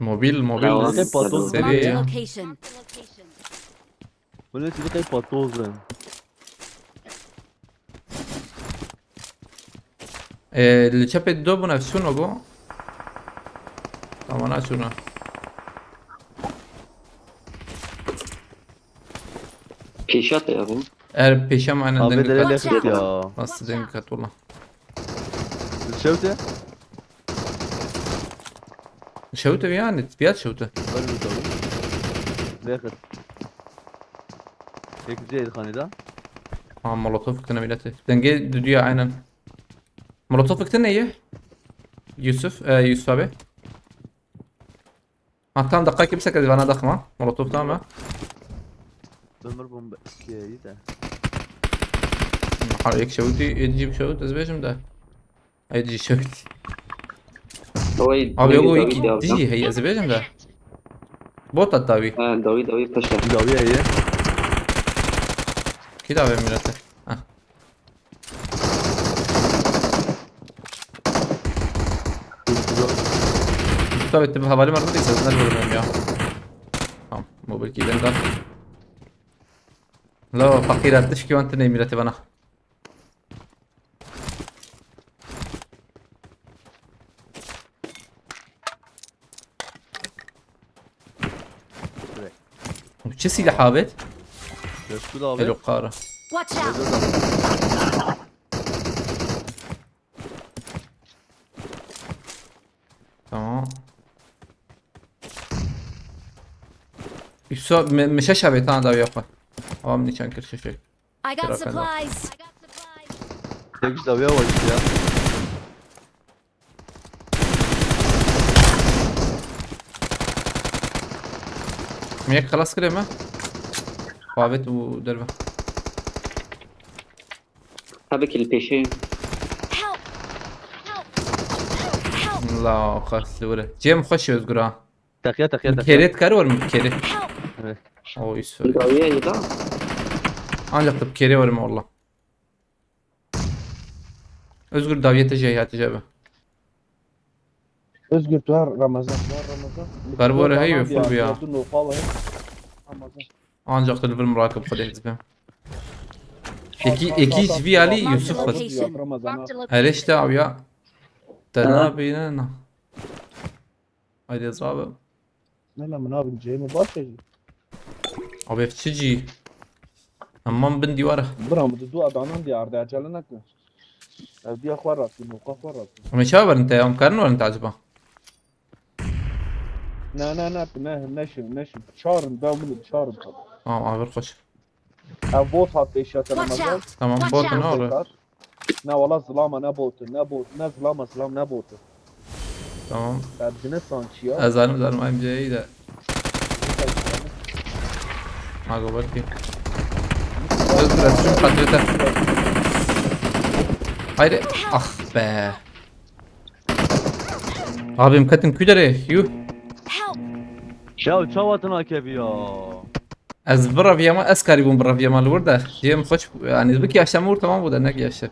موبيل آه. Marked a سريع location. ولا تزي قيس باتوزن اللي شاف الدوب نفسونه بو طبعا انا شنو كيشات يا ابو. بيشام انا ابي دليل دنك اخذت يا بس دنك والله الشوته شوته يعني تبيات شوته قلبي تو باخذ هيك زي الخاني ده مولوتوف كتنا ميلاتي دنجي دوديا عينا مولوتوف كتنا ايه يوسف يوسف ابي تام دقائق بس كذا انا ضخمه مولوتوف تمام بمر بوم كي ده حريك شوتي يجيب شوت ازبيشم ده يجي شوت هو ابي يقول يكي تجي هي ازبيشم ده بوت الداوي داوي فشل. زاويه هي كده ابي ميلاتي طب تبقى حوالي مرة دي سنة الورم يا مو بالكيدن ده لا فقيرة تشكي وانت نيمي بنا وش سيلة حابت؟ بس كده حلو قارة Watch out. تمام يسوى مش اشابه تانا دا وياخد مني كان كل شيء I got Gracias. supplies. هيك زاويه وجه ميك خلاص كده ما قابت ودربه هبك البيشين. Help. Help. Help. لا خلاص ولا جيم خش يذكرها تخيا كيريت كار ولا مكيريت Help. او يسوى داوية ده. انا لقطب كيري ولا ما والله اذكر داوية جاي هاتجابه Özgür var Ramazan. Var Ramazan. Var, var, hey, full bir ya. Ramazan. Ancak da bir murakip kodeyiz be. İki CV Ali Yusuf var. Marked a Her location. işte abi ya. Tenabine na. Haydi Ezra abi. Ne lan ne yapabileceğimi başlayacağım. Abi FCG. Aman bin divara. Bram bu du adanan diyarda acelenek mi? Evdi akvar attı, mukaf var attı. Ama şah var انت يا مكرن ولا انت عجبه؟ Ne şimdi. Çağırın ben bunu çağırın. Tamam abi koş. Ha bot hatta işaret Watch edemezler. out! Tamam Watch bot out. ne oluyor? Ne valla zılama ne botu ne zılama ne botu. Tamam. Derdine sanki ya. Ezanım zarım MC'yi de. Ha go bakayım. Özgür etsin kadrete. Haydi. Ah be. Abim katın küdere. Yuh. Help! Ya çavatın hakebi ya. از برافيما اسكاري بون برافيما الورده جيم خوش يعني بكي عشان مور تمام وده نجي عشان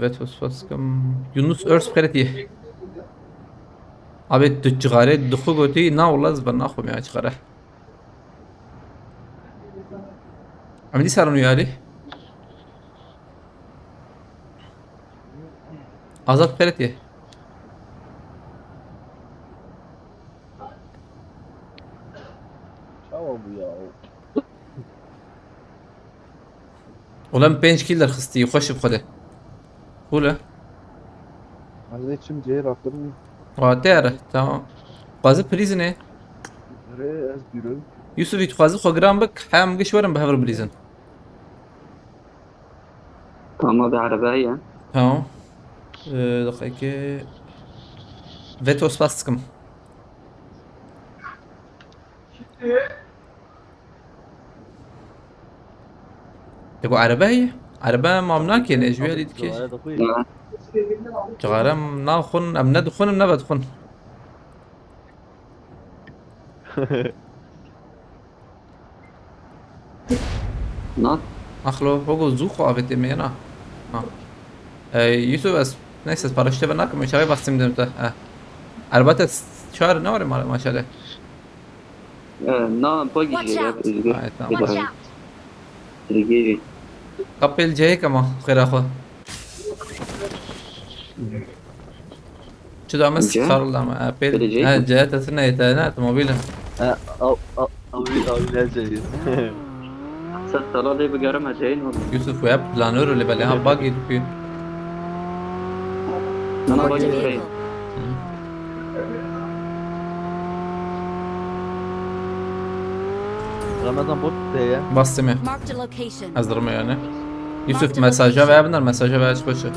بتوس فاسكم يونس ارس بخيرتي ابي تجغاري دخو قوتي نا والله زبنا اخو ميا تجغاره عمدي سارنو يالي azat بخيرتي Çava bu ya. ولم 5 كيلر خستي خوش بخده قوله Hazreti için cehir attım. واتيره تمام قازي بريزني Re ez bürü. يوسف يتخازي خو جرام بك حام قش ورم بهفر بريزن طالما بعربية تمام دقيقة فيتوس باستكم تقو عربية عربية ما مناك يعني اجوية لي دكيش جغارم ناخن ام ندخن ام نبدخن نط اخلو هوگو زوخو آفت مینا یوسف از نيست از پاراشته بناك مشاوي باستم دمته البته شهر نوره ما شاء الله نا باقي Watch out. Watch جيب out. رجيجي قبل جاي كما خير اخو شو دامس جا؟ خار الله ما بيل ابل جاي؟ ها جات سنه يتانات موبيله Abi ne söylüyor? ست طلالي بقرمها جايين والله يوسف وياب بلانور اللي بلاها باقي دوكي انا Marked a باقي جايين vehicle. Ramazan bot diye. باستمه Marked a location. ازدرم يعني يوسف مساجا ويابنا المساجا وياش بشه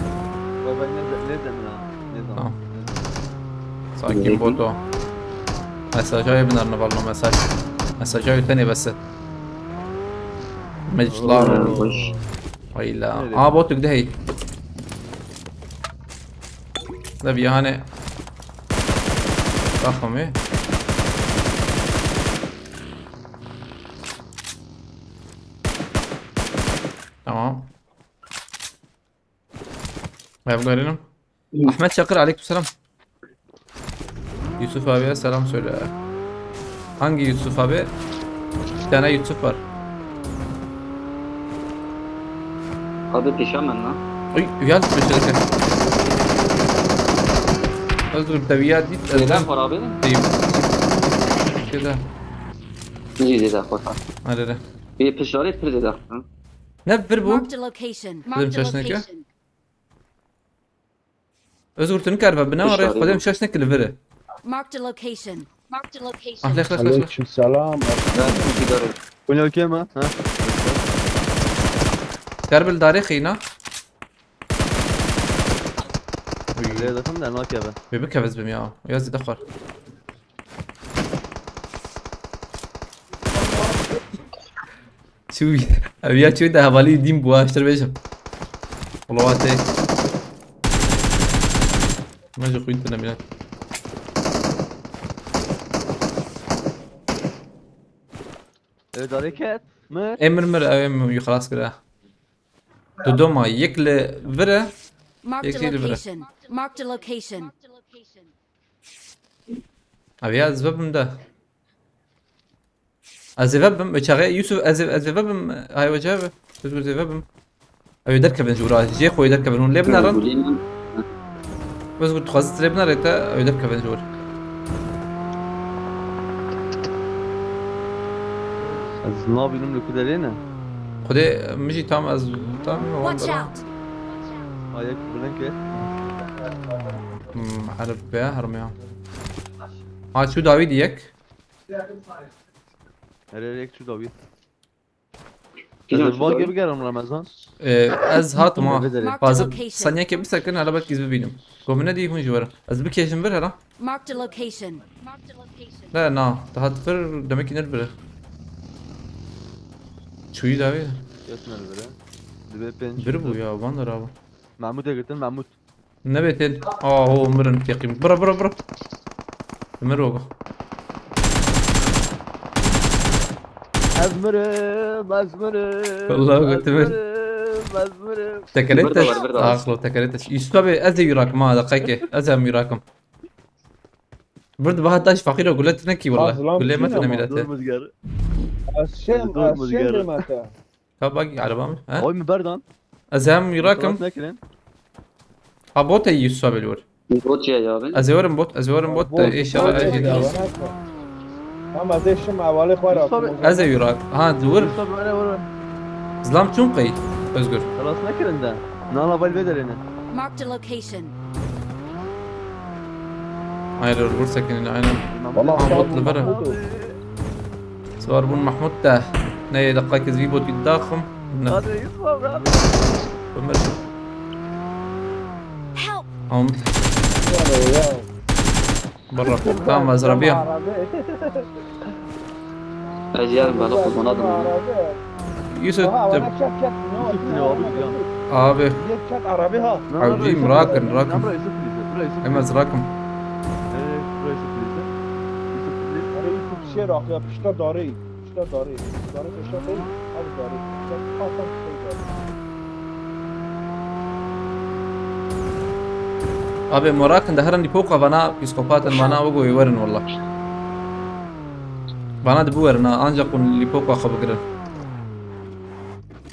Baba ne zaman ha? Ne zaman? ساكن بوتو مساجا يبنى والله مساجا تاني بس مجلار وش ويلا بوتو كده هي ده بيهاني ضخم ايه تمام ويبقى قارينهم احمد شاكر عليكم السلام Yusuf abiye selam söyle. Hangi Yusuf abi? Bir tane Yusuf var. هذا بيشامن نا Oy gel başladık. Özgür teviyat dit. زيدان خرابي Deyim. Keda. نجي زيدان خرابي Hadi de. في بشاري في زيدان Ne bir bu? Marked a location. Marked a çalıştığındaki? location. Özgür tünker ve bina var. Dışarı Kodem bu. şaşnek اللي vere. Marked a location. Marked a location. Ahlak ahlak ahlak. Aleyküm selam. لا في داري Bu ne okey mi? Ha? Karbil tarihi na. Buraya bakın da ne okey be. Bebek heves bim ya. Yazdı dakar. شو ابي شو ده حوالي دين بوا اشتر بيشم والله واتي ما جو خوين تنمينات Evet hareket mi? امر مر ام خلاص كده دودوما يكل فره Marked a Peki, Libra. location. Marked a location. Marked a location. Abi ya zibabım da. Azibabım bıçağı Yusuf azibabım hay vacaba. Tuzgur zibabım. Abi derkebin jura. Jey koy derkebin on lebnaran. قولي بس قلت خلاص لبنان ريتا يدركب بنجور. Az ne yapayım lükülerine? خدي مشي تام از تام Watch out! Ayak blanke. عرب بيا هرميا. ها شو داوي ديك؟ Nereye şu da bir. كيلو Az var gibi geldim Ramazan. از هات ما Marked a فازم location. ثانية كي بسكن على بالك يزبي بينهم. قومنا دي هون جوارا. از بكيشن بر هلا؟ Marked a location. Marked a location. لا نا تهات فر دمك نربر. شو داوي؟ Yatın böyle. Dibe penç. بربو يا باندر ابا. Mahmut'a gittin Mahmut. نبيتين هو مرن تيقيم برا برا برا. مروقه. Azmırım, azmırım. Vallahi götümür. Azmırım. تكريتش برضه برضه. اخلو تكريتش يستوبي ازي يراكم هذا دقيقة ازم يراكم برد بها تاش فقير وقول لك نكي والله أظلم قول لي ما فينا ما تنمي Dur muzgar. الشام دور مزجرة. الشام متى باقي على بام ها Oy mu berdan? ازم يراكم Ne kiren? ابوت يستوبي الور بوت يا جابن ازورم بوت ايش اجي اما زي الشمع والي خوارا ازي يراك ها دور Mustafa böyle vurun. زلام تنقي ازقر Kalas ne kiren de? Nala bal bederine. Marked a location. هاي الور ساكنين انا والله بطل برا صور بن محمود ده ناي دقائق زي بوت يتضاخم Hadi Yusuf abi. Help! هم برا تمام ازربيع اجيال بالغ مناظم يوسف وانا كات كات Ne abi ya? abi كات عربي ها عاوزين راكن راكن Namra Yusuf Filiz. Buraya Yusuf. امز راكم Buraya Yusuf Filiz. Yusuf Filiz. اري يوسف شير اخي بشتا داري بشتا داري داري بشتا داري ابو داري خاصم abi morakan da haran dipoka bana psikopatın bana ogo verin والله bana da bu verin ancak on lipoka kabıgırın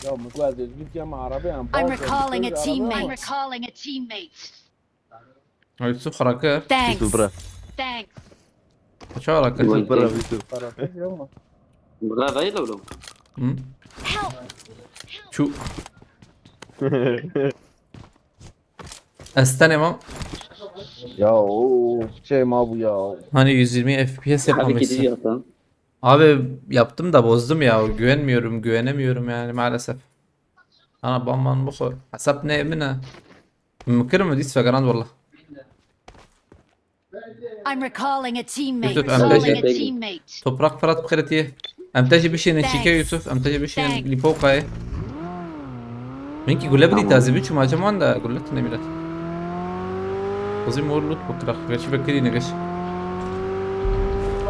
يا متوازي جبت جامعة عربي عم I'm recalling a I'm teammate. recalling a teammate. Yusuf harakır Thanks. Yusuf bırak. Thanks. şu harakır Vay. Bırak Yusuf. لا غير لو Help! şu استنم يا اوه شيء ما ابو يا hani 120 FPS حبيبي yapamışsın كده اصلا abi yaptım da bozdum ya güvenemiyorum yani maalesef ana bamban bu حسب منها ممكن ما ديس فجران والله I'm recalling a teammate. Yusuf Recalling a امتاجي teammate. toprak Fırat بخيرتي امتاجي بشي نتشيكا يوسف امتاجي بشي Thanks. ليبوكا منك يقول بدي تازبيتش ما جمان ده قلت نميلات وزي ما قلت بكره غير فكري نقش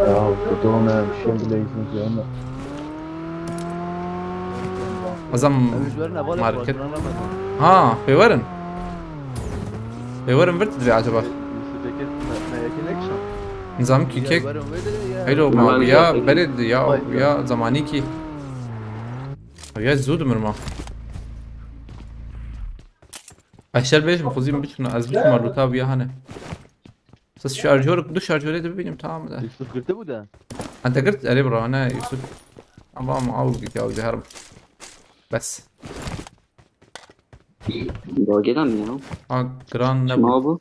يا بدون شيء بلايزين زينا ازم Övücülerine bal Market. yapar. Ramazan. ها في ورن برت دري عجبه Yusuf Bekir. Meyakin ekşan. نظام كي كيك Verin verin ya. حلو ما يا برد يا زمانيكي يا زود مرما اشتر بيش بخوزين بيشنا از بيش مرلوتا بيا هنه بس شارجورك دو شارجوري ده ببينم تمام ده Yusuf kırtı bu da. انت قلت عليه برا انا يوسف اما معوق يا ودي هرب بس باقي يا ها جران ما نبو ابو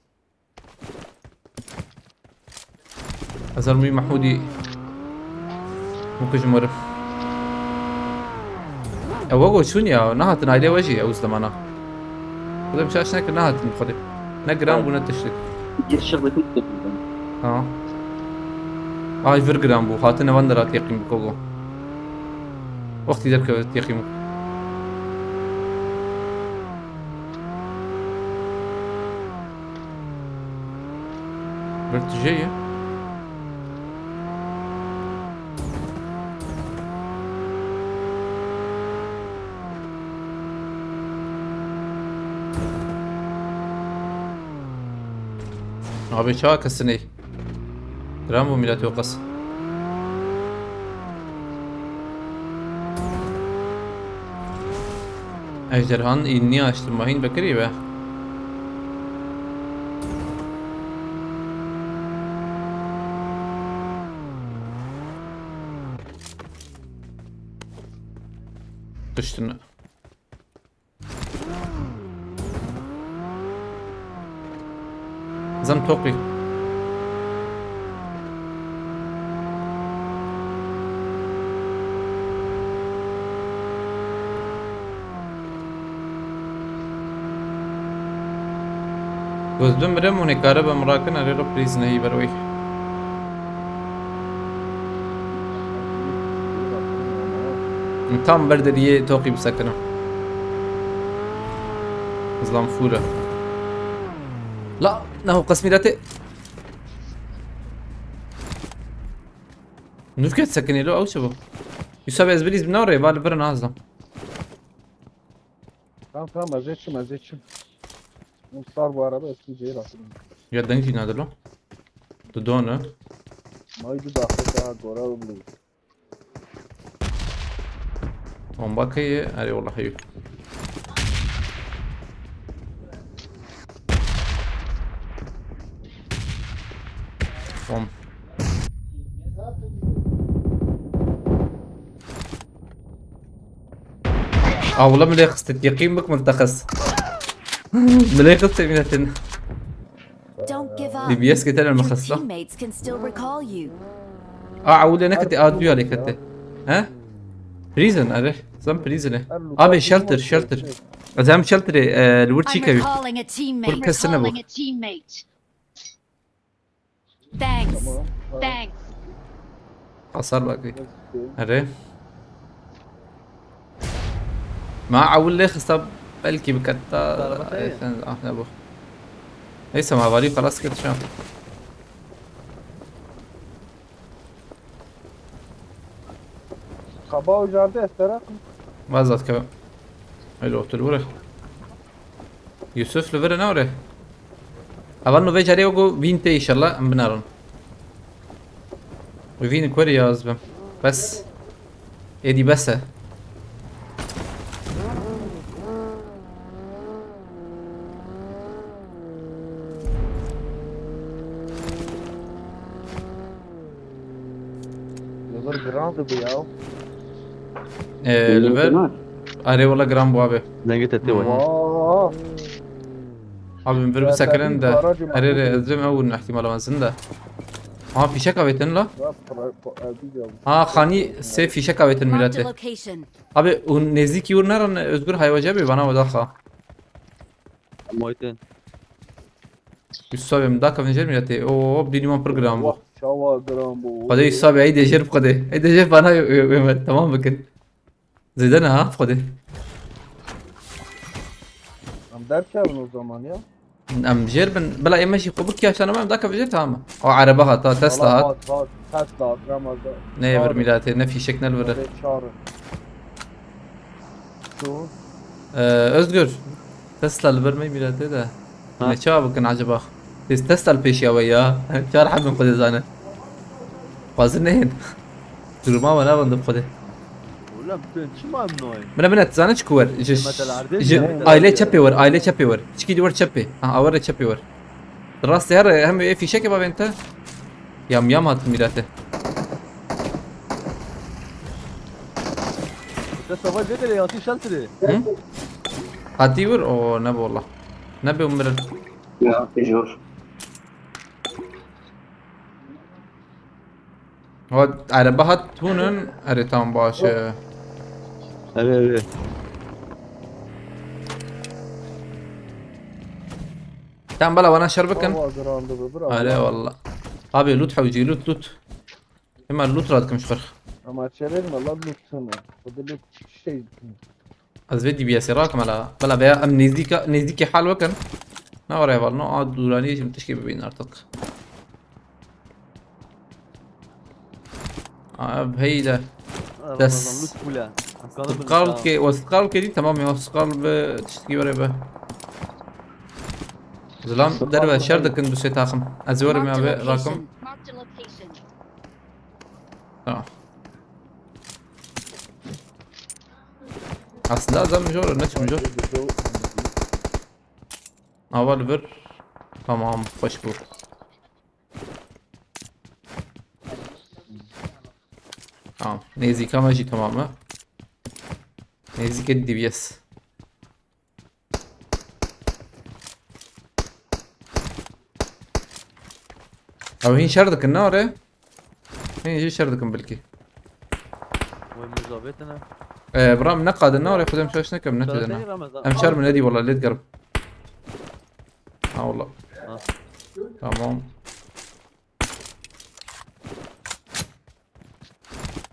ازرمي محمودي ممكن جمر اوغو شونيا نهت نايدي وجهي او زمانا ولا مش عشان هيك نهت خدي نجرام بنا تشتك كثير شغله كنت اه هاي فرجرام بو خاطنا وندرات يقيم بكوغو وقتي ذاك يقيم برت جايه abi çağ kasını رامبو ميلاتي وقص. Ejderhanın ilini açtım. Mahin Bekir'i be. Düştün. Zam topi. Gözlüm birem onu karaba murakan arıyor priz neyi beroy. Tam berderiye توقي بسكنه. ظلام فورة. لا نهو قسمي راتي. نفكت سكني له أو شبه. يسابع زبليز بنوري بالي برا نازلم. Tamam ezekçim. Mustar bu arada eski cehir aslında. يا دنجي نادلو. تدونه. Maydı da daha gora umlu. Bombakayı arıyor والله هيو. Bom. والله ملي خصت يقيم بك ملتخص. ملي خصت مينتن. Don't give up. دي بيس كتير Your المخصصة. teammates can still recall you. عود انا كنت اديو عليك انت. ها؟ بريزن اره زم بريزن. ابي شلتر. زعما شلتر الورتشي I'm كبي. recalling a teammate. Kurkasına bu. Recalling a teammate. Thanks. Thanks. حصل باقي. اره. ما عول لي خصاب بلكي بكتا احنا ابو. ليس مع فريق خلاص كده شام. Kaba ucardı estera. وازات كمان. حلو تلوره. يوسف لفر نوري. أظن فيج عليه وجو فين إن شاء الله أم بنارن. وفين كوري يا زبم. بس. إيدي بس. Yazar grandı bu ya. لفر. أري والله جرام بو أبي. Zenge tetti var. Vaa. أبي من فرب سكرن ده. أري زم أول احتمال ما زنده. في شكا بيتن لا. خاني سيف في شكا بيتن Marked a ميلاته. location. Abi o nezik yurnarın özgür hayvaca bir bana odakla. Moiten. Yusuf abi mdaka vencer milati. Oo bir program bu. Şava gram bu. قضية الصعب عيد يجرب قضية عيد يجرب أنا تمام بكن زيدنا ها قضية Am derken o zaman ya. أم جربن بلا يمشي قبك يا عشان ما مداك بجر تمام أو عربها تا تسلا هات Tesla Ramaz'da. نيفر ميلاتي نفي شكل الورد Çağrı. Şu. أزجر تسلا البرمي ميلاتي ده أنا شاب كان عجبه تسلا البيش يا ويا شار حد من قضية زانه قازنين درما ولا بندب قضية Ulan bütün kim amnoy? من زانه شكور جش aile çapı var. Çiki duvar çapı. Ha avara çapı var. Rastı her hem fişek yapar bente. Yam attım milate. Te savaş edele yatı şaltırı. Hadi vur o ne bu Allah. Ne be umrun. يا تجور. O araba hat bunun haritam başı. Evet. Tamam bala bana şarbekan. Şava grandı bu bravo. Hadi valla. Abi loot حوجي loot. Hemen loot رادكم شفر. Ama çevirme lan lütfen. Bu da şey. Az فيدي بياسي راكم على بلا بيا ام نزديكي حال وكن. ما ورا يبغى نقعد دوراني شو تشكي بين ارتق. هيدا Ramazan lüt kula. وسقال كي تمام يا سقال تشتكي ورا به زلام دربه شردك ندوسي تاخم ازوري ما Marked a به راكم location. Marked a location. Tamam. Aslında azam mecor ne mecor? Aval ver. Tamam hoş bu. Tamam. Nezik ama jii tamamı. Nezik DBS. Abi hin şardıkın ne oraya? Hin şardıkın belki. ومزابتنا برام نقعد النار ياخذ مش نكم شهر نتدنا ثاني رمضان امشار من هدي والله اللي تقرب والله آه. تمام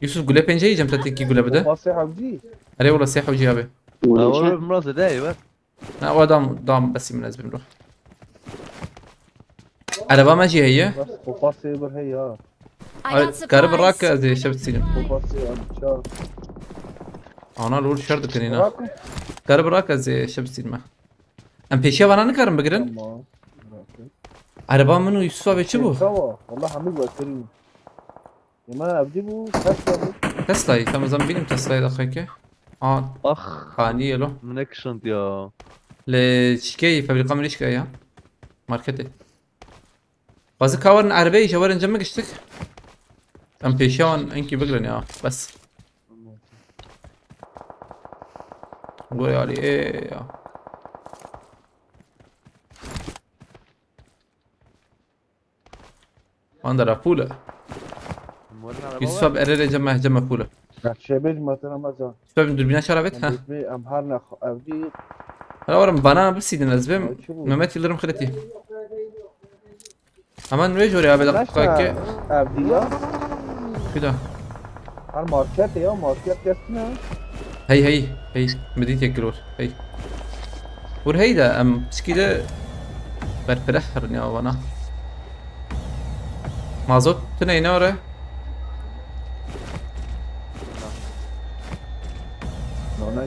يوسف قول بين جاي جمت تيجي قول بده وفاصي حبجي عليه والله سيح وجي ابي أول مرة داي بس لا هو دام بس من لازم نروح على ما جي هي بس وفاصي برهي ها I got قرب الراك supplies. زي شفت سينم وفاصي امشار انا لول شرط كنينا راكم قرب الراك زي شفت سينما ام بيشي وانا نكرم بقرن تمام على ما منو يوسف ابي شبو سوا والله حميد وكريم ما ابجيبه كسر تسلاي تم زنبيني تسلاي دقيقة أخ خانية له منك شنت يا لشكاية فابريقا من شكاية ماركتي قصدك كاورن عربية جوارن جمك اشتك ام بيشاون انكي بقلن يا بس قولي علي ايه يا اندر فولة يوسف اريري جمع فولة شبيج مثلا مثلا شباب دربينا شربت ها بي امهارنا ابجي هلا ورم بنا بس يدنا الزبم ممات يلرم خلتي امان ويجوري ابي دقيقة ابجي كده الماركت يا ماركت كسنا هي مدينة الجلول هي ورهيدا ام بس كده برفرحرني وانا ما زود تنين ورا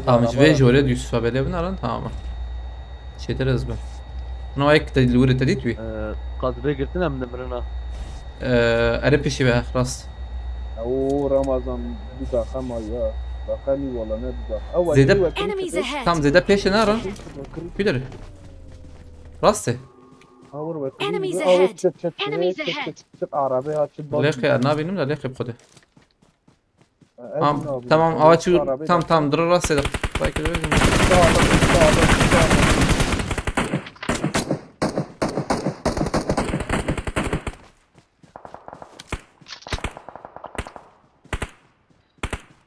مش فيج وريد يوسف بلي بنارن تمام شي ترزبه انا هيك الورد تديتوي قد بقرتنا من مرنا اربشي بقى خلاص او رمضان بدا خما يا دخلي ولا نبدا اول زي ده- شيء Enemies ahead. تمام زي ده بيش نارا كده راسته Enemies ahead. Enemies ahead. عربية تشد ليخي ارنابي نملا ليخي بخده تمام اواتشو تمام در راسه ده طيب كده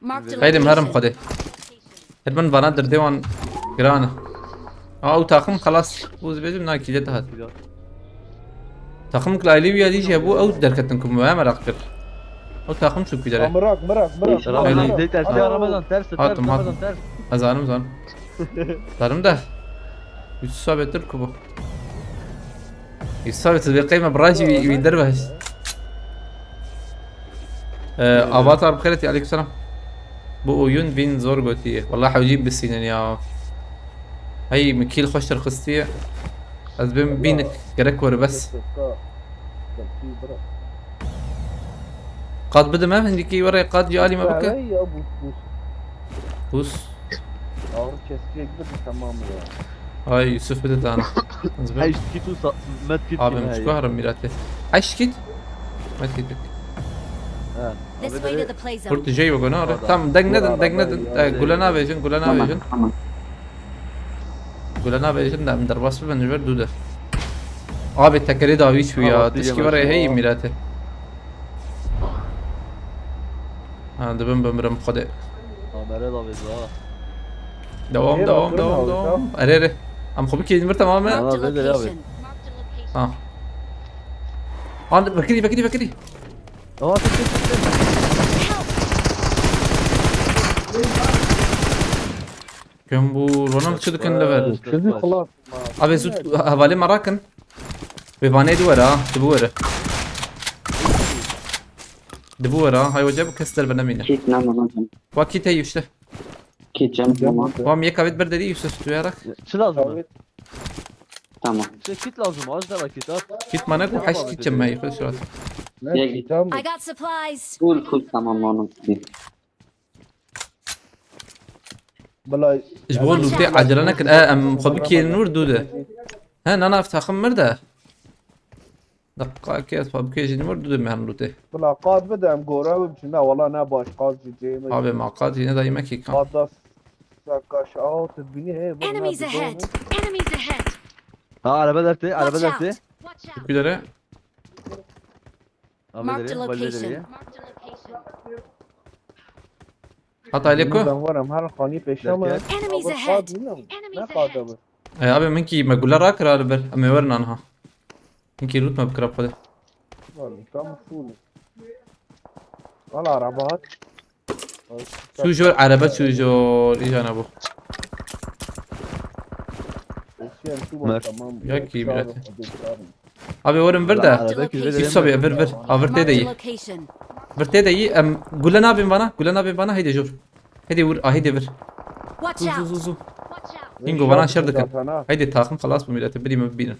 Marked a هيدي مهرم location. خده هدمن بنادر ديوان جرانه او تاخم خلاص بوز بيجم ناكي جد هاد تاخم كلايليويا دي جابو او دركتنكم ما مراقبر او تاخم شو كده مراك رمضان ديت أشياء رمضان ترس هاتم رمضان ترس ازانم زارم ده يصاب تركبه يصاب بقيمة براجي ويدربهش افاتار بخيرتي عليكم السلام بو يون بين زورغوتي والله حوجيب بالسنين يا هي مكيل خوش ترخصتي ازبم بينك كركور بس قاد بدا ما عندك ورا قاد جالي ما بك يا ابو بوس اور كسكيك تمام يا هاي يوسف بدا انا ازبم هاي كيتو ما تكيت ابي مش كهرب ميراته عايش كيت ما تكيت This way to the play zone. قلت جاي وقنار تم دقنا قولنا فيجن قولنا فيجن ده من درباس بنجبر دوده abi tekeri daha hiç ya tişki var ya hey milate ha dibim bimrim خده مريضة بيضاء devam arere am خوبی که اینور تمامه Marked a Ama bedel abi. location. Marked a location. ها آن بکری اه تك كم بو رونالد شو كان ليفل شدي خلاص abi زود havale marakan بيباني دورا دبورا هاي وجب كسر بنامينه كيت نعم مثلا واكيد هي وشته كيت جنب تمام وام يكابت بردري يوسف تويرك شو لازم؟ تمام شو كيت لازم؟ عايز ده كيتات كيت مانك وحش كيت جمعي خذ شو Ne Ye- çiğdem I got supplies. Full tamam onun. بلا اجبغوا لوتي عجلة نكن ام خبكي نور دودة ها انا افتح مرده دقائق كيس خبكي جي نور دودة مهن لوتي بلا قاد بدم گوره بمشي لا والله انا باش قاد جيمي abi معقد هنا دايما كي كان قاد سكاش اوت تبيني هي Enemies ahead. Enemies ahead. Ha araba dersi, araba Watch dersi. out. Watch out. كده Abi Marked a nereye? Valide location. nereye? Marked a location. حط عليكو ورم هر خاني پیشم Enemies ahead. نه قاد بود abi منكي ما قول راك را بر اما ورنا انها منكي روت ما بكره خده كم فول والله عربات سوجور عربة سوجور ايش انا ابو ياكي بلاتي abi ورم برده Araba kirve يوسف ابي افر افر Marked a تيدي location. افر تيدي ام قول لنا ابي بنا هيدي جور هيدي ور هيدي ور Watch زو out. زو زو Watch out. ينقو بنا شردك هيدي تاخم خلاص بميلات بدي ما بينا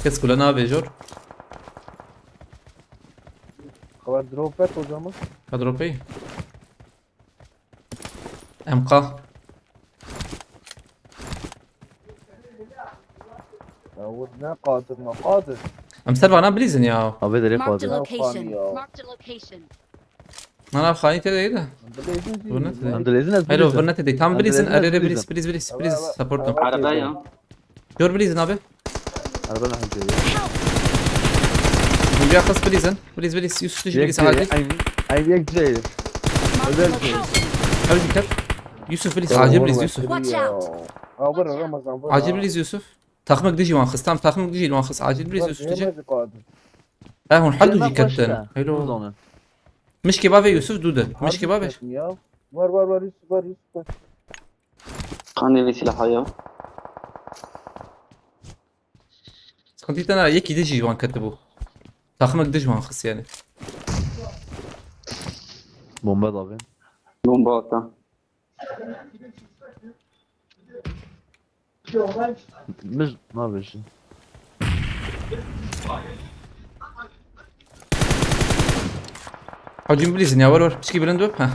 كيس كلنا ابي جور خبر دروبت o zaman كادروبي امقا ne قادر ما قادر ام سرفا انا بليزن يا Abi nereye Marked a fazla? location. Marked a location. انا خايت هيدا بليزن ورنت Andrelez'in az هيلو bilirsin. ورنت دي تام بليزن Andrelez'in az اري bilirsin. بليز سبورت Arabaya. جور بليزن ابي Araba nasıl geliyor? بيا خلاص بليز يوسف تجي بليز عادي Aynı yak güzel. Marked a Özel location. حاول كت يوسف بليز عاجب بليز يوسف Watch out. عبر رمضان عاجب بليز يوسف تاخمك ديجي وان خص تام تاخمك ديجي وان خص عاجل بليز يوسف تجي قادر ها هون حدو Yemek جي başla. كتن Buz هيلو onu. مش كبابي يوسف دودة مش كبابي ya var Yusuf. Hani bir silah ya. سكنتيت انا يكي ديجي وان كتبو تاخمك ديجي وان خص يعني Bomba da abi. Bomba ata. Biz ne yapıyorsun? حوجين بليزن يا ور بشكي بلندو ها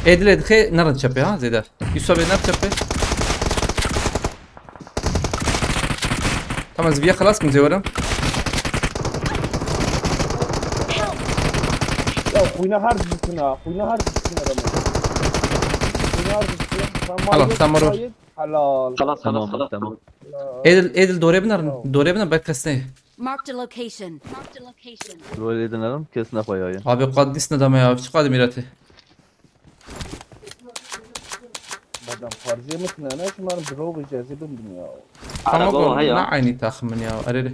ادل خي نرد تشبي ها زي ده يوسف نرد تشبي tamam زبيا خلاص كنت زي ورم Ya kuyuna harbi bütün ha. Kuyuna harbi bütün adamı. Kuyuna harbi bütün. Halas, tamam, Ror. Halal. Halas Tamam, halas. tamam. ادل دوري بنا بكسني Marked a location. Marked a location. Rol edinelim kesin yapıyor ya. abi قدسنا دم يا ايش قادم ميراتي Badam farziye mısın ana? Şumarım drone cazibim ya. اما Araba اقول هيا. لا عيني تاخ من يا اريري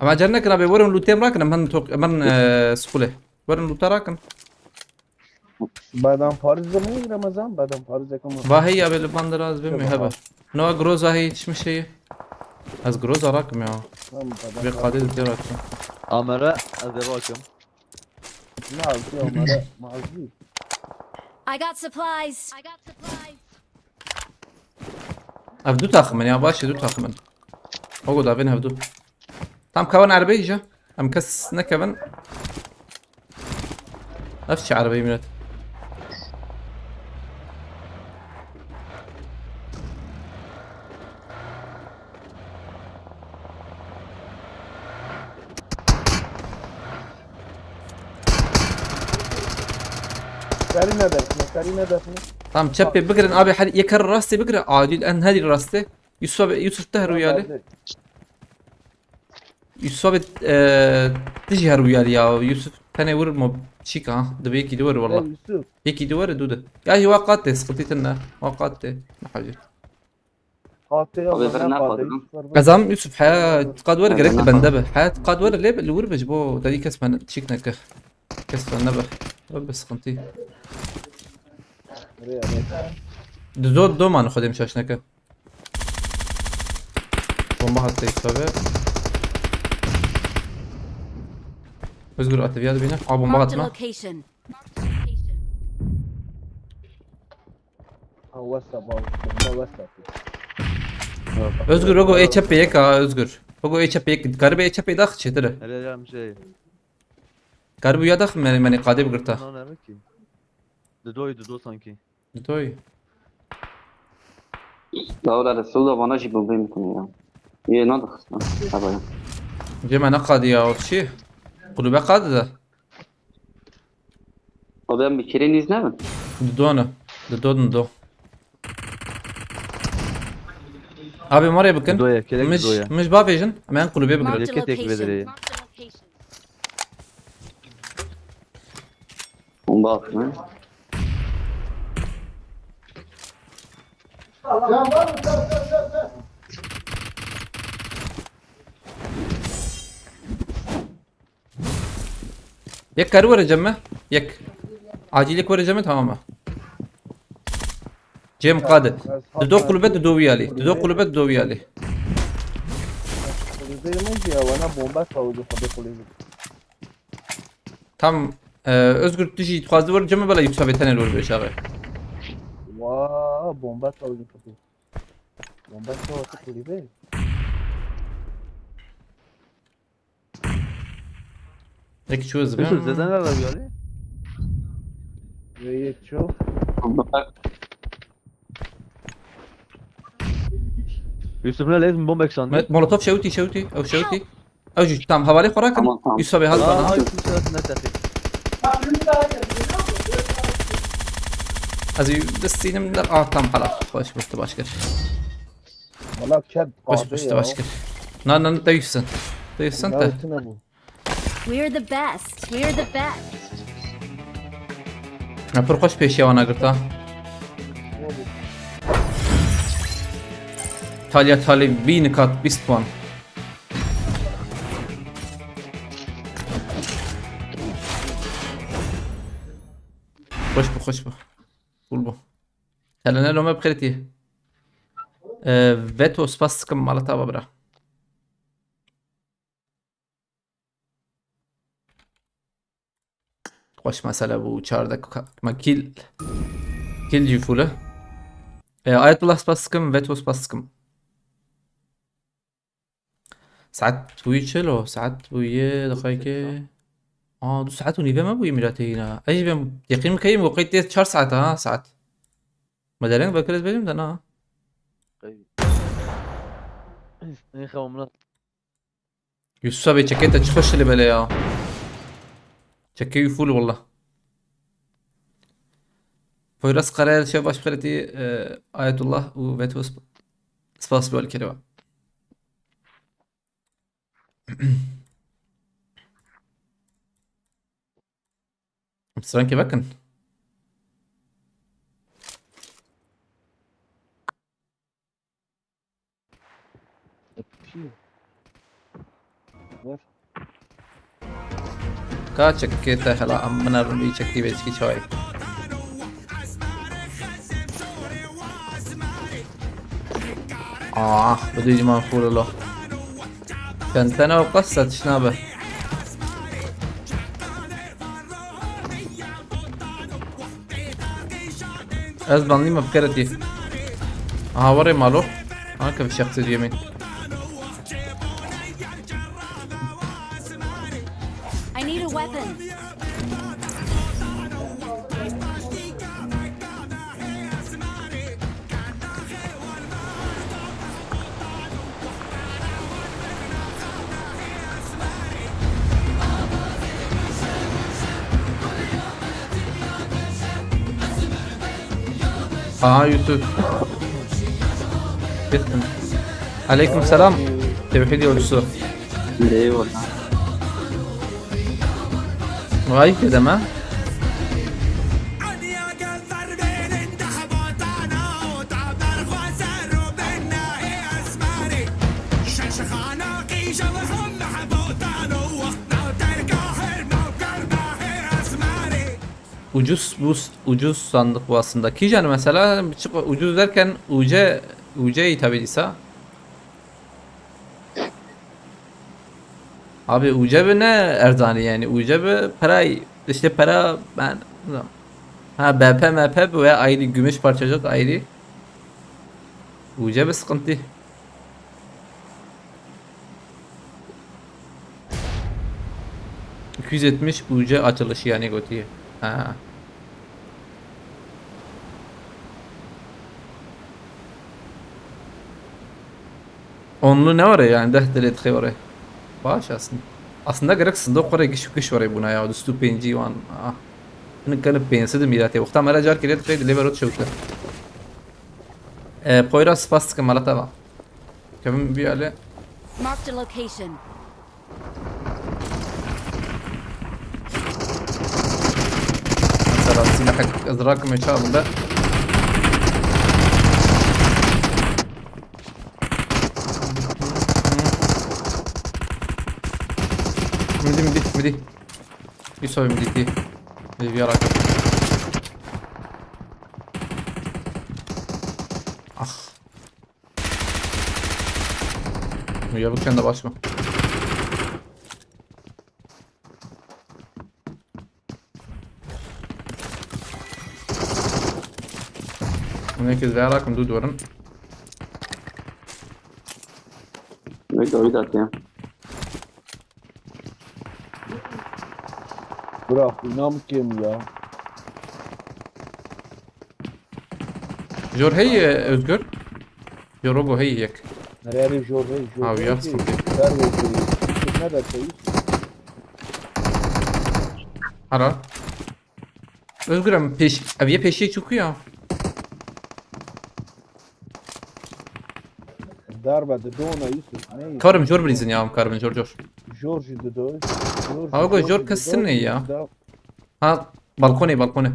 اما جرنا كنا بورم لوتيم راكن من توك من سكوله ورن لوتا راكن Badam farziye mi Ramazan? Badam farziye kama. باهي ابي الباندراز بمي هبه نو جروزا هي ايش مش هي از جروزا راكم يا Tamam badam. بقادر راكم Amara az eve bakıyorum. Ne yapıyor onlara? Mazlı. I got supplies. I got supplies. افدو تاخمن يا باشا دو تاخمن اقعد ابين هفدو تام كمان عربي جا ام كس نكبن نفس عربي ميلاد Seri ne dersin? Seri ne dersin? تام تشبي بقرن ابي حد يكرر راستي بقرا عادي الان هذه راسته يوسف تهر ويالي يوسف تجي هر ويالي يا يوسف ثاني ور مو شيكا دبي يكي دور والله Yusuf. يكي دور دوده يا هي وقعت سقطت لنا وقعت ما حاجه Hatı ya. Abi Ne ben ne kadar? yapalım? قزام يوسف حياة قاد ور قريت بندبه حياة قاد ور ليه اللي ور بجبو تدي كسب تشيك نكه كسب النبه بس قمتي دو ما ناخذ مشاش نكه بومبا حتى يسوي بس قول اتفياد بينا او بومبا Marked a ما location. Marked a location. وسط bomba وسط. Özgür ogo HP yek ha Özgür. Ogo HP yek. Garip HP dak çetere. هلا gelmiş şey. Garip ya dak meni qadi bigirta. Ne ne ki? Dudu sanki. Toy. لا ولا السود وانا جيب بيمكن يا هي نضخ طبعا Cema ne qadi ya o şey. Kulübe qadi da. o ben bir kere izle mi? Dudonu. Dudonu. Abi oraya bakın. Dudoya, kelek Dudoya. Mش bavejin. Hemen kulübe Marked bigir. a Market tek location. bedeli. Marked a location. Bomba atma. Yek karı vereceğim mi? Yek. Acilik vereceğim mi? Tamam mı? Cem qadi. Dudo kulübe dudo viyali. Dudo kulübe dudo viyali. Kulübeyimiz ya bana bomba savurdu tabii kulübe. Tam Özgür dişi fazla vereceğim mi böyle yüksek tenel olur beş abi. Vaa bomba savurdu tabii. Bomba savurdu kulübe. Peki şu hızlı Yusuf zaten neler var yani? Ve çok. Bomba Yusuf ne lazım bomba eksandı? Molotov şevuti. Ev şevuti. Ev jü tam havale khorakın. Tamam. Yusuf abi hal bana. Aa Yusuf sen ne tafi? Az destinim der. Ah tam hala. Hoş buçtu başka. Valla ked Hoş buçtu başka. Nan dayısın. Dayısın da. Ne bu? We're the best. We're the best. Ne per hoş peşe ona gırta. Talya tali 1000 kat 20 puan. خوش بو قول بو خلينا لو ما بخيرتي فيتو سباسكم مالتا ببرا خوش مسألة بو 4 دقيقة ما كيل جيفولة آيات الله سباسكم فيتو سباسكم ساعات ويتشلو ساعات ويا دقيقة دو ساعات ونيفا ما بوي ميلاتي هنا ايش بهم يقين مكيم وقيت 4 ساعات ها ساعات مدارين بكرز بيجم ده انا این خوامنات يوسف ابي تشكيت تخش اللي بلا يا تشكي يفول والله فيروس قرار شو باش بخيرتي آية الله وفيتو سباس بول كلمة مستران كيف بكن का चक्केता हला अम्मना रुंडी चक्की बेच की छवाई بدو يجي منفول له كنت انا وقصت شنابه ازبان لي ما بكرتي وري مالو هاك في الشخص اليمين I need a weapon. يوسف جدا عليكم السلام توحيدي والسوق ايه والله غايب كده ما ucuz sandık bu aslında. Ki yani mesela ucuz derken UC hitap edilse. Abi UC ne erzani yani UC para işte para ben Ha BP MP bu ve ayrı gümüş parçacık ayrı. Uca bir sıkıntı. ...270 uca açılışı yani götüye. Ha. Onlu ne var ya yani dehter etki var ya. Baş aslında. Aslında gerek sındık oraya kış var ya buna ya. Düstü penci van. Ah. Bunu kanıp pensedim ya. Vakta mera jar kiret kaydı leverot şovkta. Poyraz spastika malata va. Kevin bir ale. Marked a location. Mesela silahak azrak meçalım da. مدي يسوي مديتي اللي بيراك اخ ويا بك انا باشما هناك زيارك مدود ورن Bekle bir dakika ya. Bırak inam kim ya? جور هي özgür يوروجو هي هيك Nereye Jorge? Abi yapsın. Ne derse ara özgür ama peş abiye peşe çıkıyor darbe de dona Yusuf. Ne? karım jor brizin ya karım jor Jorge de do. Abi jor kıssın ne ya ha balkone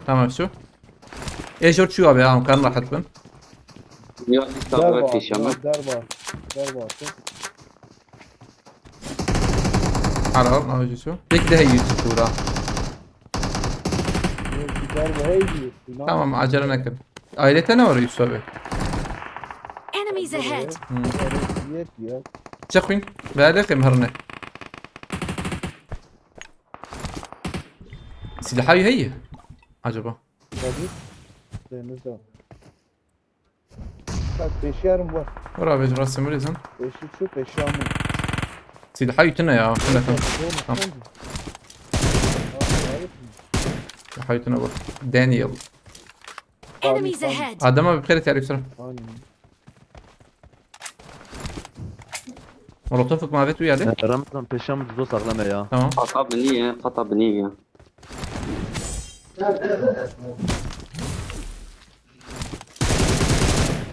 tamam şu جور شو ابي هم كان راح تبن Yok istabra peşama. Darbe. على ما شو ليك ده هي صورة Darbe hey. tamam acele nakın ailete ne var Yusuf abi Enemies ahead. Yet ya. Çakın بالك مهرنا سلاحي هي عجبه Tabii. Denizde. Bak beşerim var. ورا بيج راسم ريزن Beşi şu beşamı. سلاحي تنا يا كنا Tamam. سلاحي تنا بقى دانيال Enemies ahead. adama بخير تعرف سلام مولوتوفك ما بيت ويا ده Ramazan peşem düzdo saklama ya. tamam Kata beni ya. Kata beni ya.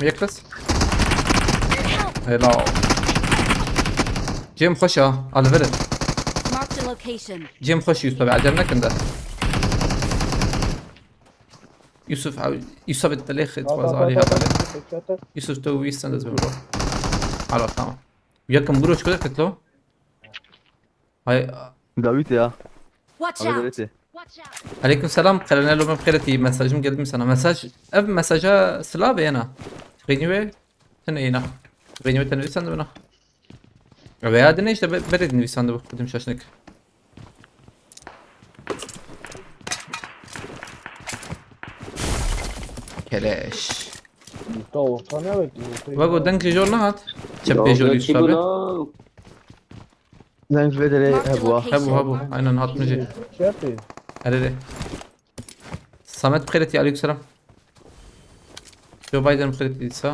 يكلس هلا جيم خش على الفيرن Marked a location. جيم خش يوسف عجبناك انت يوسف التاريخ تفاز عليها بالك يوسف تو يستندز بالروح على tamam yakın buruş kadar katlo هاي David ya. Watch Abi out. David'i. Watch out. عليكم السلام قلنا له بخيرتي مساج مقدم سنه مساج اب مساجا سلابي انا غينيوي تنينا غينيوي تنوي سند بنا veya de ne işte beredin bir sandı bu kudum şaşlık. Keleş. Mustafa ne bekliyor? Bak o denk jol nahat. Çepe jol Yusuf abi. Zenk vedere Marked a hebu. Habu aynen hatmıcı. Şefi. Hadi. Samet bخيرتي عليكم السلام. جو بايدن بخيرتي لسه.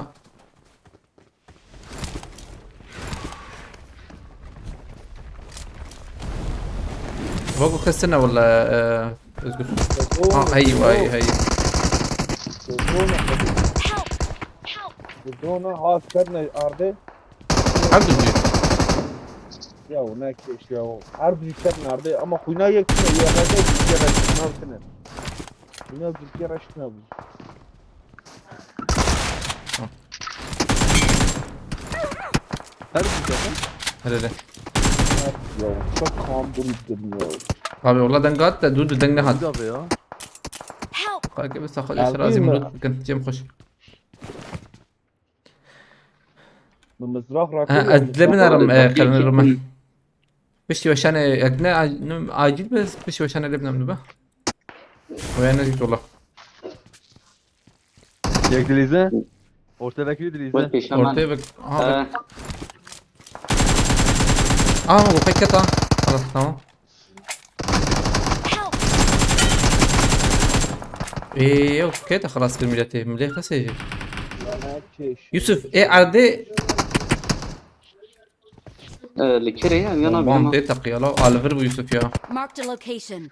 باكو خسرنا ولا اسكت ايوه هي Help. Help. Dona has karne arde. الحمد لله Ya ne keş ya. Her bir karne arde ama huyna yekine ya hadi bir kere şunaltın. Huyna bir kere şuna bu. Her bir şey. هذا Ya çok kambur ya. abi والله دنقات دود دنقنا هاد Abi ya. Help. قاعد بس اخذ عارفين رازي ما- مرد كنت جيم خش Bu mızrak rakı. ادلبنا رم خلينا نرمى بشتي وشانة يقنا عاجل بس بشتي وشانة لبنا منو به وين نجيت والله Yek dilize. Ortadaki وين dilize. بيشمان ortaya bak bu paketa خلاص tamam Help! yok kete خلاص كل ملي خسي Bana keş. يوسف عادي الكيري يلا بام بينا تقي يلا الفر بو يوسف يا Marked a location.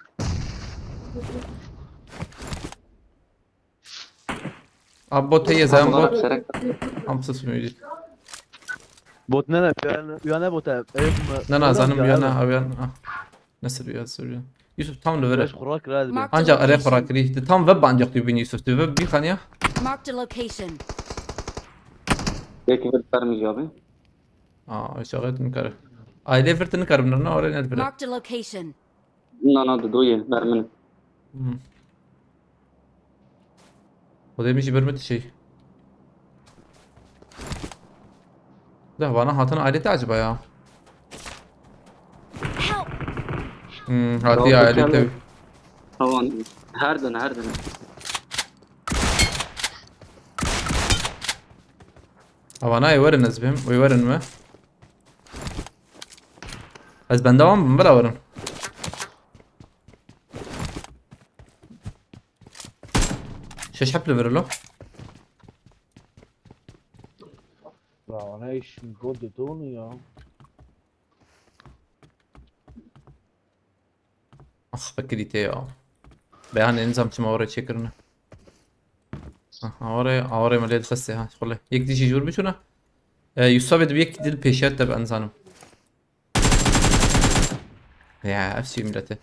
ابوت هي زي ضرب بوت سرك امسس ميدي Bot ne Uyana bota. انا زانم يانا اويان نسر يا سوريا يوسف tam da Vereş verir. kurak lazım. Mark- Ancak araya bırakır. Tam web ancak diyor beni Yusuf diyor. Web bir kan ya. Marked a location. هيك بالفرمي جابي شغلت نكره. Aile vertini karım ne oraya ne bile. Marked a location. لا دوية برمن O demiş vermedi şey. Da bana hatın aleti acaba ya. Help! Hati aleti. طبعا هاردن Havana يورن نزبهم ويورن ما. Az ben devam bela varın. Şeş hepli verir lo. Bana işin godu donu ya. Ah beklediydi ya. Beyan انزم شما ورا تشكرنا. oraya مليت خسي ها والله يك دي جور بشونا. يوسف بده بيك دي البيشات تبع انزانم. Ya hepsi millete.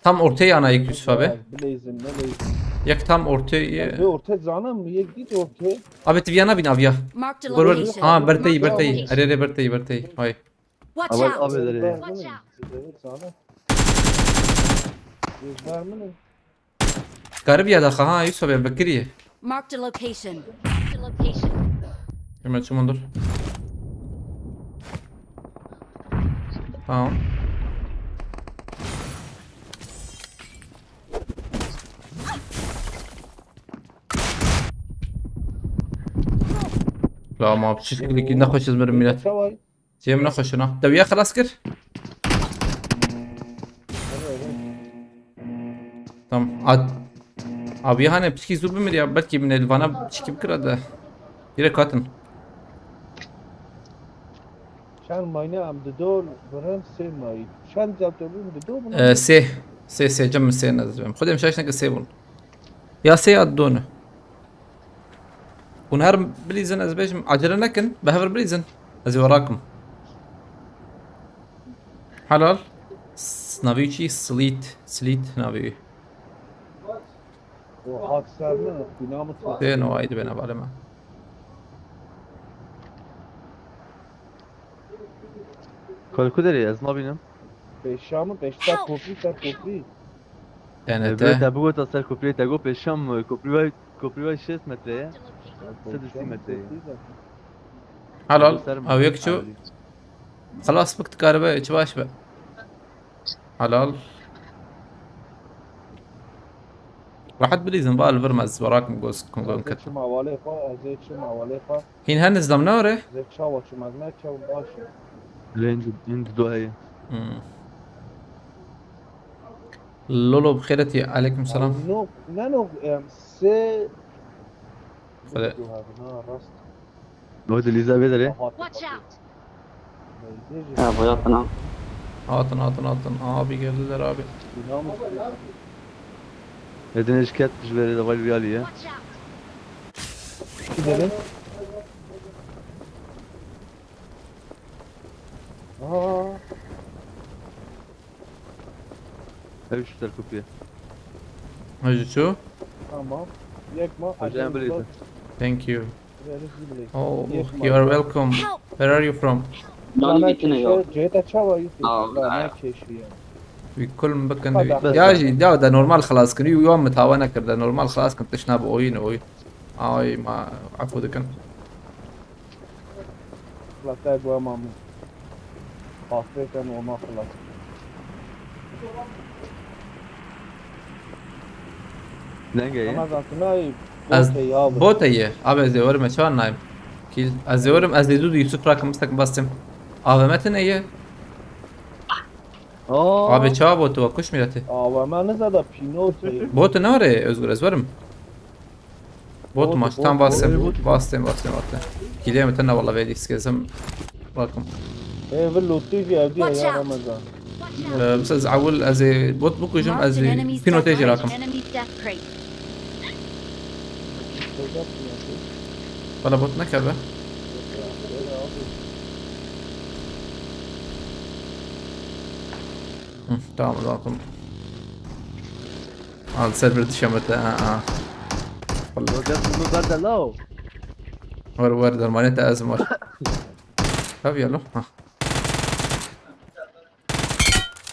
Tam ortaya ana ilk Yusuf abi. Bileyzim ne leyzim. Yak tam ortaya. Ve orta zanım yek git ortaya. Abi Tiviana bin avya. Marked a Gur location. ha berteyi. Arere berteyi. Hay. Watch Abi out! abileri. Watch out. Var mı ne? Garip ya da ha Yusuf abi bekiriye. Marked a location. Marked a location. Hemen çumundur. Tamam. لا ما بشكل كي نخش من الميلاد Çavay. جيم نخش هنا دويا خلاص كر tamam ad abi hani peki zor bir ya belki من الفانا çıkıp kırada direkt atın Şan mayne am de dol برم سه مایی. شان جاب دولیم de dol bunu. سي جم سي نازل خدهم شاشنك سيبون يا سي الدون ونهار بليزن ازبيش عجلة لكن بهفر بليزن ازي وراكم حلال نافيتشي سليت نافي O haksarlı binamı tut. زين وايد بين بعلمها Kalku deri yaz ne bileyim. Beşamı beşte kopri ter kopri. يعني Evet انت tabi bu da ser kopri tago peşam kopri var 6 metreye. 6 metreye. حلال او يكشو خلاص وقت كهرباء تشباش بقى حلال راحت بليزن بقى الفرمز وراكم جوز كون كت Azekçim havale fa, azekçim havale fa. هين هنز دمنا وره Azek çavaçım azme çav başı. Lendi do heye. لولو بخيرتي عليكم السلام No, ne no se. خذ Rast. O delize bedere. Watch out! يا بياضنا atın abi geldiler abi Binamı Edine şikayet bizlere de var bir ali ya. Watch out! gidelim. Aa, Ev şu ser kopri. هجو شو tamam. Yekma. Hocam böyle yeter. thank you oh Yekma. you are welcome where are you from لاني بيتنا يا Ceyda çava Yusuf. Aa, La ne ya. keşfi ya. بكل مكان بس. يا جي ده نورمال خلاص كان يوم متهاونة كده نورمال خلاص كنت تشناب اوين اوي ما عفو ده كان خلاص بوا مامو خاصة وما خلاص Nenge ya? أما زانتناي از بوتي يابا بوتيه ابي ازورم شلون نايم كيل ازورم از دود يوسف راكم مستك باسم ابي متن ايه ابي چا بوتو كوش ميرته آوا ما نزد بينوتي بوت ناره ازور ازورم بوت ماش تام باسم كيلي متنا والله بيدي سكزم راكم ايه فلو تيجي أبديها Watch يا out. رمضان بس از عول از بوت بوكو جم Marked از an enemy's فينو death تيجي crate. راكم Enemy's death crate. ولا بوت نكبه تمام راكم هذا السيرفر تشمته والله Lo guarda lao. ورد المانيتا ازمر طب يلا ها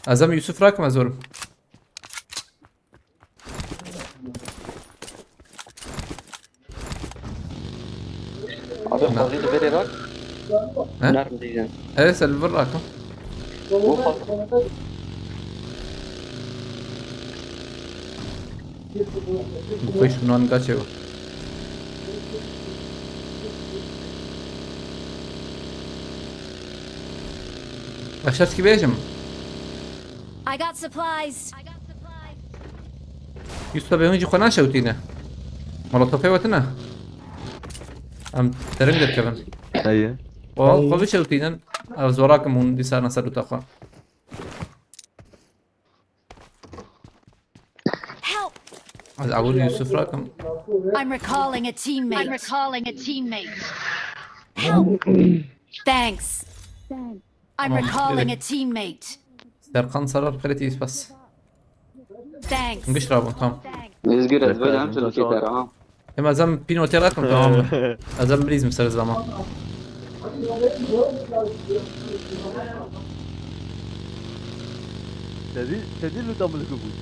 ازم يوسف راكم ازورم Abi خلينا بري راك ها نعرف ديجان ايه سيرفر راكم فيش نون قاتشو اشرت كي بيجم I got supplies. يوسف بيجي خنا شوتينا مولوتوفي وتنا ام ترندر كمان Aye. قوي شوتينا زوراكم هون دي صار نسدو تاخا Help! اقول يوسف راكم I'm recalling a teammate. I'm recalling a teammate. Help! Thanks. I'm Tamam, recalling a direkt. teammate. سرقان صرر خليتيس بس Thanks. نقش رابون تمام يزقر الزباين هم شلو كتير ها اما زم بينو تيراكم تمام ازم بريز مسر زمان Tadi lu tak boleh kebut.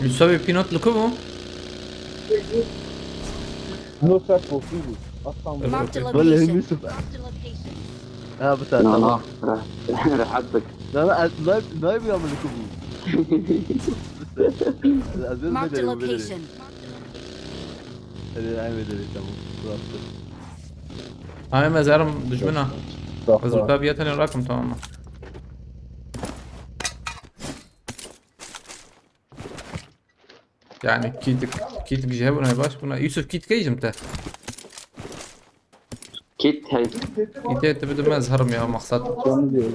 يسوي بينوت لكوبو نو ساكو فيلو أصلا Marked a Boleh location. Yusuf. Marked a location. Ah betul. لا Tamam. لا راح حدك لا نايب يعمل كبوت. الأزل Marked a بدري location. هذا عامل بدري تمام. خلاص. هاي ما زارم دجمنا رزقتا بيتني راكم تمام يعني كيتك جهبنا يا باش كنا يوسف كيت كي جمته كيت هاي انت تبدو ما زهرم يا مقصد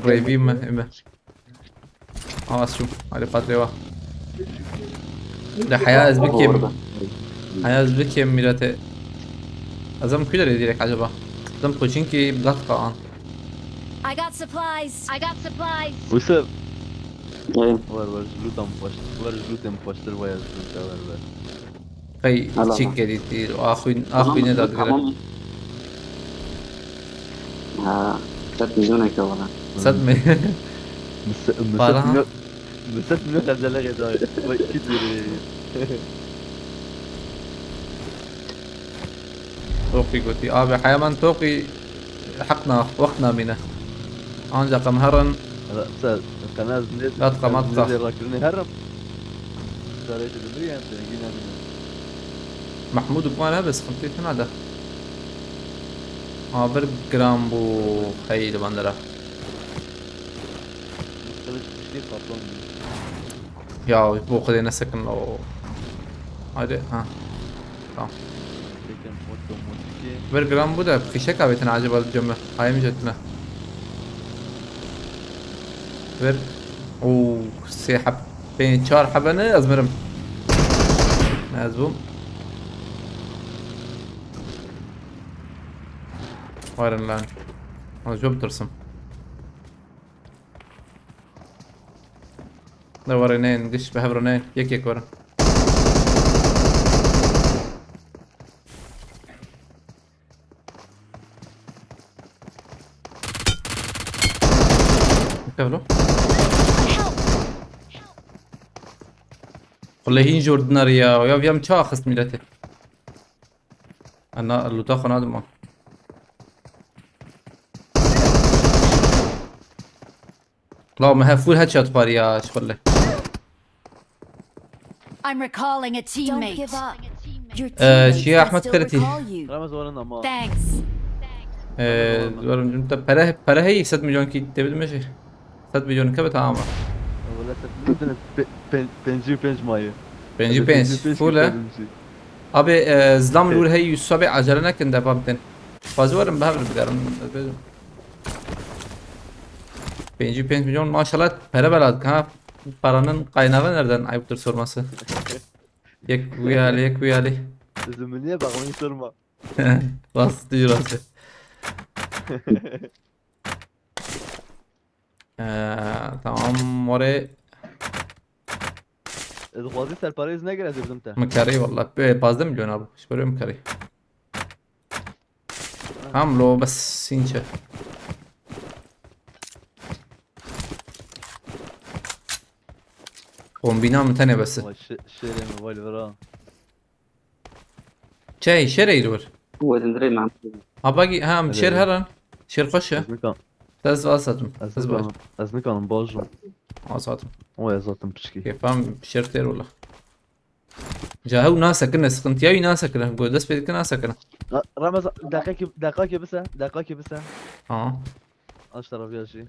قريبين ما اما شوف على قدر واحد ده حياة زبكيم حياة زبكيم ميلاته ازم كده يديرك عجبه ازم كوشينكي بلات قاعان I got supplies. I got supplies. Yusuf. ايه Var جلوتم بوستر ويا جلوتا var. خي هلا. تشيك دي اخوي نداد كده ها كانت بدونك والله صدمة Para. مسات منو خزلا غدا. كتير. توقي قلتي ابي حيوان توقي حقنا وقتنا منه انجا قمهرن لا سال قناة نت. لا تقمط صح. راكلني هرب. صارت الدنيا انت جينا من. محمود بما لابس خمسين هذا برجرام بو خيل بندرة خلص كثير خاطون. يا بو خذينا سكن لو هذا ها تمام لكن موتوكي. برجرام بو ده في شكا بيتنا عجب الجمع هاي مجتنا بر سي حب بين شهر حبنا ازمرم نازبوم وايرن لاين هذا شو بترسم ده ورينين قش بهبرنين يك ورا كيفلو والله هين جوردنر يا فيام شاخص ميلته انا اللوتا خنادم ما لا ما فول هيد شوت باري يا شغله I'm recalling a Don't teammate. give up. Your teammates شيء can أحمد still كرتي. recall you. رمز وانا ما Thanks. انت بره هي 6 مليون كي تبي ماشي 6 مليون كبت عامه ولا تبدأ بنجي بنج مايه بنجي بنش فوله ابي زلام لور هي يسابع عجلنا كندا بامتن فازورم بهبل بدارم بنجي 5 milyon maşallah para beladık ha paranın kaynağı nereden ayıptır sorması yek uyali زمنية بغوني سرما bas diyorası tamam oraya إذا خوازي سالباريز نقر أزي بدمته مكاري والله bazda milyon abi ايش بريو مكاري عامله بس سينشا kombina mı tane bس شيري موبايل وراه شاي شري يدور هو تندري مع باقي ها مشير هرن شير خشه أزنكان تز واسطم تز باش أزنكان باجو واسطم ويا زاتم بشكي كيف فهم بشير تير والله جاهو ناسا كنا سقنتياوي ناسا كنا قدس بيت كنا ناسا كنا رمز دقائق بس اه أشترى فيها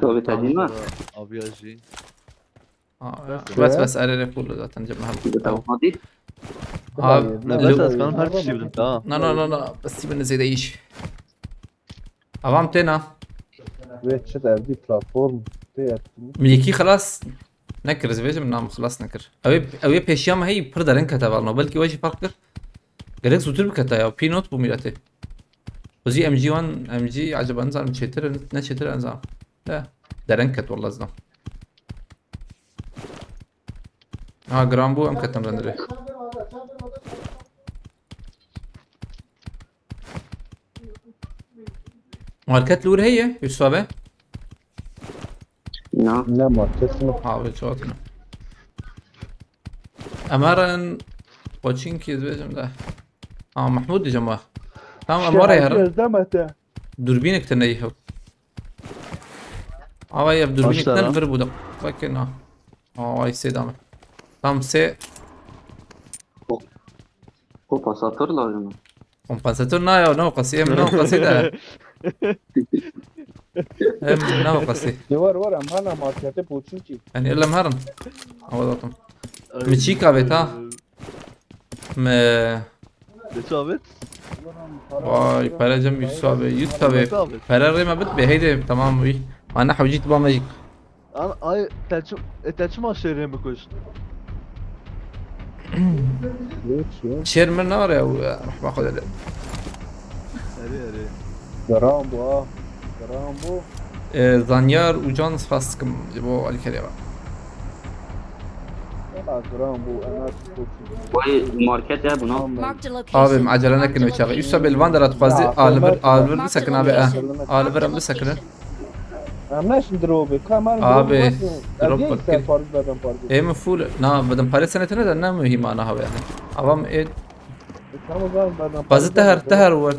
هو بتعدينا أبياجي بس اري كله ذات نجمع بتاع ماضي لا بس أزكان هر شيء بدمته لا بس تبي نزيد ايش اوام تنا Ve çet evdi platform te etkinlik. ملكي خلاص نكر زبيج من نام خلاص نكر اوي بيشيام هي بردرن كتابالنا بلكي وجه فرق قالك سوتر بكتا يا بي نوت بوميلاتي وزي ام جي 1 ام جي عجب انزل مشيتر نشيتر انزل لا درنكت والله زلم جرامبو ام كتم رندري ماركت لور هي يسوابه نعم Ne marketini بالشوطنا امارن بوتشينكي زبيجم ده محمود يا جماعه tamam اماره يا Gözlemete. دوربينك تنيه هاي دوربينك أشترى. تنفر بودق فكنا هاي سيدامه tam se Kompensatör lazım. kompensator ناقص ام ناقص ده ام ناقص Var am hana markete poçun ki. يعني الا مهرن هو ده متشيكا بيتا م شابت واي برجم يسوى يوتيوب فرر ما بت بهيدي تمام وي انا حوجيت با ماجيك أنا أي تلشم ما شيرين بكوش Geçiyor. شير من نار يا راح باخذ أري Garam bu ha. Garam bu. زانيار وجون فاسكم جابوا الكلمه Valla garam bu. Ana poçun. Vay market ya buna. Marked a ابي location. معجلنا كنا شغال يوسف بالفاندر تخازي الفر بسكن ابي الفر بسكن Ama şimdi robe. Kamar. Abi, drop Drop bakayım. ايه مفول نا بدن باريس سنه تنا انا مهم انا هو يعني عوام ايه Tamam zaman badan. باز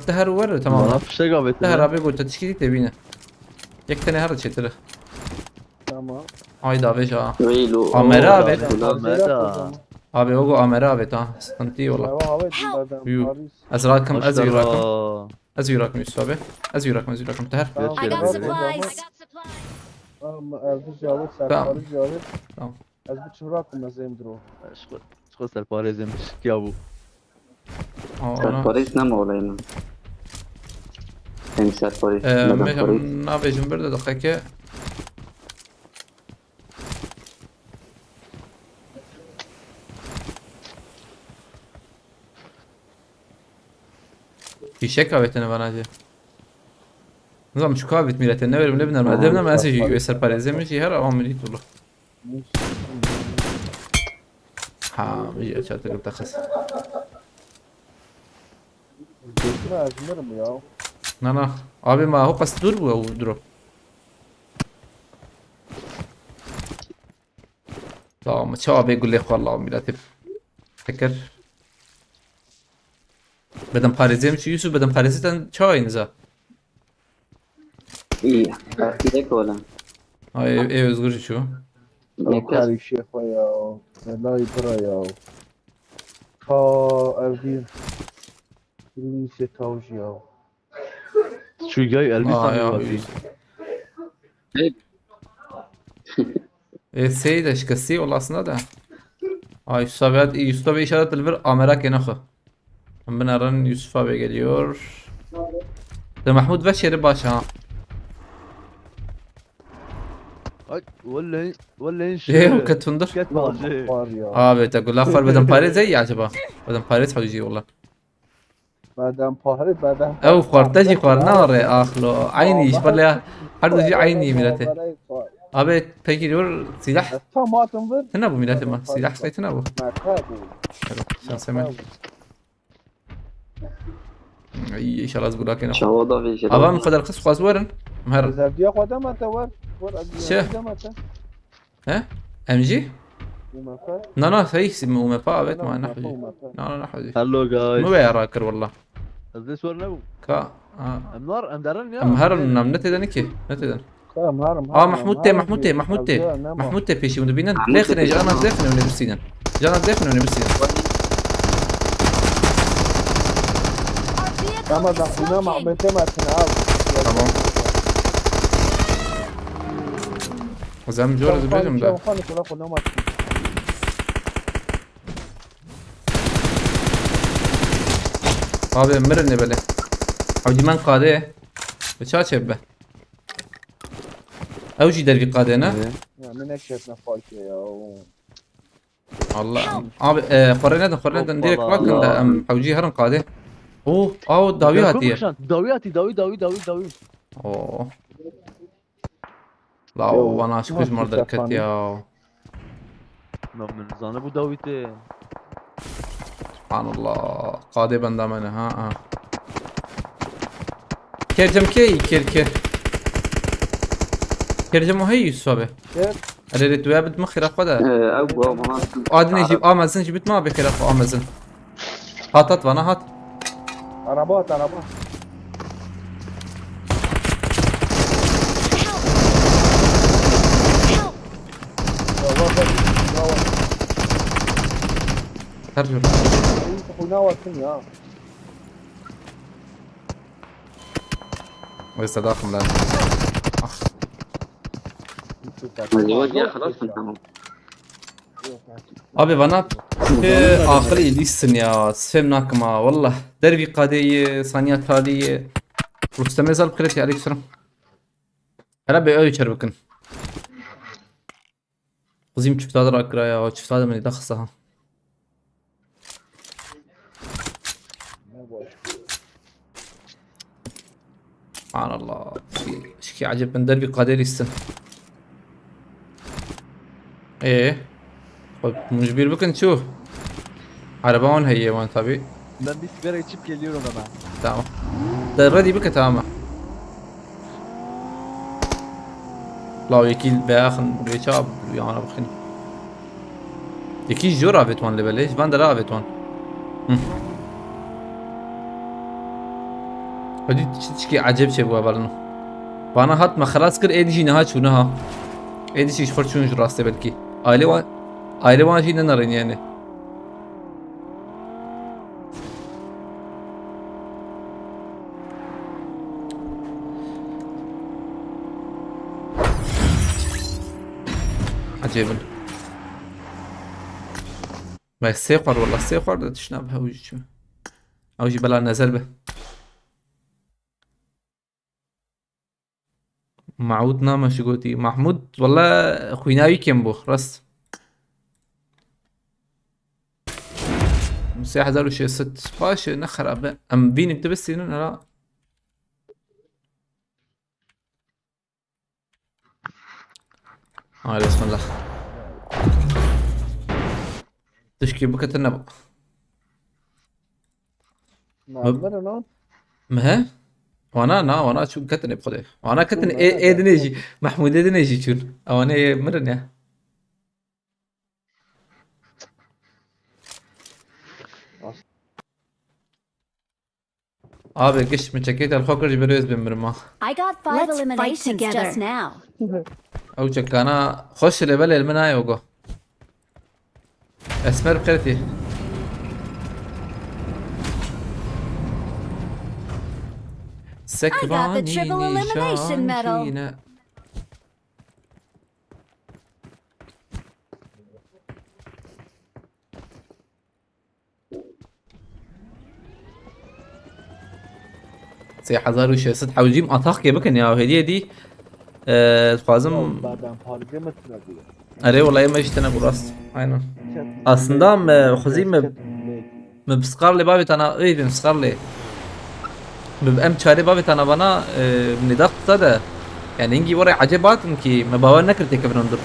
تهر ور ما تمام نعرف شيء قابل تهر ابي قلت تشكيلي تبينا يك تاني هر شتره Tamam. هاي دافيش Veylo. Amera abi. ماذا ابي اوغو امرا بتا سنتي والله Hava hava badan. Yo. Paris. ازراكم ازوي راكم أشترى ازوي راكم يوسف ازوي راكم تهر Tamam. I got Tamam. supplies. I got supplies. Ama evde cevap Tamam. serpari cevap. Tamam. Az bir çırak mı zemdro. شو سالباريز مش كيابو انا Paris ne mi olayım? Temsil Paris. ميجم نافي جنبر دقيقه في شكا بيتنا بناجي نظام شو كابت ميلتنا نبر لبنان ما دبنا ما اسجي يسر باريزي مشي هر او مليت والله ها بيجي اشاتك بتخس Geçme azmırım ya. انا ابي ما هو قصد دور او دروب لا ما شو ابي يقول لي والله ميلاتي فكر بدم پارێزیم چی یوسف بدم پارێزتان چاوای نزا إيه أكيد ولا ئێ ئێزگوری چوو کاری شێخە یا لای برا یا تا ئەڤیر لیسێ تاوژ یا شو جاي آه، يا البس سيد اشكسي والله اصلا ده Yusuf abi hadi Yusuf abi işaret ver Amerak yanakı. Ben aran Yusuf abi geliyor. De Mahmut ve Şerif Başa ha. ولا ايش ايه كتفندر كتب شيء var ya. abi تقول لا خبر بدن باريس زي عجبا بدن باريس حوجي والله بعدم پاهره بعدم او خورتجي خورنار اخلو عيني يشبر لها هر شيء عيني ملته abi peki diyor silah Tam atım ver. ne bu millete ma silah saytı ne bu Makabu. sen semen iyi inşallah zgula kena شواظة في شراء ابا من قدر قص خواز ورن مهر Zevdiye kodam ata var. Var Şey. kodam ata. ها امجي Umaka. لا لا سيح وما فا بيت ما نحوجي لا لا نحوجي هلو جايز مو يا راكر والله this one now كا ام نار ام دارن يا مهر نم نتدن كي نتدن Tamam haram. محمود تي بيشي ونبينا داخل جانا داخل ونبسينا جانا داخل ونبسينا Our Ama da vehicle buna is smoking. mahbetemezsin abi. tamam وزعم جورز بيجم ده Çavukhanı kula konamazsın. abi مرني بله حوجي من قاده بچا به اوجي دربي قاده انا Ya ne nekşetme farkı ya. والله abi خورينا ديرك واكن ده ام حوجي هرن قاده اوه او داوي هاتيه داوياتي داوي اوه لا وانا اشكوش مرضى الكت يا من زانه بو داويتي سبحان الله قاده بندا من ها كرجم كي كرجم هي يوسف Şey, اللي تويا بد مخي رفضه أو مناطق ادني جيب امازن جبت ما بخير اخو امازن هات وانا هات araba at araba. Help! Ya var bak. Ya var. ترجم Kuyuna varsın ya. ويستداخم لا الزواج خلاص انتهى abi bana akıl iyisin ya sfem nakma والله دربي قادية صانية تالية واستمزال بخيرتي عليك سلام هلا بأي شربكن قزيم شفت هذا راكرا يا شفت هذا من يدخصها سبحان الله شكي عجب من دربي قادية السن ايه طيب مجبر بكن شوف عربان هي وان tabi Ben bir sigara içip geliyorum hemen. tamam درادي بك تمام لا يكيل باخن بيشاب يعني بخني يكي جورا فيتوان لبليش فان درا فيتوان هدي تشكي عجب شيء بوا بالنو فانا هات ما خلاص كر ايدي نها شونها ايدي شيء فرشون راسته بلكي aile var şeyinden arayın yani. عجيبا ما السيقر والله السيقر ده تشنبها وجه اوجي بلا نزل به معودنا مشغوتي محمود والله خويناوي كم بو رست مساحة زالو شي 6 باش نخر ابا ام بيني بتبسي لا بسم الله تشكي بكت النبأ ما وانا شو كتني بخدي وانا كتني ايه دنيجي محمود دنيجي شون او انا مرني Abi قش من شكيت الخوكر جبريز بمرما I got 5 Let's fight eliminations together. just now. او شكانا خش لبل المناي وقو اسمر بخيرتي سكراني triple elimination medal. نشانكينا. سي حزار وش ست حوجيم اتاق بكن يا هديه دي خوازم بعدم پارگه متونه دیگه اره والله ما اشتنا براست aynen aslında خزيم مبسقر لي بابي انا ايه بمسقر لي بام تشاري بابي انا بنا من ضغط ده يعني انجي ورا عجبات انكي ما باور نكرتي كبرندر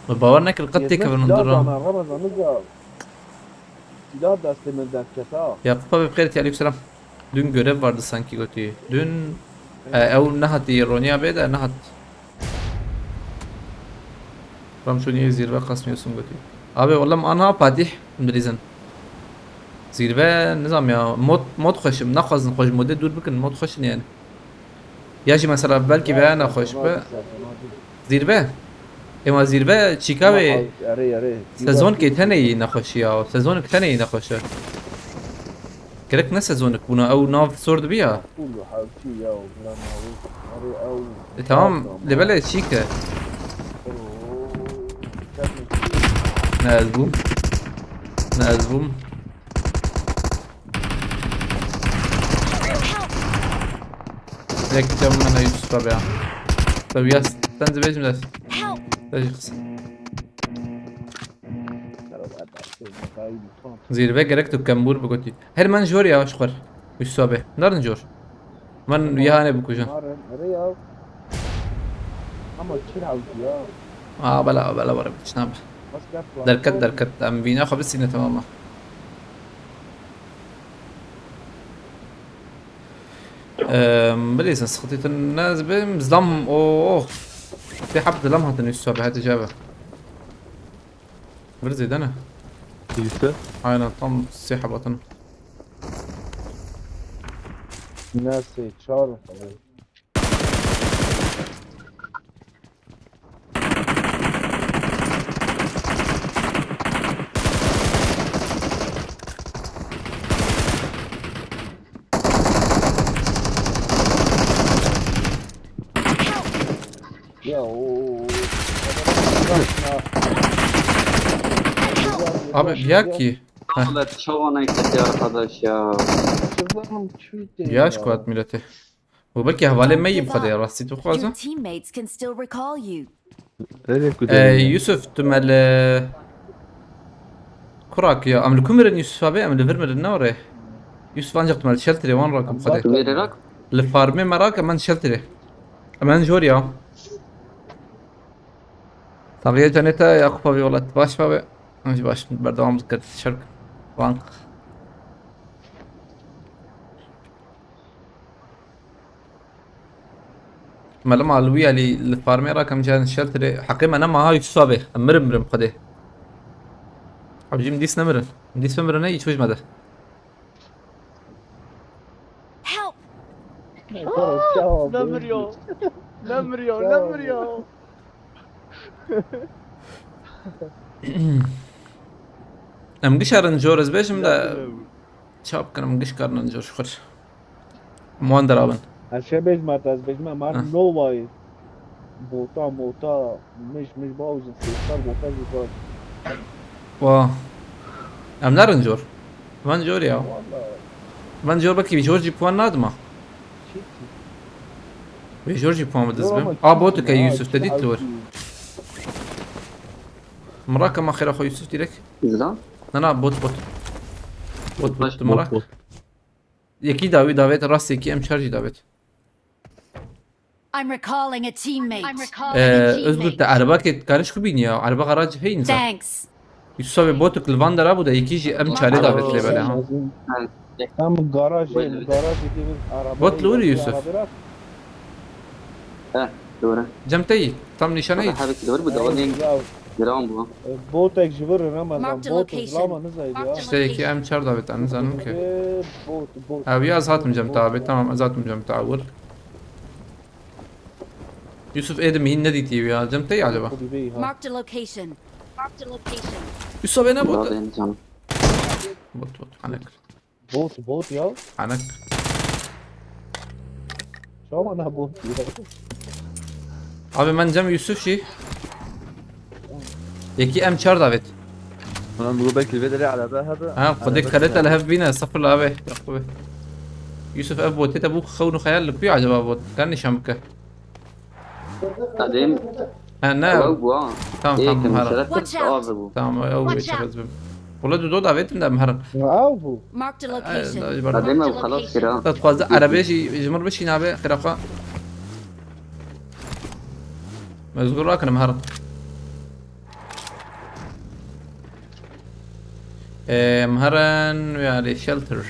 ما باور نكر قتي كبرندر انا غرض انقى silah desteminden kesa. Yakup abi bخيرتي عليكم السلام. Dün görev vardı sanki götü. Dün ev nahat Ronya Bey de nahat. Ramşo niye zirve kasmıyorsun götü? Abi vallahi ana Fatih Mrizin. Zirve nizam ya mod hoşum nakazın hoş modu dur bakın mod hoşun yani. Yaşı mesela belki beğen hoş be. Zirve. Ama zirve çika ve sezon ki tane nahoş ya. Sezon ki tane nahoş. Gerek ne sezonuk buna او ناف سورد بيها كله حاولتي يا ولا ما او تمام لبلا شيكا نازبوم نازبوم لك كم انا يوسف ربيع طب ياس تنزل بيجم ده تجي زيربه gerek tu kambur bugoti. Her man jor ya şukur. Üstübe. Nereden jor? Man yahane bukuşan. رياض اما تشيل حاولتي يا بلا ورا بتشناب. بس كفلا دركت ام بينا خبز سنة تماما. بليز سخطيت الناس بمزلم اوه في حبة لمها تنسوا هات إجابة. برزي دنا. Yüzde. Aynen tam siyah batın. الناس يتشاروا يا Abi biyak ki. والله شلون يكتب arkadaş ya. Yaş kuat milleti. وبلكي هوالي مي بخدي راسي Your تخوازه. teammates can still recall you. Nereye gidiyorsun? يوسف تمل كراك يا أمل كوميرن يوسف أبي أمل فيرمر النورة. يوسف أنجق تمل شلتري وان راكم خدي. Vererek الفارمي مراك أمان شلتري. أمان جوريا. طبيعي جنتا يا أخو بابي والله باش بابي. مش باش بردوام ذكرت شرك بانك. ملما علوية الفارمي راكم جان شلتري حقيقة أنا ما هاي تصابه مرم خدي. حبجي مديس نمرن مديس نمرن أي شوش ماذا؟ Help! نمريو أم قشرن جورز بيش ملا شاب كنا مقش كارن جور شخر موان درابن. هالشي بيجمع از بيجمع مع نو واي موتا مش باوز صار موتا جوار واه أم نارن جور. من جور يا. والله من جور بكي بجورجي بوان نادمة. شيتي بجورجي بوان بدزبم. بوتك يا يوسف تديت تور. مراك ما خير أخو يوسف تيرك. izle. أنا بوت مراك. يكي داويت راسي يكي أم شارجي داويت. I'm recalling a teammate. özgür te arabaki karış kubin ya araba garaj hey insan. Thanks. Yusuf abi botuk lvanda rabu da ikici em çare davetle böyle ha. هم جراج دي عربية بوت لوري يوسف. He doğru. Cemteyi tam nişaneydi. Hadi doğru bu da onun جرام بو بوتك جبر رمضان Marked a بوت location. زلمه نزل يا İşte 2 M4 Davet أنا زانم كي بوت أبي أزهاتم جم Davet tamam أزهاتم جم تعور Yusuf Edem hin ne diyeyim ya cem tey acaba خذي بيها Marked a location. Marked a location. Yusuf bana لا bot بين جام bot حنك بوت يا حنك شو معناها بوت يا Abi ben cem Yusuf şey 2 M4 Davet انا بقول بالك الفيديو اللي على هذا ها قدك خليت الهف بينا صفر لا به يقبه يوسف أبو تيت أبوك خونو خيال لك بيع عجبا بوت كان شمكة قديم أنا بو تمام ايه تمام كم مهرا سلسلة Watch out. بو تمام أو Watch شغل زبم والله دو دعوت ده مهرا عافو Marked a location. قديم وخلاص كده تتقاضى عربي شيء جمر بشي نابه خرافة مزغور راكنا مهرا مهرا يعني شلتر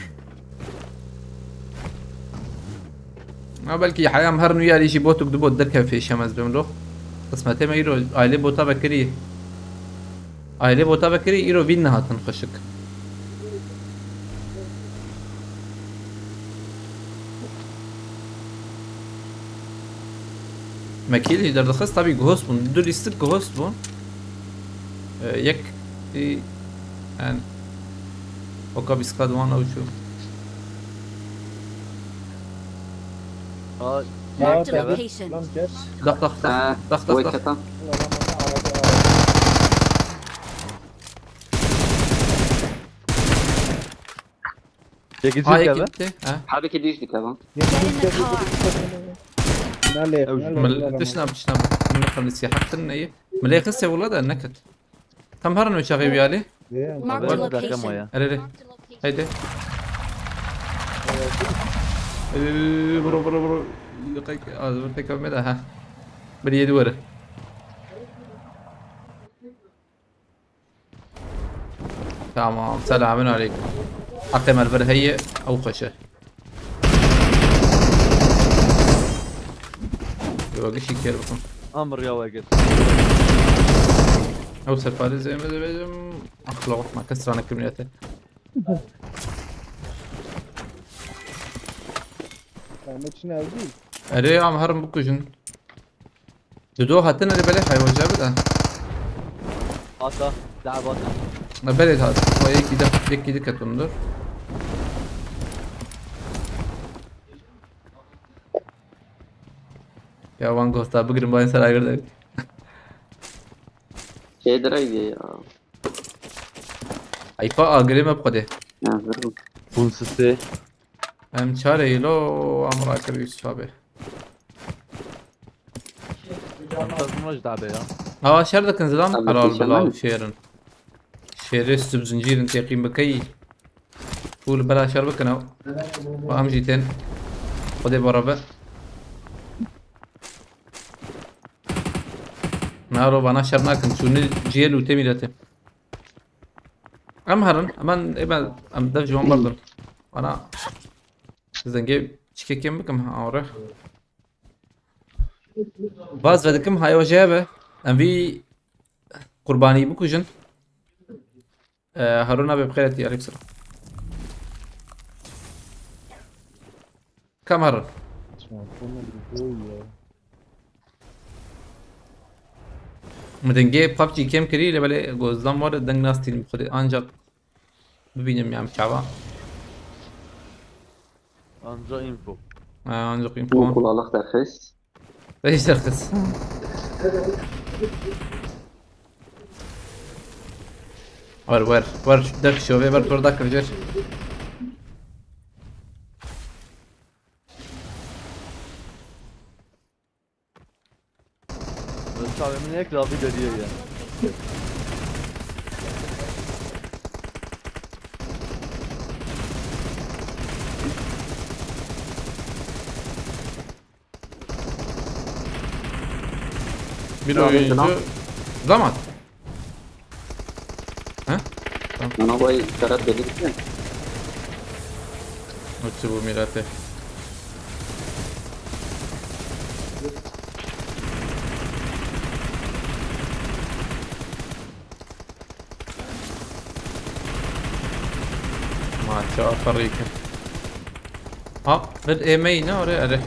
ما بلكي حياة مهرن ويا ليشي بوتك دبوت دركها في شمس بملو قسمتي ما يرو عائلة بوتا بكري عائلة بوتا بكري يرو بينها تنخشك مكيل يقدر دخل طبي جهوز بون دول يستر جهوز بون يك في يعني وكا بيسكاد وان او شو Marked a تعبت. location. لم كيف دق دق دق دق دق دق ويكتا هيك هاي يجيك هذا كنت ها حابب كديش دي كمان Get in the car. مل تشنب من قبل السياحة حتى ايه ملي خسي والله ده النكت كم هرن وشاغي ويالي Marked a هذا كم location. ويا اريري هيدي برو برو برو دقيقة زبرتك كملها ها بدي يدوره تمام سلام عليكم أقيم البرهية أو خشه يوقش يكير بكم امر يا واقف أو سفاري زي ما زي أخلق ما كسر أنا كميته مشنا ودي أري عم هرم بكوجن دو هاتنا اللي بلي حيوان جابده باتا دعا باتا ما بلد هذا ويك يدك تندر يا وان غوستا بقرن باين سر اگر شيء دراي يا ايفا اگري ما بقده زرو فون ستة ام چاره لو امر اكر يسابه مش دعا بيا ها شر كان زلام طب حلال في بلا شمال؟ شيرن شيرست بزنجير انت يقيم بكي قول بلا شربك انا وام جيتين خدي بربع نارو بنا شرنا كن شوني جيل وتميلته ام هرن امان ابا ام دف جوان بردن انا زنجي شكيكم بكم اوره باز ودكم هاي وجابه ام في قرباني بكوجن هارونا ببخيرتي اليكسر كم هرن مدنجي بابجي كم كري لبالي گوزدان وارد دنگ ناس تیم خود ancak ببینم میام چاوا انجا انفو ancak این مو puan كل الله ترخيص ايش ترخص ور دك شوفي ور دك رجال بس صار من هيك لا فيديو دي يعني bir oyuncu zaman ha انا باي شرط بدي نكتبوا ميلاته فريقه ها بد ايمي نوري اره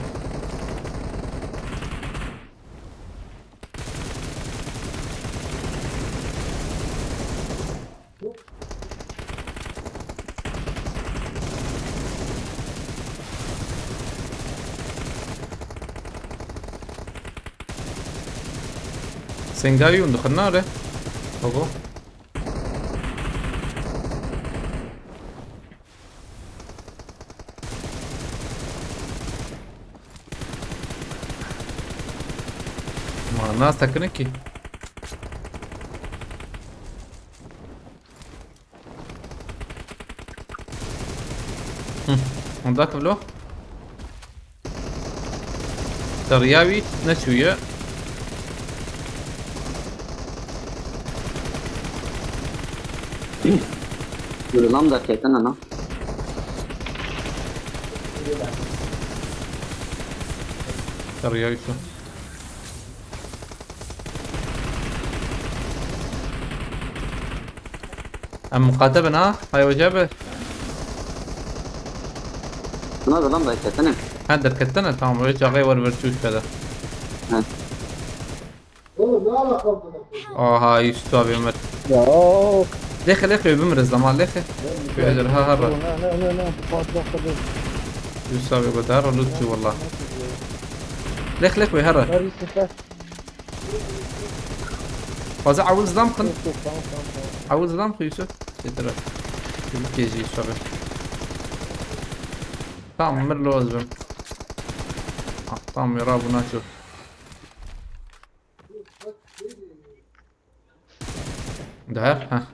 سنجايون دخلنا اره اوكو ما الناس تكنيكي عندك بلو ترياوي نشوية Yürü da ketten ana. ترياوي شو أم مقاتبة ها هاي وجابة Buna da ketten. هذا كتنا تمام ويش أغير وربرتوش كذا هاي يستوى بمر يا ليخي ليخي بمرز لما ليخي في أجر ها هرا لا بقعد يستوى يقول هرا لوتي والله ليخ ليخ بهرا داري سفاح فازع عاوز دمخن عاوز دمخ يوسف يترى كيجي شغل طعم مر له أزبم طعم يراب وناشوف دهر ها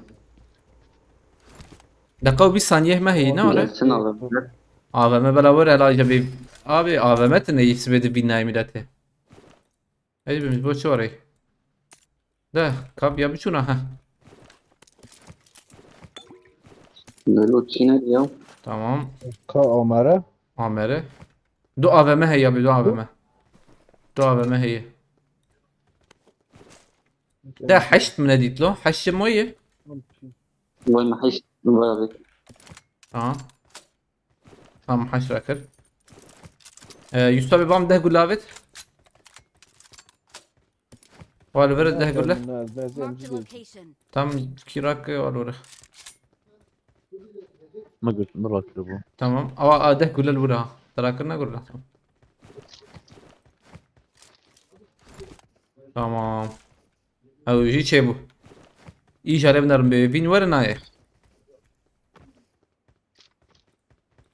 دقيقة 20 ثانية ما هي نورة Sen alır. AVM beraber علاج abi. Abi AVM ne yisbedi binayı millete. Hepimiz boş orayı. Da kap ya şuna ha. Böyle Çin'e diyor. Tamam. كأمارة Amere. Do AVM هي abi do AVM. Do AVM هي. ده حشت من اديت له حش مويه. Böyle ma hiç böyle. Tamam. Tamam حش راكر. Yusuf abi bam ده قلابت. والورد ده قله. Marked a location. Tam kirak والورد. ما قلت مرة كذا Tamam. Ama ده قله الورا. تراكرنا قله. Tamam. او يجي شيبو ايش على بنرم بين ورنا ايه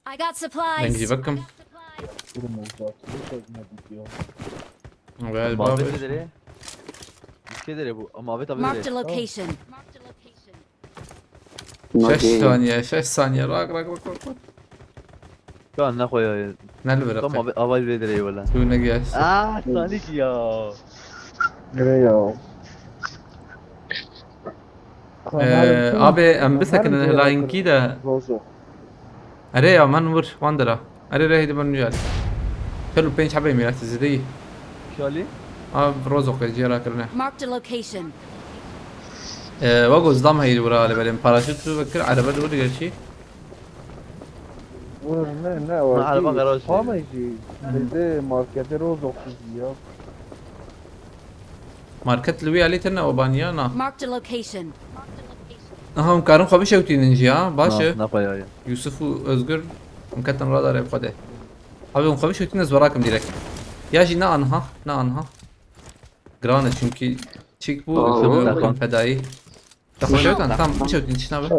I got نجي supplies. بكم وقال Muhabbet بابا eder ya. İşte eder ya bu. Muhabbet abi Marked a eder. location. شش ثانية شش ثانية راك راك راك راك Şu an ne koyuyor? نلبر Tam muhabbet abi eder ya valla. شو نقياس Sanik ya. يا ابي انبسك ان لاين كده روزو اري يا منور واندرا اري راه يدبر نجال كلو بين شعبي ميلات زدي Şali. اب روزوك جيرا كرنا Marked a location. وقوز ضم هي ورا على بالين باراشوت فكر على بال ودي شيء لا على ما قراش. ما يجي زي ماركت روزو يا ماركت لوي عليتنا وبانيانا Marked a location. هم كانوا خبيش اوتي نجي ها باشا Ne koyuyor ya? يوسف وازقر مكتن رادار يبقى abi on kavi şöyle zorakım direkt. Ya jina anha, na anha. Grana çünkü çık bu Aa, kon fedai. Takışıyorsan tam bir şey için abi.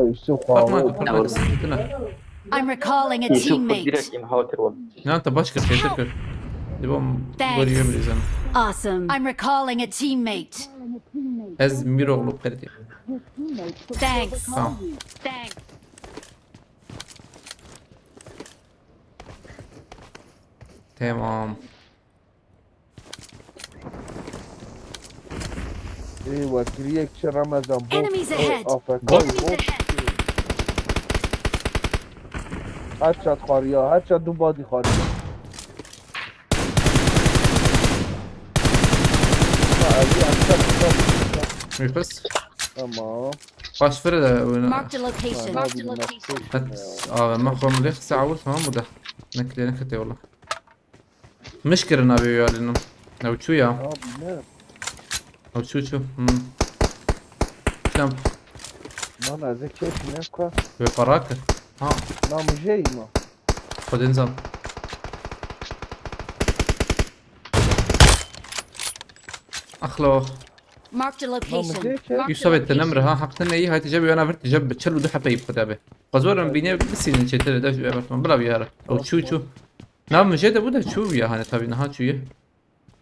Bakma bakma sıkıntına. I'm recalling a Yusuf teammate. direkt imha var. Ne anta başka şey tekrar. Dibam Thanks. görüyor bilizem. Awesome. I'm recalling a teammate. Ez miroğlu kredi. Thanks. Tamam. Thanks. Tamam. ايوه كريك رمضان Enemies ahead. افريقيا Enemies ahead. هاتشات خاريا هاتشات دوبادي خاريا Nefes. تمام باش فرد Marked a location. Marked a location. ما خوام ليخ ساعة ول تمام بده نكلي نكتي والله مشكلة نبي يالنا لو شو يا bilmem. او شو شلون Lan ezek çeşme ne kwa? بفراك ها Lan mıcey ma. خد انزل اخلو Marked a Lan location. mıcey çeş. Marked a يوسف التنمر location. ها حقتنا ايه هاي تجيب انا فرت جنب تشل ودو حبيب كتابه قزور بيني بس ان شتر ده شو بلا بيارا او شو نعم مش ده بده شو يا هنا تبي نها شو يه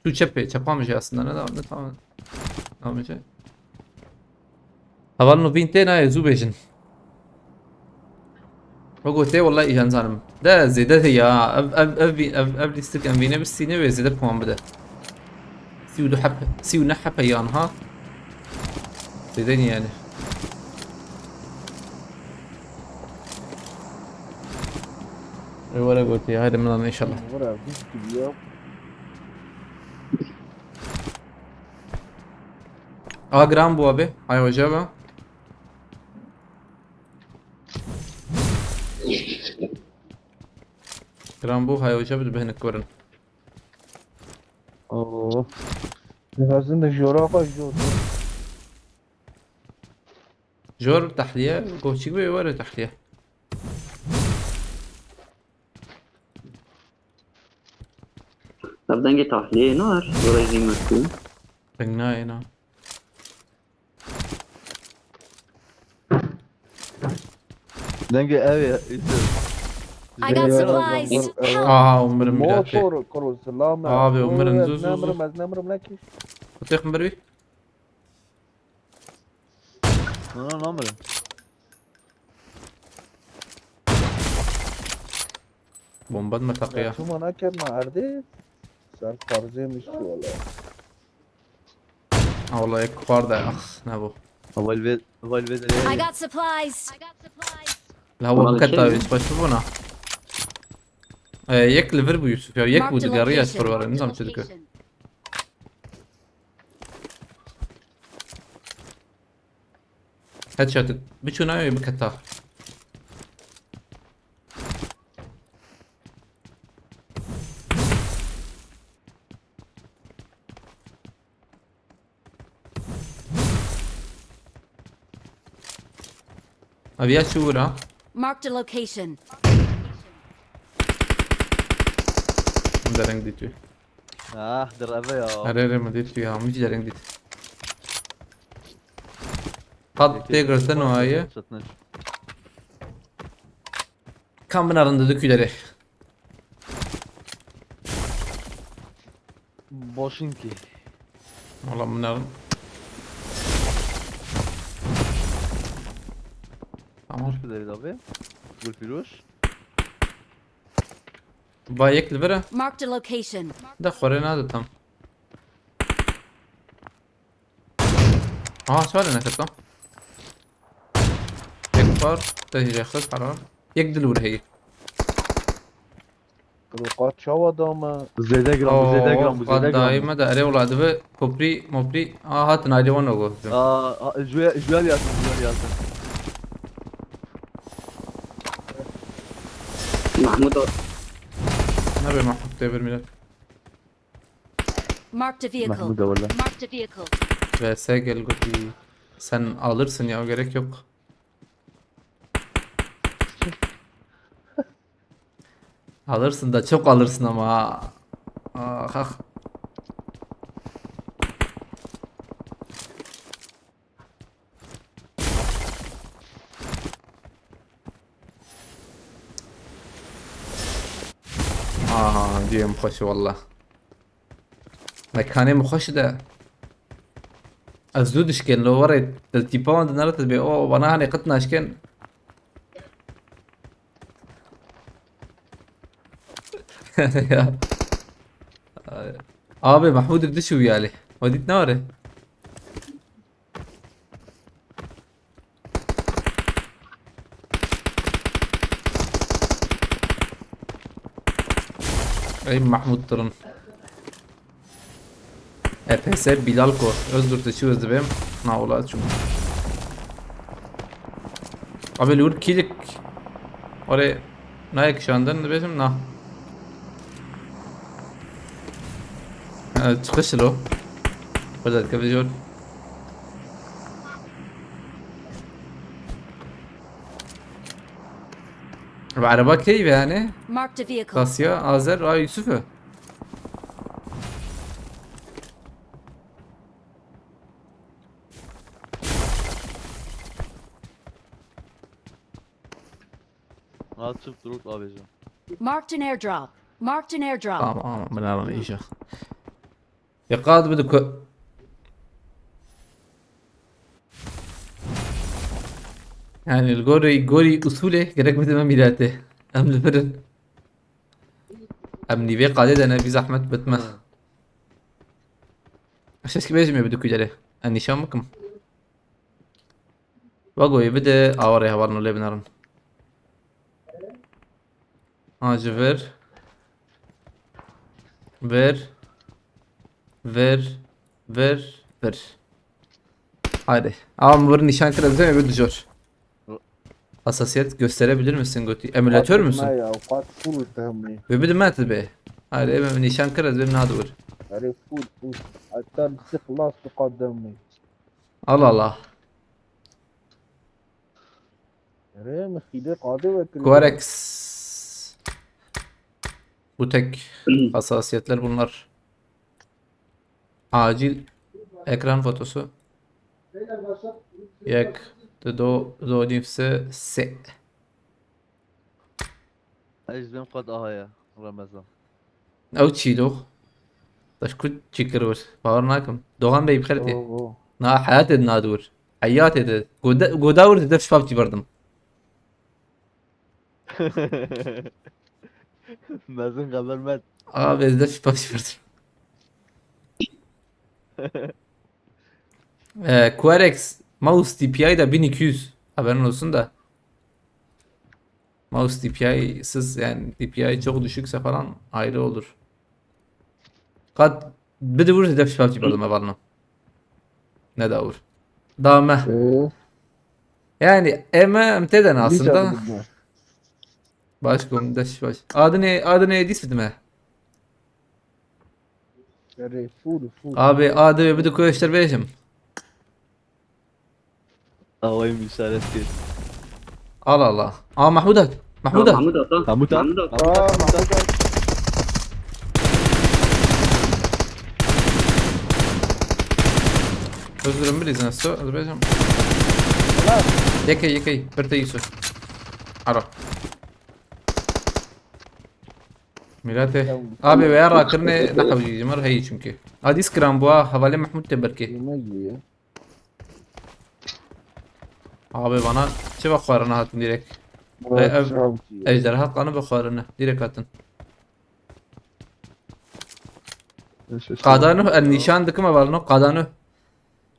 شو çöpe çapam şey aslında ne tamam tamam şey havalno bintena ya zubejin وقلت والله ايجان زانم ده زيادة يا اب ليستك ام فينا بالسينة وزيادة بكمان بده سيو دو حب سيو نحب ايان ها زيدني يعني ولا قلت يا هذا من ان شاء الله Vura biz gibi ya. جرام بو ابي هاي وجبه جرام بو هاي وجبه بهنك كورن Oo. Nefesinde jorafa jor. جور تحليه كوتشيك بي ولا تحليه طب دنجي تحليه نار ورا زي ما تكون بناي هنا Denge evi. I got supplies. Help. عمرم مجاتي Motor kuru selam. Abi, umarım zuz, zuz, Nemrım zuz. az nemrım ne ki? قلت مبروي No no no. بومبات مرتقية Şu mana kem mardi. Sen farzıymış ki valla. والله يك كفار ده اخ نابو هو البيت I got supplies. لا هو والله بكتا شيء. يسبشوفونا يك لفربو يوسف يا يك Marked a بود قرية location. سفر نظام Marked a شدك location. هاد شات بتشو نايو بكتا ابيات شورا Marked a location. من درنگ ديتو در evi ya. اريري ما ديتو يا مش درنگ ديت قد تقدر تنوعية Satmış. كم من arında döküleri Boşinki. والله من arın tamam Bir David abi. Gülfiruş. بايك لفرا Marked a location. ده خورين هذا تم سؤال انا كتب يكبر تهجي ياخذ حرام يقدلور هي Kırıkat çav adamı. Zeyde gram, bu Zeyde gram, bu Zeyde قد gram. دائما ده اري ولاد به كوبري موبري هات نايدي ونو جو Jüel yazsın, Jüel yazsın. محمود نبي ما حط تبر ميلاد Marked a vehicle. Mahmuda valla. Marked a vehicle. ve segel gopi sen alırsın ya gerek yok. Alırsın da çok alırsın ama. Ah, ah. ديم خوش والله مكاني مخش ده ازدود اشكن لو وريت التيباوند نرت بي او وانا هاني قطنا اشكن abi محمود بدش ويالي وديت نوري اي محمود ترن EPS Bilal Kor. Özgür Teşi Özlübem. Na ola açım. Abi lur kilik. Oraya ne şu anda ne benim na. Çıkış lo. Burada kapatıyor. Araba keyif yani. Marked a vehicle. Asya, Azer, Ay Yusuf'u. Atıp durup abicim. Marked an airdrop. Marked an airdrop. Tamam ben anlayacağım. يقاد بدك يعني الجوري أصوله كذاك مثل ما ميلاته أم الفرن أم نيفي قاعدة أنا بزحمة بتما عشان كيف ما بدك يجري أني شامكم وقوي بدأ أوريها ورنو اللي بنرن جفر ver. Haydi. Ama bu nişan kırmızı mı bir diyor. Hassasiyet gösterebilir misin Götü? Emülatör müsün? ما يا وقات فول تهمني Ve bir de mətl be. Haydi emem nişan kırmızı bir nadur. عرف فول حتى تخلص تقدمني Allah Allah. ريم خيدي قاضي وكل Quarex. Bu tek hassasiyetler bunlar. Acil ekran fotosu. Yak do nefse se. Ejden kad ahaya Ramazan. او تشي دو طيب كنت تشكر بس باورناكم دوغان بي بخيرتي نا حياتي نادور حياتي ده قداور تدفش بابجي بردم Mazın kadar met. ابي تدفش بابجي بردم Quarex mouse DPI da 1200 haberin olsun da mouse DPI sız yani DPI çok düşükse falan ayrı olur. Kad bir vur hedef şifacı bölüme varına. Ne da vur. Dame. ايه Yani emteden ليش aslında. بدنا Başka da şifacı. Adı ne ismi mi? عرف فول Abi adı bir de koyuştur beşim. Havayım işaret ki. Allah Allah. Aa Mahmudat. Mahmudat. محمود أطا Mahmut محمود أطا Özürüm bir izin istiyor. Azerbaycan. Yekey. Birte Yusuf. Ara. Milate. Abi veya rakırne ne yapacağız? Mar hey çünkü. Adis kram bu havale Mahmud teberki. يمجي Abi bana çe bakvarına hatın direkt. Ejderha kanı bakvarına direkt hatın. Qadanı nişan dıkıma valno qadanı.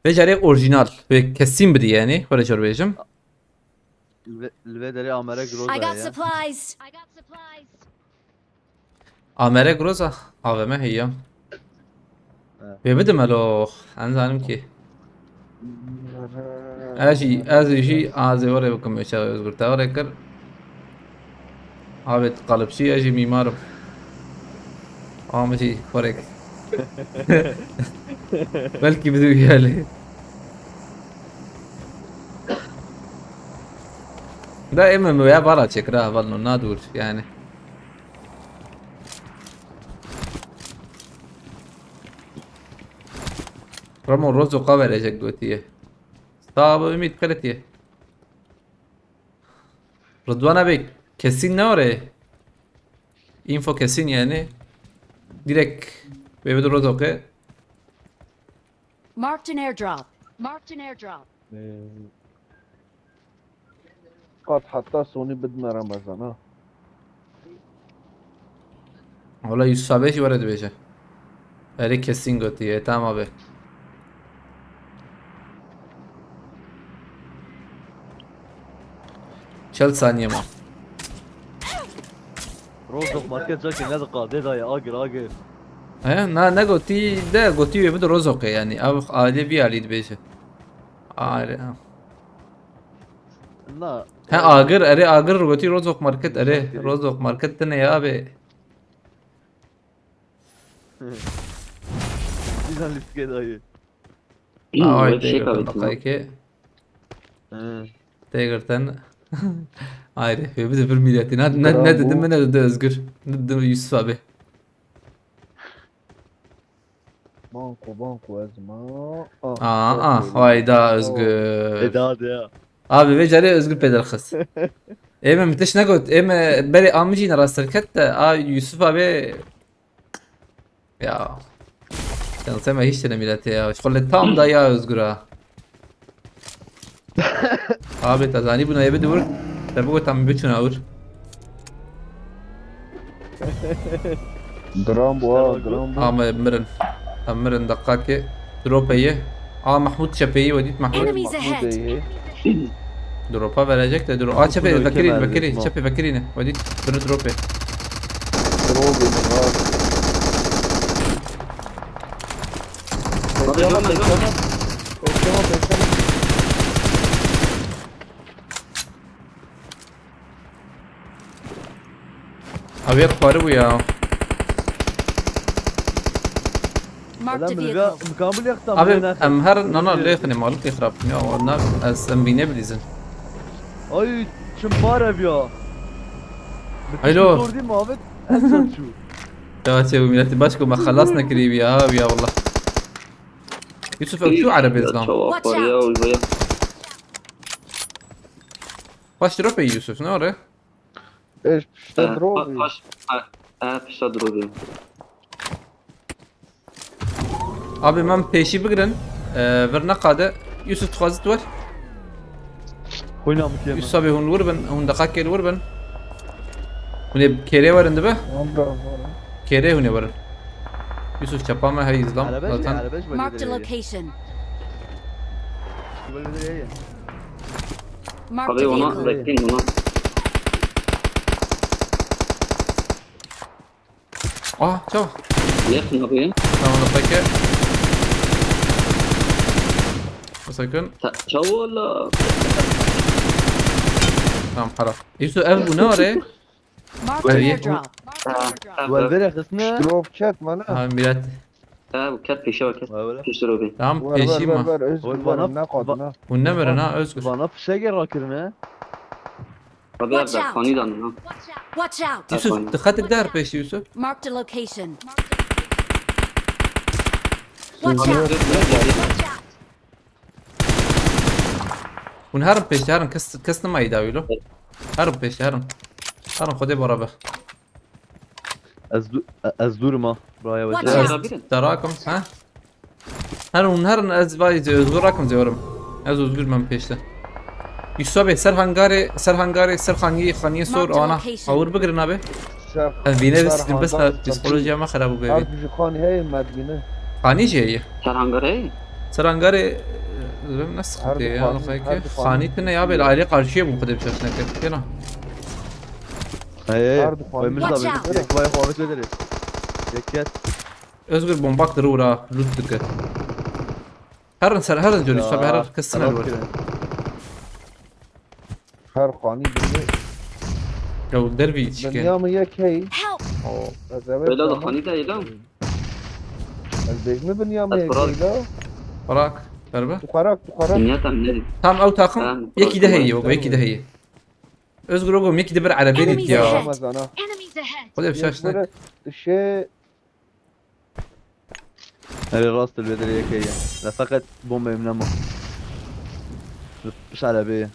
Ve jare orijinal ve kesin bir yani. Böyle çorbacım. Lvederi Amere Groza I got ya. supplies. Amere groza. AVM هي. Ve bedim alo. Anladım ki. Aji oraya bakın meşa özgürte oraya kır. Abi kalıpçı aji mimarım. Amci oraya. Belki bizi yani. Daima ya bara çekra valno nadur yani. Ramon Rozo verecek götüye. Sağ ümit kaletiye. Rıdvan abi kesin ne oraya? Info kesin yani. Direkt Bebe Rozo ke. Marked an airdrop. Marked an airdrop. قد حتى سوني بدنا رمضان ها Ola 105 var hadi beşe. Öyle kesin götüye tamam abi. Çal saniye mi? Rozok market jakin ne dakika dedaya agir. He ne götü de götü bir rozok yani. Abi aile bir aliydi beşe. Aile. لا ها آجر أري آجر روتي روزوك ماركت أري روزوك ماركت تنا يا أبي Bizden liske dayı. أوعي Web şey تيجر تن kahvesi. دقايقة He. تيجر تن عارف يبدأ في الميلاد ند دمنا ند أزجر ند يوسف أبي Banko ezma. هاي دا أزجر Eda hadi ya. abi بيجري أزجر بدرخص إما متش نقول إما بري أمجينا راس الكتة يوسف أبي يا كان سما هيش تلميذات يا شغل tam da ya Özgür'a. Abi tazani buna yebe dur. Tabi tam bütün ağır. Dram bu ha, dram bu. Ama مرن دقاكي دروبية محمود شبيه وديت محمود Enemies ahead. دروبا verecek de drop. Çepe Ülke Bekir'in verdi, Bekir'in tamam. Çepe Bekir'in وديت bir drope. Abi yaparı bu ya. Marked a Adam vehicle. bilga mükemmel yaktan. Abi em her nana lehne malık يخرب ya onlar em binebilizin. Ay çımbar ev ya. Alo. Zor değil mi Ahmet? En son şu. يا سيدي ميلاتي باشكو ما خلصنا كريم يا هاوي يا والله يوسف شو عربي زلام Cevap var ya Ulva'ya. باش تروبي يوسف نوري Eş pişte drobi. Pişta drobi. ابي مام بيشي بقرن فرنا قادة يوسف تخازت ور Oyna mı kiyeme? يوسف ابي هون وربن هون دقاق الوربن هون كيري ورن دبه كيري هون ورن يوسف شبابا هاي زلام Arabeş mi? zaten Arabeş mi? Marked a location. location. Marked Abi a ona vehicle. bekleyin ona. شو Yakın abi. تمام دقاق بس يكون Çavu valla. تمام حرام يوسف ابو نوري Marked an Nereye? airdrop. Velvere kısmı. Drop çek bana. ها ميلاد Bu kat peşe bak. Velvere. Pişta drobi. تمام Ver بيشي ver ما ver özgür Oğlum bana bana- ne kadına. والنمر انا özgür Bana fişe gel rakirine. Abi Watch abi out. kanıdan ha. Watch out. يوسف دخلت دار بيشي يوسف Marked a location. Abi Watch out. ونهرب بيشي هرم كسنا ما يداوي له هرب بيشي هرم خدي برابه Ez durma. Buraya bak. Watch out. Abi de. تراكم ها هرن از باي زوراكم زورم از özgür من بيشته يوسف سر هنغاري سر خانية سور Marked a انا location. اور بقرنا به Şer. فينا بس بسيكولوجيا ما خرابو بيبي Harbi kan hey medine. خاني جاي Ser hangar hey. سر هنغاري نسخ Harbi يا خاني- خايك harbi خاني. خانيتنا يا بي العائلة قارشية مو قدر بشوفنا كيف هنا Hey. Harbi falan. Koymuş Watch abi. out. Yekvaya kovamet ederiz. Yeket. özgür bombak ضرورة لوتك هرن جولي يوسف هرن كسنا الورد Her kani bile. لو دربي تشكي Dünyamı yek hey. Help. Az evet. Böyle de kanı da ilan. Az bezmi dünyamı yek Biraz- hey la. وراك ضربة Tukarak. Dünya tam ne? تمام او تاخم تمام. يكي ده هي ويكي ده هي özgür oğlum yeki de bir على بينك Enemies يا ahead. Ramazana. Enemies ahead. خد بشاشتك Böyle şey. هذه راس البدري يكية. لا فقط بومبا يمنمو. مش على بيه.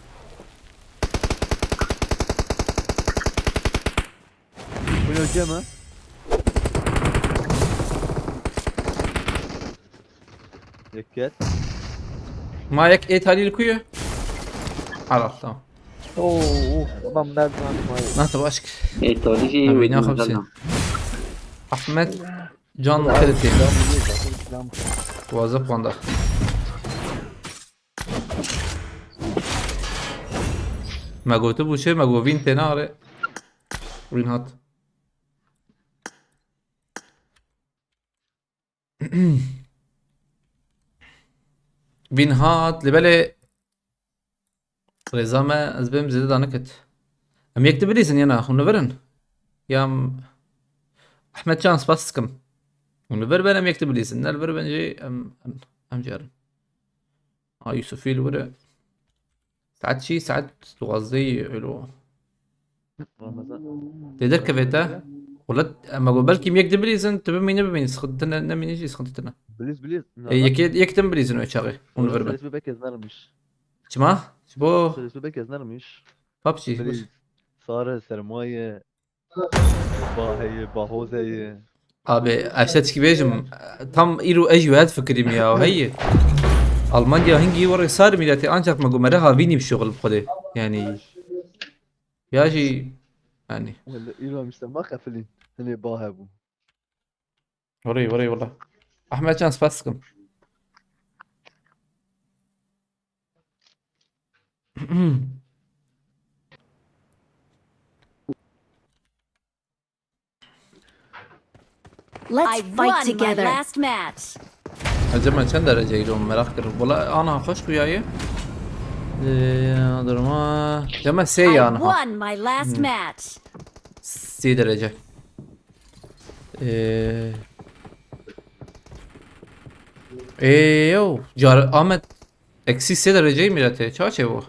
وين الجيم؟ يكت. ما يك ايه تالي الكوية خلاص تمام Oo, adam nereden mayı. ما تبغى اشك Tarihi iyi. Abi, ne yapayım? احمد جان خلتي وظف واندا ما قلت ابو شيء ما قوفين تناري وين هات بين هات لبالي رضا ما از بهم زیده دانکت ام يكتب ليزن ينا ونفرن يام احمد شانس باسكم ونفر بن ام يكتب ليزن نالفر بن جي ام جارن يوسفي الورا ساعات شي ساعات تغذي حلو رمضان تقدر كفيتا ولا اما قبل يكتب ليزن تبي مين بمين سخدتنا نمين يجي سخدتنا بليز يكتب ليزن وشاغي ونفر بن اسمه بك yazarmış. شما شبو Ismi bek yazarmış. بابجي Beliz. Sarı sermaye. Bahiye, bahozeyi. abi اشتكي بيجم tam iru اجواد فكريم يا وهي Almanya hangi ورا صار ميلاتي ancak ما قمرها فيني بشغل بخده يعني ياجي يعني Valla İran işte ma kafilin. Hani bahe bu. وري والله احمد شانس باسكم Let's I fight won my together. last match. الزمن كم درجة يلوم مراكر والله انا خوش وياي ادري ما جمع سي I انا won my last match. سي درجة يو جار احمد اكسي سي درجة ميلاتي چاچه bu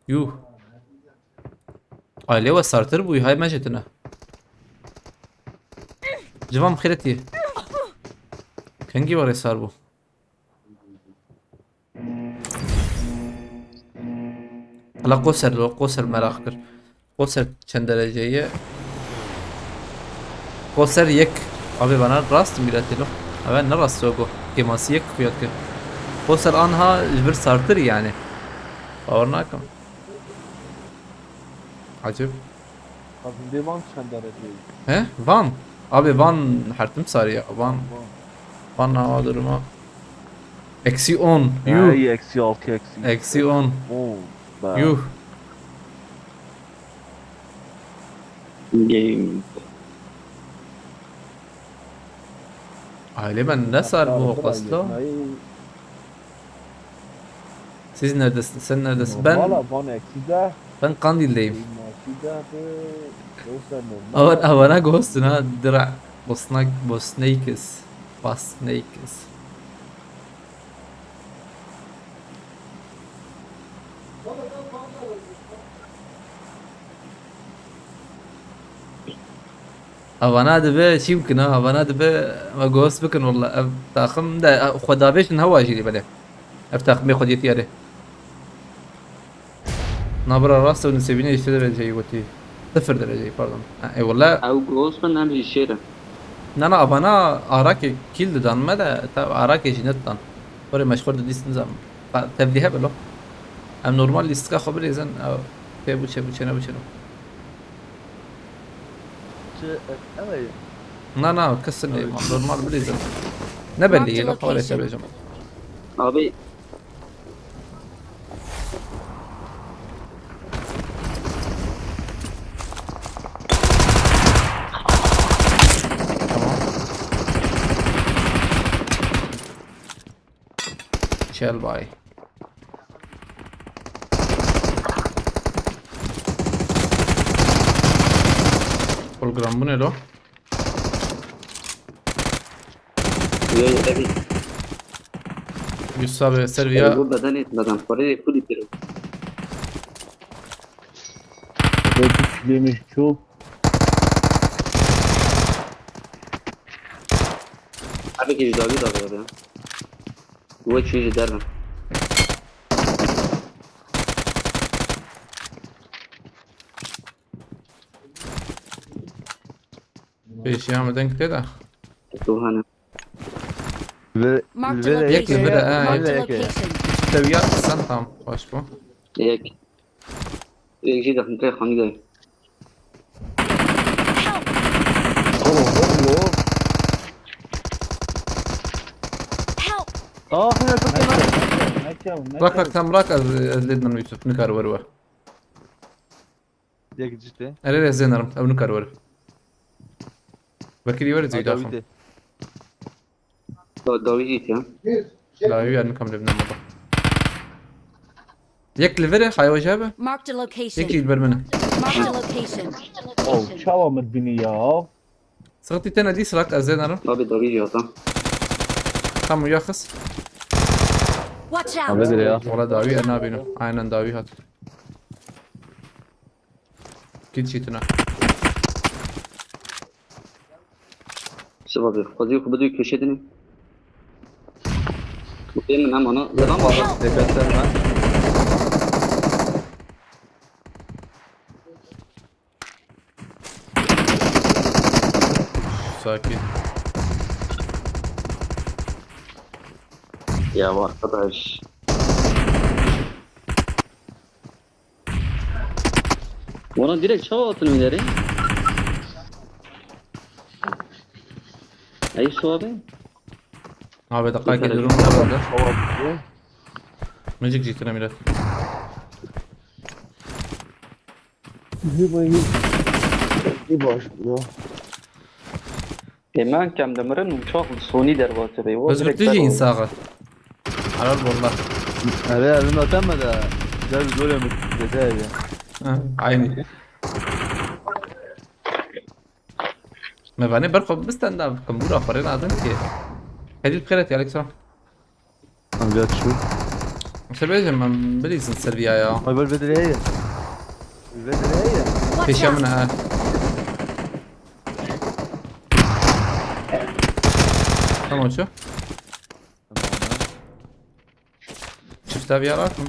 yuh aile ve starter bu hay majetine civam خيرتي كنجي ورا صار bu هلا قوسر merak kır قوسر چند dereceye قوسر یک abi bana rast milletilo ben ne rast o keması yek fiyat ki قوسر anha bir starter yani Ornakam. Acib. Abi devam çen dereceyi. He? Van. Abi Van hartım sarı ya. Van hava durumu. Eksi 10. Yuh. İyi eksi 6 eksi. Eksi 10. Oo. Be. Yuh. Game. Aile ben ne sar bu kasla? Siz neredesin? Sen neredesin? Valla bana eksi de. Ben Kandil'deyim. Eksi de dostlar normal. Havana ghost'un ha dira Bosnaikis. Havana دبي شي يمكن havana دبي ما جوست بكن والله تاخم ده خدافيش هوا جيلي بله افتح مي خديت ياره نبرة راسه ونسيبيني يشتري درجة وتي 0 درجة pardon اي والله او جوز من نمشي الشارع. انا ابانا اراكي كيل دان ماذا اراكي جنتان وري مشغول ديس نظام تبديها بلو ام نورمال ليستكا خبر يزن او تبو شنو Evet. نا كسر لي نورمال بليزن نبلي لو حوالي شبه جماعة Abi شال باي Program bu ne lo? buraya abi. Yusuf abi Serviya Bu bedeni parayı full itiyor. Demiş çok. Abi ki davi da var ya. Bu çiğ derler. Beş yağmadan gitti de. Tuhane. Ve Marked a ve Yakın bir de, location. ha, Marked a yakın. location. Seviya sen tam hoş bu. Ek. Ek şey de hangi de. Help! Aa ne yapıyorsun? Rak tam rak azledna Yusuf nikar var. Ya ciddi. Nereye zeynarım tabi nikar var. Bakiri var zeyda Davi fam. de. Davi git ya. La yani kam lebna maba. یک لیوره خواهی جابه Marked a location. یکی البر منه Marked a location. او چاوا مدبینی یا سقطي تنا دي سراك ازين انا بابي دقيقة جاتا. كم يخص Watch out. بدري يا والله داوي انا بينو عينا داوي هات اكيد شيتنا شبابي خذي بدو يكشدني. وين من أنا زمان ما Dikkat etme. ساكت يا arkadaş. Bana direkt çava atın ileri. Ay şu abi. ها بدقائق يدورون من هذا ماجيك جيتنا ميلاد Hemen kem demirin çok suni derbatı bey. بس قلت تجي انساغه على الأرض والله Evet benim atam da. Güzel bir gol yemiş. Güzel ya. عيني ما بعني برقب بستنى كمبورة فرينا عدن كي هذه بخيرتي عليك سلام Amca şu. سلبية من بليز السلبية يا Ay böyle bedriye. Bedriye. في Watch شيء out. منها تمام شو شفتها بياراكم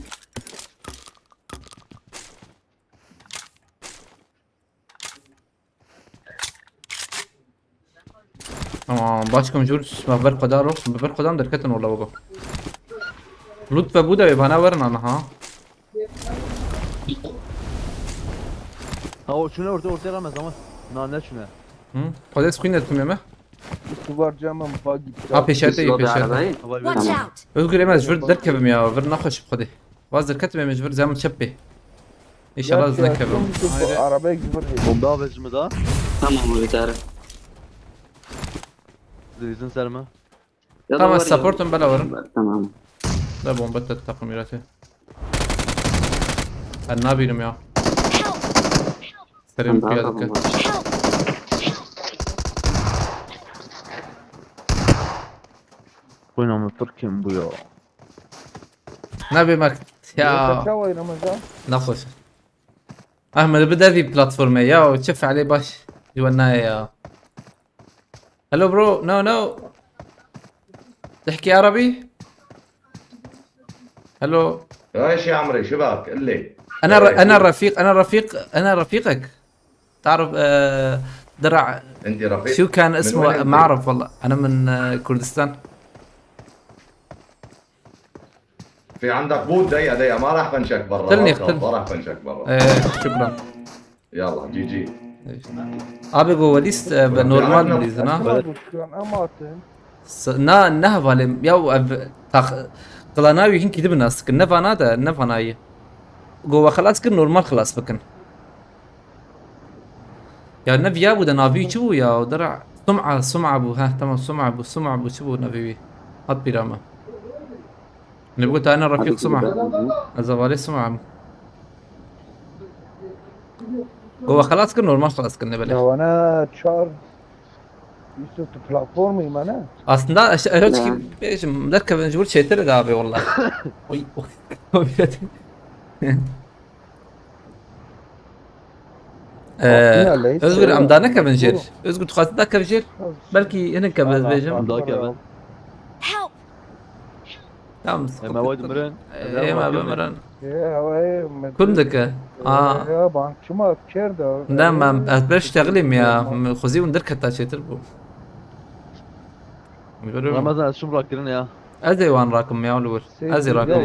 باشكم جورج ما برقو دارو برقو دام دركتن والله بابا لطف بودا بيبانا ورنا انا ها Ha o şuna ortaya ramaz ama. Ne şuna. قدس خوين لكم يما Suvar camım bagi. ها بيشاتي بيشاتي Watch out. اذكر يما جبر دركب يا فر نخش بخدي واز دركتم يما جبر زعما تشبي ان شاء الله زنكبم Arabaya gidiyor. Bomba alıcı mı daha? Tamam abi tarif. Dizin serme. تمام السبورت بلا ورن Tamam. لا بومبت التقميرات النابي يا سريع قيادك Oynamı Türkiye'm bu ya. نابي ماك يا Çava Ramazan. نخش احمد بدا في بلاتفورم يا وتشف عليه باش جوانا يا هلو برو نو تحكي عربي هلو ايش يا عمري شباك قل لي انا رفيقك تعرف درع انت رفيق شو كان من اسمه وين أنت؟ ما اعرف والله انا من كردستان في عندك بوت ضيق ما راح فنشك برا اختلني، ما تخاف، اختلني. ما راح فنشك برا شكرا يلا جي جي ابي جواليست نورمال بليز نا Ama atın. نا نهفالم يو قلناوي هين كده بناس كنا فانا ده نفناي جوا خلاص كن نورمال خلاص بكن يا نبي ابو ده نافي شو يا درع سمعة ابو ها تمام سمعة ابو شو نافي هات بيراما نبغى انا رفيق سمعة الزوالي سمعة جوا خلاص كن نورمال خلاص كنا بلا Ya bana çağır. Yusuf platformu imana. aslında öteki مركب نجبر شيتر ده ابي والله وي özgür amdana kabinjir özgür tuqatı da kabinjir belki henin kabaz bejim Daha ki ben. Help. tamam Hemen vay dümürün. ما بمرن Ya كندك Ya bankçıma kerda. لا ما بشتغلي يا خوزي وندرك حتى شيتر بو Ramazan şum bırakırın ya. ازي وان راكم يا ولور ازي راكم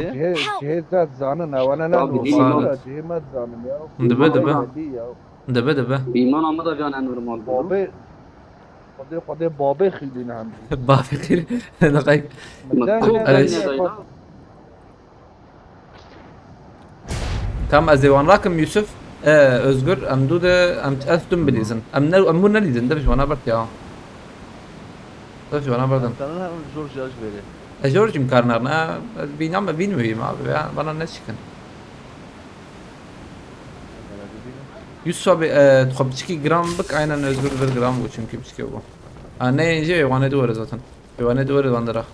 Cihazat zanın avana ne Abi, normal. Cihazat zanın ya. دبه دبه İman ama da can normal. Babe. Kode babe khilin ham. بافي خير دقيق كم ازي وان راكم يوسف özgür امدوده ام تاثتم بليزن امون ليزن ده وانا برت يا ده وانا بردم Senin hem zor cihaz veriyor. جورج مكارنرنا بينام بينوي ما بنا نشكن Yusuf abi تخب بشكي جرام بك aynen özgür bir gram bu çünkü bişki bu. Ne ince yuvane duvarı zaten. Yuvane duvarı bandıra.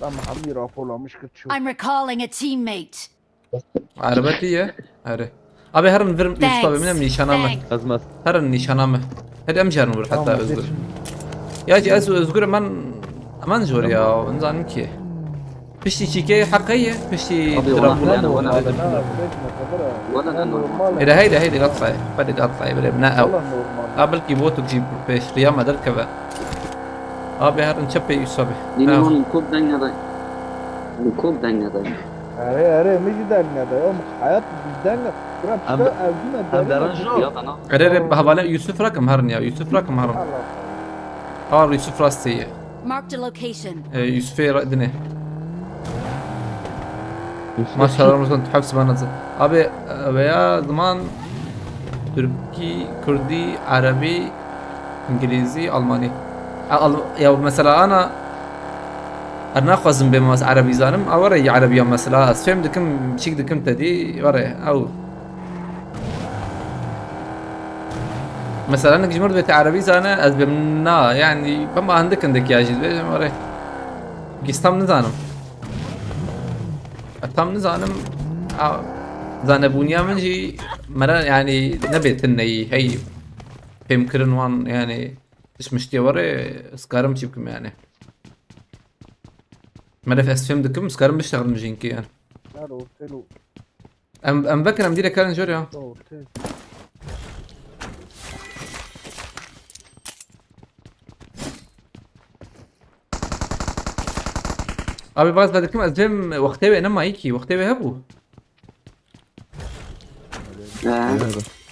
Lan Hamir afolamış kaçıyor. I'm recalling a teammate. Arabeti ya. Hadi. Abi herın verim Yusuf abi benim nişanamı. Thanks. Azmaz. Herın nişanamı. Hadi amcar mı hatta Tamam, özgür. geç. Ya ki özgür ben aman zor ya. Nizanım ki. Pişti çiğke hakkıyı. Pişti Abi, dram والله bulan. أنا ولا Normal, أدري. ha, sürekli kadar. ولا أنا Normal. هيدا قطعي بدي قطعي بنا او Vallahi normal. قبل كيبوتو تجيب بيش رياما دركبه ابي هر نشبي يصبي Yine onun kod dengede. Bu kod dengede. Are مش دنيا ده يوم حياة بالدنيا ترى Hem- بتشتغل أبدينا Hem de Ya ranjo. bana. ريري بهبالا يوسف رقم هرن يا يوسف رقم هرن اه يوسف راستي Marked a location. يوسف ردني ما شاء الله مثلا تحب سبانة ابي يا زمان تركي كردي عربي انجليزي الماني يا مثلا انا خوازم بماس عربي زانم او وري عربي مثلا اسفهم دكم شيك دكم تدي وري او مثلا انك جمهور بيت عربي زانه از بمنا يعني بما عندك يا جيد وري قستم نزانم tam نزانم زانبونيا من جي مرة يعني نبيت اني هي فهم كرن وان يعني مش مشتي وري سكارم شبكم يعني مرة في اسفهم دكم سكارم بيشتغل مجينكي يعني ام بكر ام ديري كارن جوريا ابي باز بدكم ازم وقتي انما هيكي وقتي هبو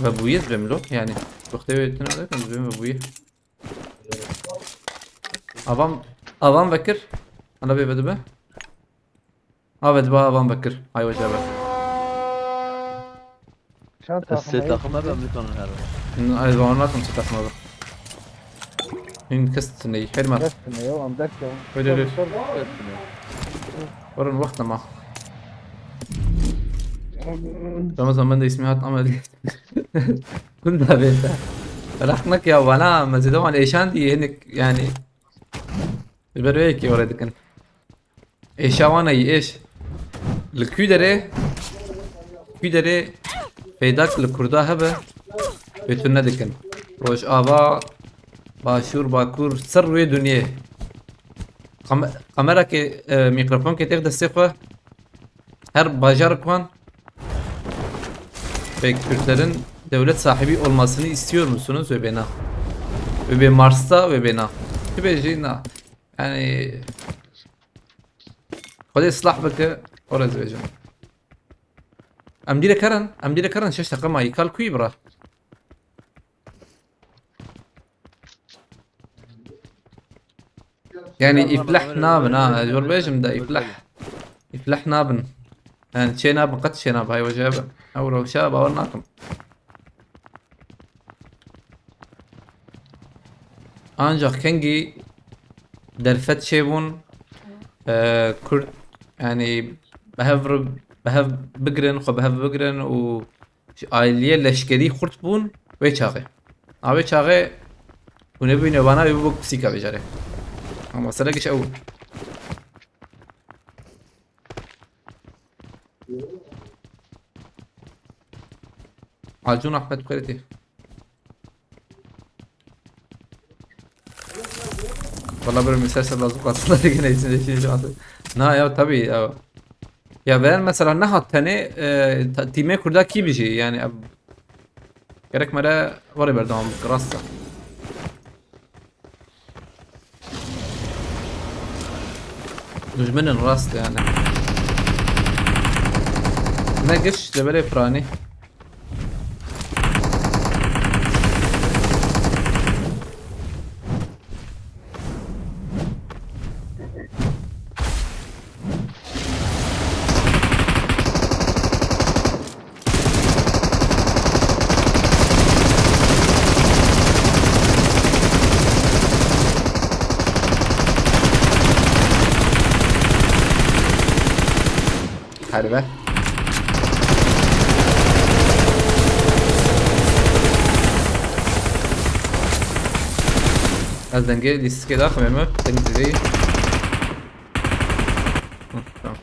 بابويه زبملو يعني وقتي تنادى كان زبم بابويه ابام بكر انا بدبه بدبه ابام بكر هاي وجبه الست takım hep Amerikan'ın her. ايضا ما كنت تسمع ان كستني حلمه كستني يوم ذاك ويلي ورن وقت ما رمضان من اسمي هات عمل كنت بيتا رحناك يا وانا مزيدو عن ايش عندي هنك يعني البرويك يا ولد كان ايش وانا ايش الكودري كودري فيداك الكردا هبه بيتنا دكن روش ابا باشور باكور سر وی دنیا kamera ki mikrofon ki tek destekle her bacar kvan ve Kürtlerin devlet sahibi olmasını istiyor musunuz ve bana ve Mars'ta ve bana tübecina yani خذ اصلاح بك ولا زوجة ام ديري كرن شاشه قما يكال كويبرا يعني يفلح نابن جور بيجم دا يفلح نابن يعني شي نابن قد شي ناب هاي وجابه او لو شاب او ناكم ancak kengi derfet şeybun Kürt yani behev bigrin خو behev bigrin و aileye leşkeri kurt bun ve çağı abi çağı bu ne bine bana bir bu sika becere ama sıra geç au Acun Ahmet Kırıtı Valla böyle mesajlar lazım aslında yine içinde şey şu anda. Na ya tabii ya. Ya ben mesela ne hattane time kurda ki bir şey yani gerek mera var bir devam rasta. Düşmenin rast yani. Ne geç de böyle frani. Harbi. Az denge listeske daxil mi? Denge dizi. Tamam.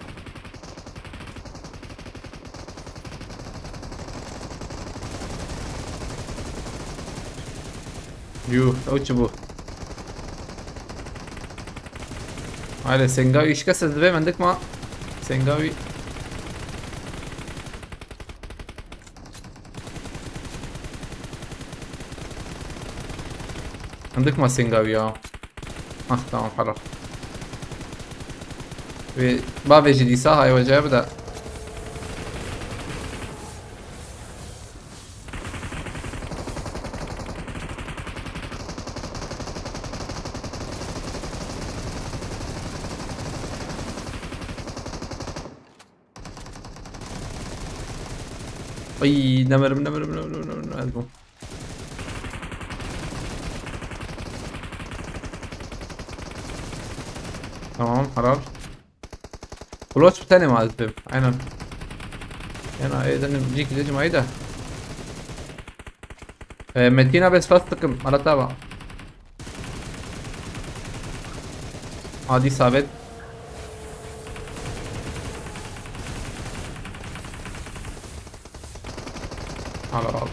Yuh, o bu. Haydi Sengavi iş kasası ve mendik ma. Sengavi. عندك ما سنغاوي تمام حلو بابي جدي ساها ايوه جاي بدا اي نمر تمام حرام كلوش تاني مع البيب عينا هنا ايه ده نجيك ليجي ما ايه ده مدينا بس فاستكم على تابع عادي ثابت على بعض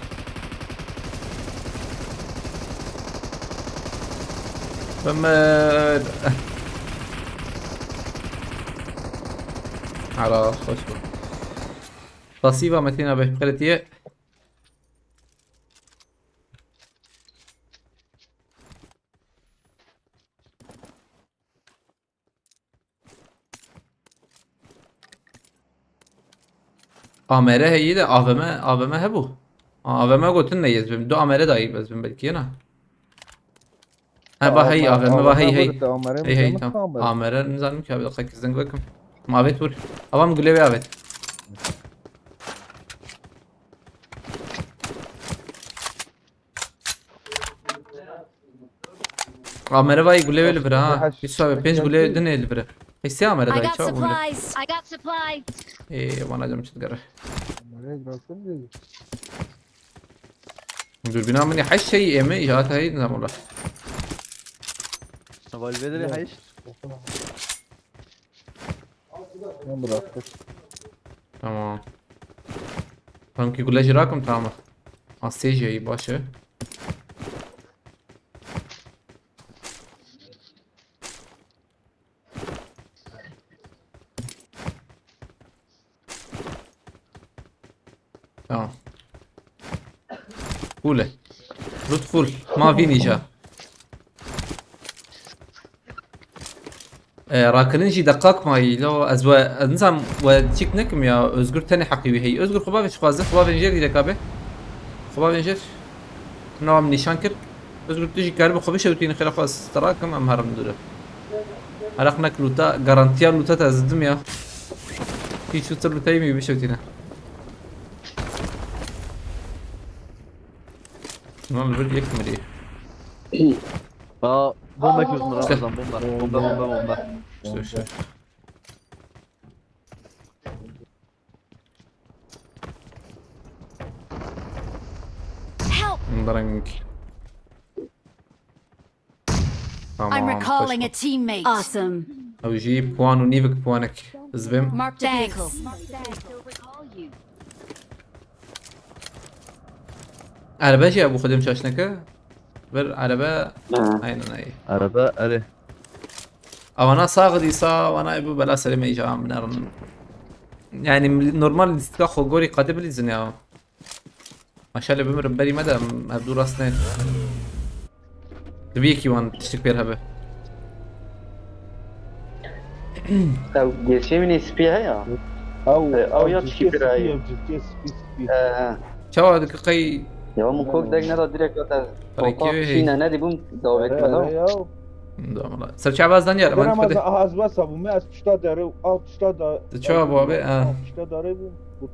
محمد على خوشبه تصيبه متينا بفكرتي Amere هي ده AVM هبو AVM قلتن نيز بم دو Amere داي بس بم بلكي أنا با هي AVM با هي تمام Amere نزل مكابي دقيق زنقكم ما بيت ور أبغى مقولي بيا بيت Amere باي قولي بيا لبرا ها يسوى بينج قولي دنيا لبرا هيسي Amere I داي got شو قولي supplies. I got supplies. إيه وانا جم تقرأ دول بنا مني حش شيء إيمي جات هاي نظام الله Valvede حيش تمام هم كي كلها جراكم تمام السيجي اي باشا تمام فولة رد فول ما فيني جا راكنينجي دقاق ماي لو ازوا نظام وديك نكم يا özgür تاني حقيقي هي özgür خبا مش خوازه خبا بنجير دي كابه خبا بنجير نوع نشان كر özgür تجي كارب خبيشه وتين خلا خاص تراكم ام هرم دوله علاقنك لوتا غارانتيا لوتا تزدم يا في شو تر لوتا يمي بشوتينا نعم البرد يكمل ايه bomba yapıyoruz mu Ramazan bomba. شو Help! نضرنك I'm recalling a teammate. Awesome. او جيب بوان ونيفك بوانك زبم Marked a vehicle. عربه ابو خدم شاشنكه بر عربه aynen اي Araba arı. او انا صاغدي صا وانا ابو بلا سلمه ايجا من ارن يعني نورمال استخو غوري قادب لي زنيا ما شاء الله بمر بالي مدى ابدو راسنين تبيكي وان تشتك بيرهبه او جسمي نسبيها يا او ياتشي براي شو هذا قي يا مكوك دقنا ديريكت طريقي شينا نادي بوم داوت ملو والله سرچا باز دنيا Ben من ama خده az bas bu mes pişta dere al pişta da شو ابو ابي pişta dere bu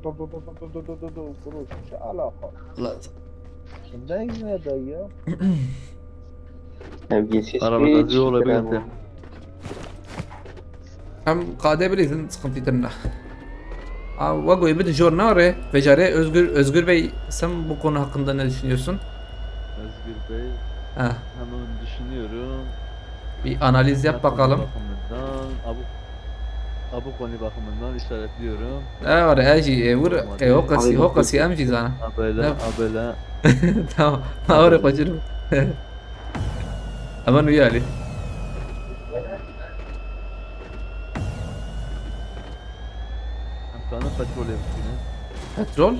kuruş şu alaka خلاص ne ne da ya او جسمي Araba gazı olabilir. هم قاده بليزن sıkıntı tırna Vago bir de jornare Vecare Özgür Bey sen bu konu hakkında ne düşünüyorsun? Özgür Bey. Heh, Hemen düşünüyorum. bir analiz yap bakalım. Bakımından, abu konu bakımından işaretliyorum. Evet, اجي ور هوقسي امشي زانا. Abele, Ne? abele. Tamam. Oraya kaçırım. Aman uyu Ali. Kanı petrol yapıyor. Petrol?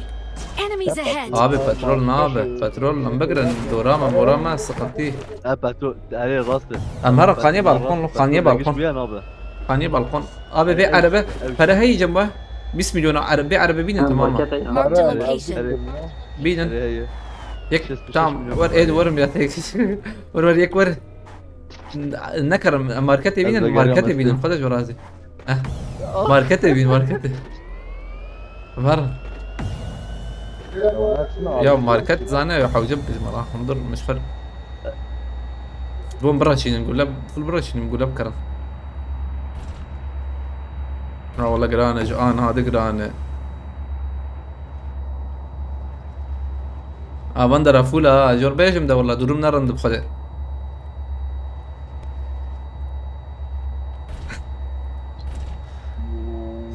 Enemies ahead! Abi petrol ne abi? Petrol lan بقرا دورama morama sıkıntı. Ha petrol, عليه rastı. Amhara kanye balkon, kanye balkon. Geçmeyen abi. Kanye balkon. Abi bir araba para هيجي جنبه 100 مليون araba bir araba binin tamam mı? ماركات هي Marked a Para location. yazdık ya. Binin. Nereye? Yek tamam var ورم ya tek. Var yek var. نكر ماركت بينن ماركت بينن خدش ورازي. ماركت بين ماركت. var. يا ماركت زانا يحوجب مرة انظر مش فرق بون برا شيء نقول له في البرا شيء نقول له بكرم والله قرانه جوعان هذا قرانه بندر فولا جور بيجم ده والله دورم نرند بخده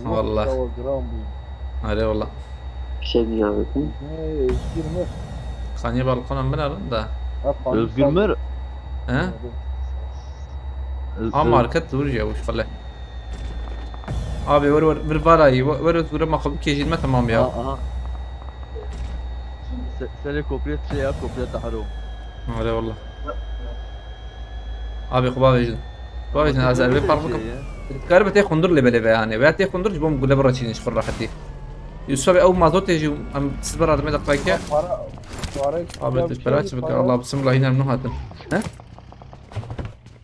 والله هذا والله şey diyecektim. خاني بالقنا من ده Özgür Mer. ها market durca وش خله abi ver varayı ver özgür ma kabul kejilme tamam ya Aha. Seni kopya şey ya kopya taharum. öyle والله abi خبابيجن خبابيجن هذا البي فرقك قربت يا خندر اللي بلي يعني بيات يا خندر جبهم قول برا تشيني شفر راحتي يوسف اول ما زوت يجي ام تسبر هذا مدى قايكه abi تشبرات بك الله بسم الله هنا منو هاتن ها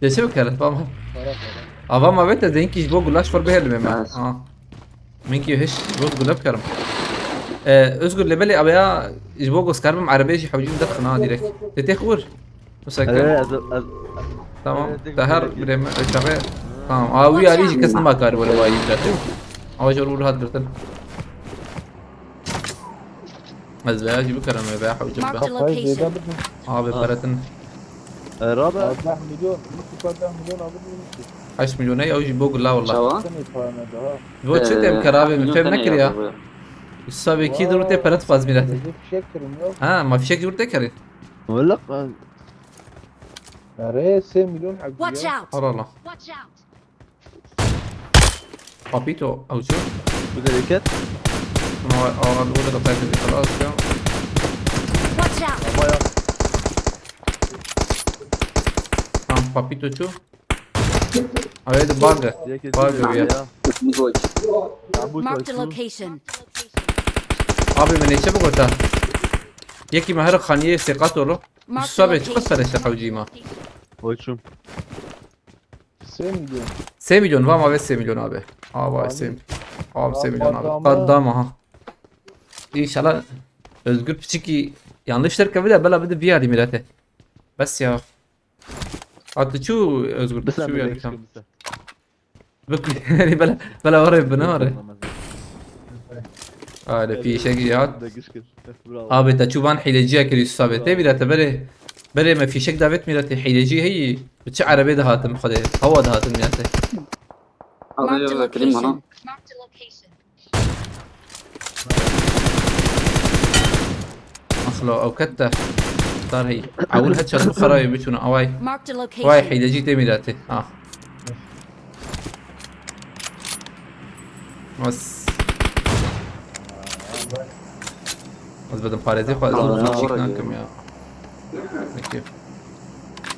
يسوي كده فاهم ابا ما بيت دينك يجبو قلاش فر بهل ما منك يهش بوت قلاب كرم اسقر اللي بالي ابيا يجبو قس كرم عربي شي حوجين دخنا ديريكت تتخور مسكر تمام دهر بريم شغال تمام ويا ليجي كسن ما كار ولا واي بلاته او جرور هاد قرتن ازبا جيب كرم يا حوجين Marked a بها location. ابي برتن Raba. 10 milyon, 10 milyon alır 8 مليون او يجيبو قلا والله شوا بو تشتم كرابي مفهم نكر يا السابق كي دروتي برت فاز ميرات fişek kırın ya. ها ما في شيء دروتي كري ولا Nereye 8 milyon Watch hakkı ya. out! والله Watch out! بابيتو او شو bu da hareket. او الاولى طلعت لي خلاص يا Watch out! Baya. بابيتو شو هذا باغا باغا يا مزوج Marked a location. ابي من ايش بقولها يكي مهر خانيه ثقته له Marked a السابق تكسر location. اشتقى وجيما Koçum. 8 milyon. 7 مليون فما بس 7 مليون ابي اه 7 اه 7 مليون ابي قدامها inşallah özgür psiki yanlışlar kabul bela bir VR milete bas ya hatta şu özgür بس şu انا yani بدي kam bak yani bela var bana var هذا في شيء جهات Bravo. ابي تشوفان حيلجيه كريس ثابت تبي لا تبري بري ما في شك دافت ميلتي حيلجيه هي بتشعر بيد هاتم خدي هو ده هاتم ميلتي هذا Marked a يلا كريم location. هنا Marked a location. اخلو او كته صار هي اول هاتش الخراي بيتنا اواي Marked a location. واي حيلجيه تميلتي بس بس بدهم باريزي خو ازم تشيك ناكم يا كيف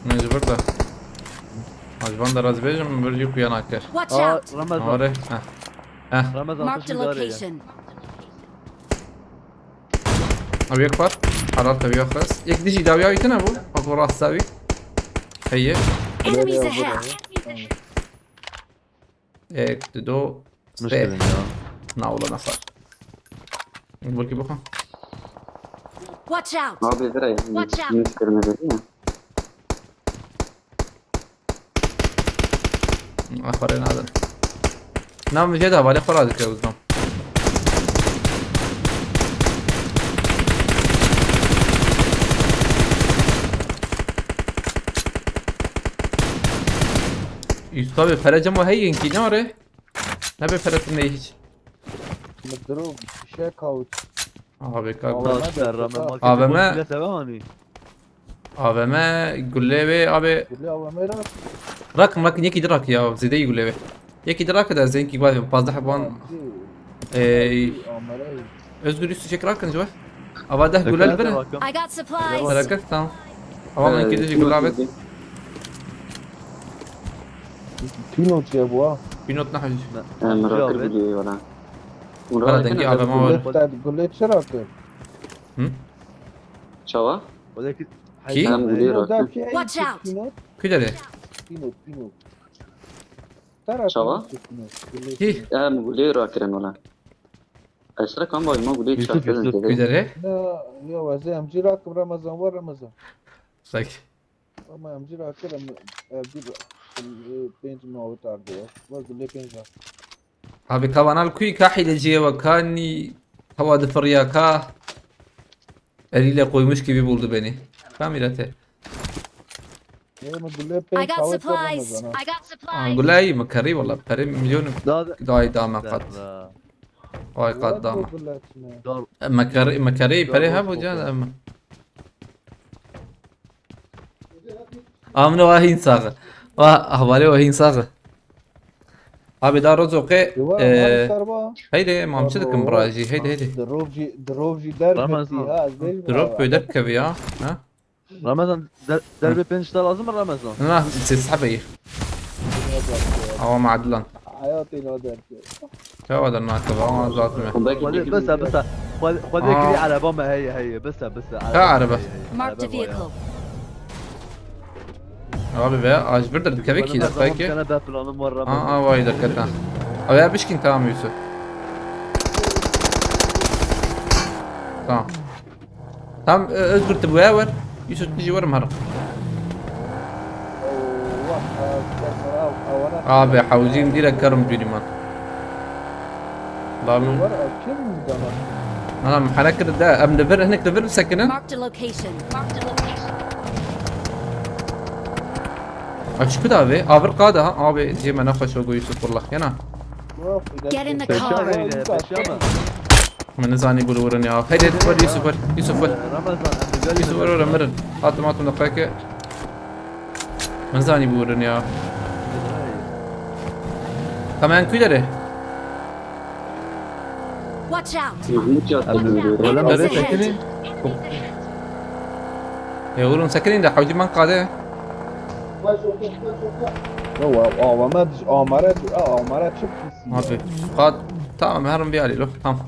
نجبر ده عجبان ده راز بيجم برجيك ويا ناكر Watch Aa out! Ramazan. اوري ها Ramazan Marked a taşı var ya. location. ابي يكبر حرارته ابي يخلص يك ديجي داويا يتنا ابو اكو راس ساوي هي Enemies ahead! اك تدو Müşkelim ya. ناولا نفر نقول كيف بخا Watch out! هذا درا Watch out. نذكر مدرسة اخرين هذا نعم جدا بالي خرازك يا وزنم Yusuf abi peracam o heyin ki ne var? Ne be peratın ne hiç? مدرو شيء كاوت Abi kalk. Allah aşkına Ramazan. AVM. Bile sevmem hani. AVM قليبي abi قول لي اول ما يراك rakım yeki dirak ya zide قليبي yeki dirak da zenki var fazla haban özgür üstü çek rakın jwa avadah gulal bana I got supplies. rakın tamam ama ben kedi gulal bet تينو تجيبوها binot nahaj مراكب فيديو ولا ولا دنجي AVM var قول لي شراك شوا Oradaki Ki? انا مدير Watch out. küdere تينو ترى شوا ki انا مدير اكرم ولا اشترك هم باي ما قولي يوسف، شاكر يوسف. كده küdere لا يا وزي امجي راكب رمضان ور رمضان sak ما امجي راكب امجي بينج ما هو تعرضه بقول لك انت abi kavanal kuy kahile ciye kani havada fırya eliyle koymuş gibi buldu beni kamirate ايه ما تقول لي I بينج got هاو supplies. رمضان I got supplies. اقول لها مكري والله بري مليون daha da داي دام قد واي قد دام بقول لك اسمه dar مكري بري هبو جان اما امن واهين صاغ احوالي واهين صاغ abi daha rozoke هيدي ما مشتكم براجي هيدي دروفجي درب رمضان. فيها دروب يدركب يا ها Ramazan derbe pençte lazım mı Ramazan? لا تسحبي او معدلان حياتي نو درب شو هذا الناكب او ظاتمه بس خذ كذي على بومة هي بس عربة. Marked a vehicle. abi be ağaç bir de kevek ki belki Sana da planım var Ramazan. vay dakika abi ya bişkin tamam Yusuf tamam tamam özgür تبغى ور يوسف تيجي ورا مره abi حاوزين ديرك كرم جريمان ضامن انا محرك ده ام دبر هناك دبر سكنه Marked a location. Marked a location. ايش كده abi avr قاده abi زي ما نخش وقو يوسف والله هنا Get in the Peşame car. ile peşame. من زاني يقول ورني يا هيدي ور يوسف ور يوسف ور Ramazan. يوسف ور مرن حاط ما دقيقه من زاني بورني يا كمان كده Watch out. محمود جات Valla Enemies nereye ahead. sakinin? يقولون ساكنين ده حوجي من قاده آمارات شو ما في قاد تمام هرم بيالي له تمام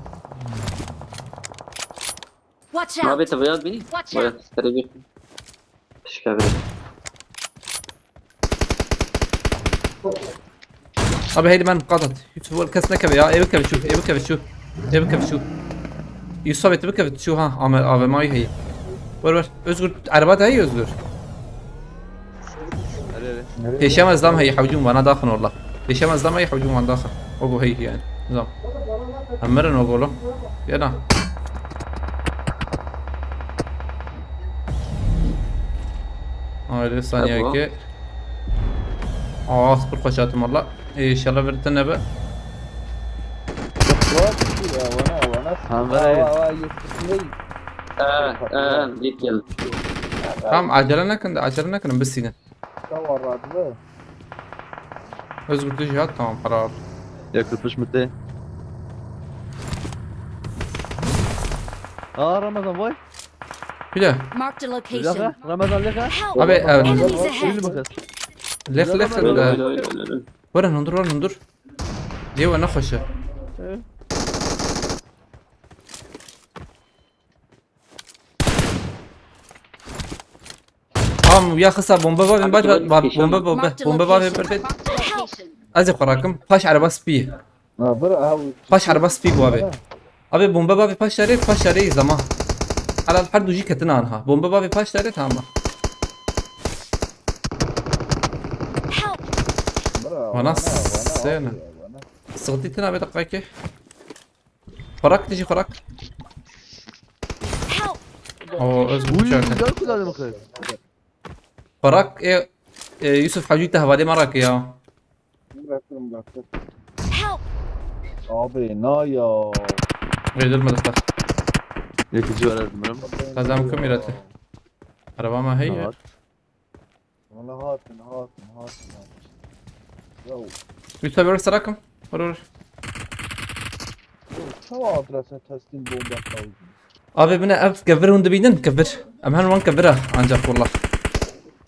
Watch ما out. بيت بياض بني Watch ولا out. تريبي ايش كابل ابي هيدي من قاطت يوسف هو الكاس نكبه يا ايه بكبه شوف ايه بكبه شوف ايه بكبه شوف يوسف ابي تبكبه شو ها ابي ماي هي ور özgür عربات هي özgür هشام الزام هي حوجون وانا داخل والله هشام الزام هي حوجون وانا داخل وقو هي يعني نظام امرن وقول له يلا هاي ثانية هيك اصبر خشاتم والله ان شاء الله برتنا بقى جيت يلا tamam acelena كنا بس هنا özgür تجي tamam قرار Yakıtmış mıttı? Ramazan vay. كده Marked a location. Ramazan leka. Help. ابي Enemies Yürü ahead. bakalım. ليخ ورا ننظر ديوا نخشه يا خسا بومبا بومبا Marked a بومبا location. Help. ازي قراكم باش على باس بيه باش على باس بيه بوابي ابي بومبا بابي باش شاري زمان على الحد وجي كتنانها بومبا بابي باش شاري تمام Help. ونص سنة صغتيتنا بدقيقة خراك تجي خراك Help. او ازبط Uy شارك güzel kullandı bakayım. خراك ايه يوسف حاجيته هذه مرك يا bırakırım bırakır. Help! Abi ne ya? Öldürmedik bak. Yetici var öğretmenim. Kazam kumirati. Arabama hey ya. Evet. Valla hatın. Ya Lütfen bir sarakım. Vur. çava adrese teslim bomba kaldı. Abi bana ev kevir hundu bidin kevir. Em her wan kevira ancak wallah.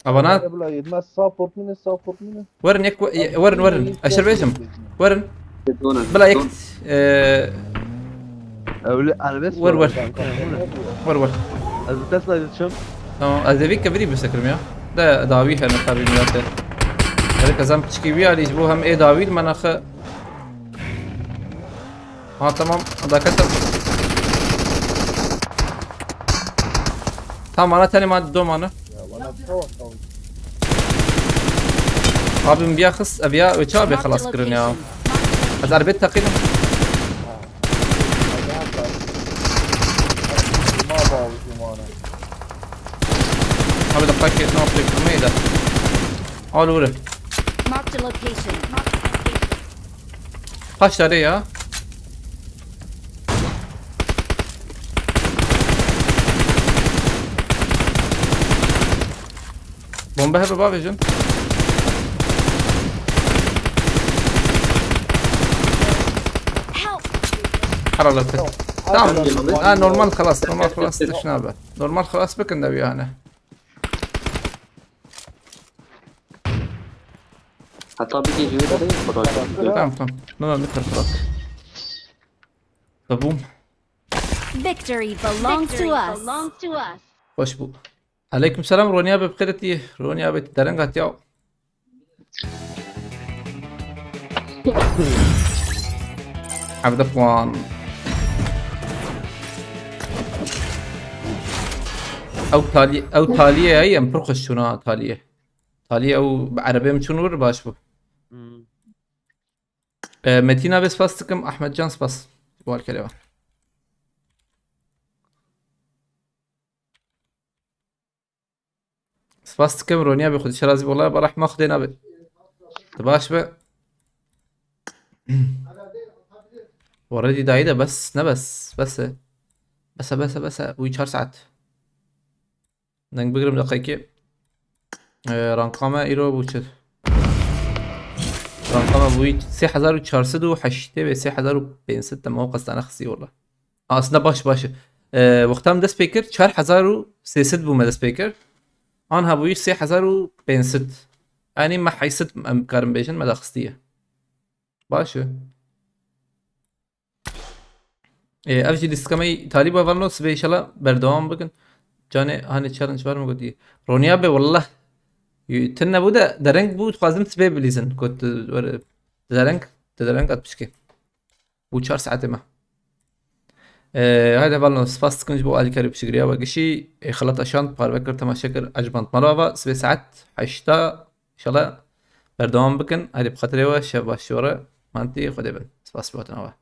Abanat Bla yetmez support mine. ورن يك ورن اشر بيجم ورن دونا بلا يك Öyle elbet ور ور ور Az bir Tesla edeceğim. tamam azevik كبري بسكرم يا ده داويها نخرب ملاته هذا كزام تشكي بيها اللي يجيبوها هم ايه داويل مناخ ها تمام هذا كسر tamam ana tane madde dom ana Ya bana çava kaldı. abim بياخص ابيا وشابي Marked a خلاص كرن يا location. هذا البيت تقينا Ma bağlı cumana. abi دقاك نوصل كميده اول ورا Marked a location. kaç tane ya bomba hep abi can Help! حرارتك tamam normal خلاص شنو به normal خلاص بكن ده يعني حتى بيجي جوي ده خلاص tamam no نكر خلاص طبوم Victory belongs to us. خوش بو عليكم السلام رونيا بخيرتي رونيا بتدرن قاتيو عبد الفوان او تاليه هي ام برخص شنو تاليه او بعربيه مشنور باش بو متينا بس فاستكم احمد جانس بس والكلمه فاستكم رونيا بخد شرازي والله براح ماخذنا به تباش به وردي دايده بس نبس بس وي 4 ساعات نك بقرم دقيقة رانقامة ايرو بوشد رانقامة بوي 3408 به 3500 ما هو قصد انا خسي والله اصلا باش وقتام ده سبيكر 4300 بو مده سبيكر آنها بوی 3500 یعنی ما حیثت کارم بیشن مدا خستیه باشه افجی دیسکمی طالب اولنو سبی انشالله بردوام بکن جانه هانی چالنج بار مگودی رونیا به والله تن بوده درنگ بود خوازم سبی بلیزن کت درنگ ات بشکی بو 4 ساعت ما هذا بالنا سباست كنج بو علي كاري بشكريا وقشي خلط اشان باربكر تماشكر اجبانت مراوا 7 ساعات 8 ان شاء الله بردوام بكن هذه بخاطر شباب الشورى مانتي خدي بن سباس بوتنا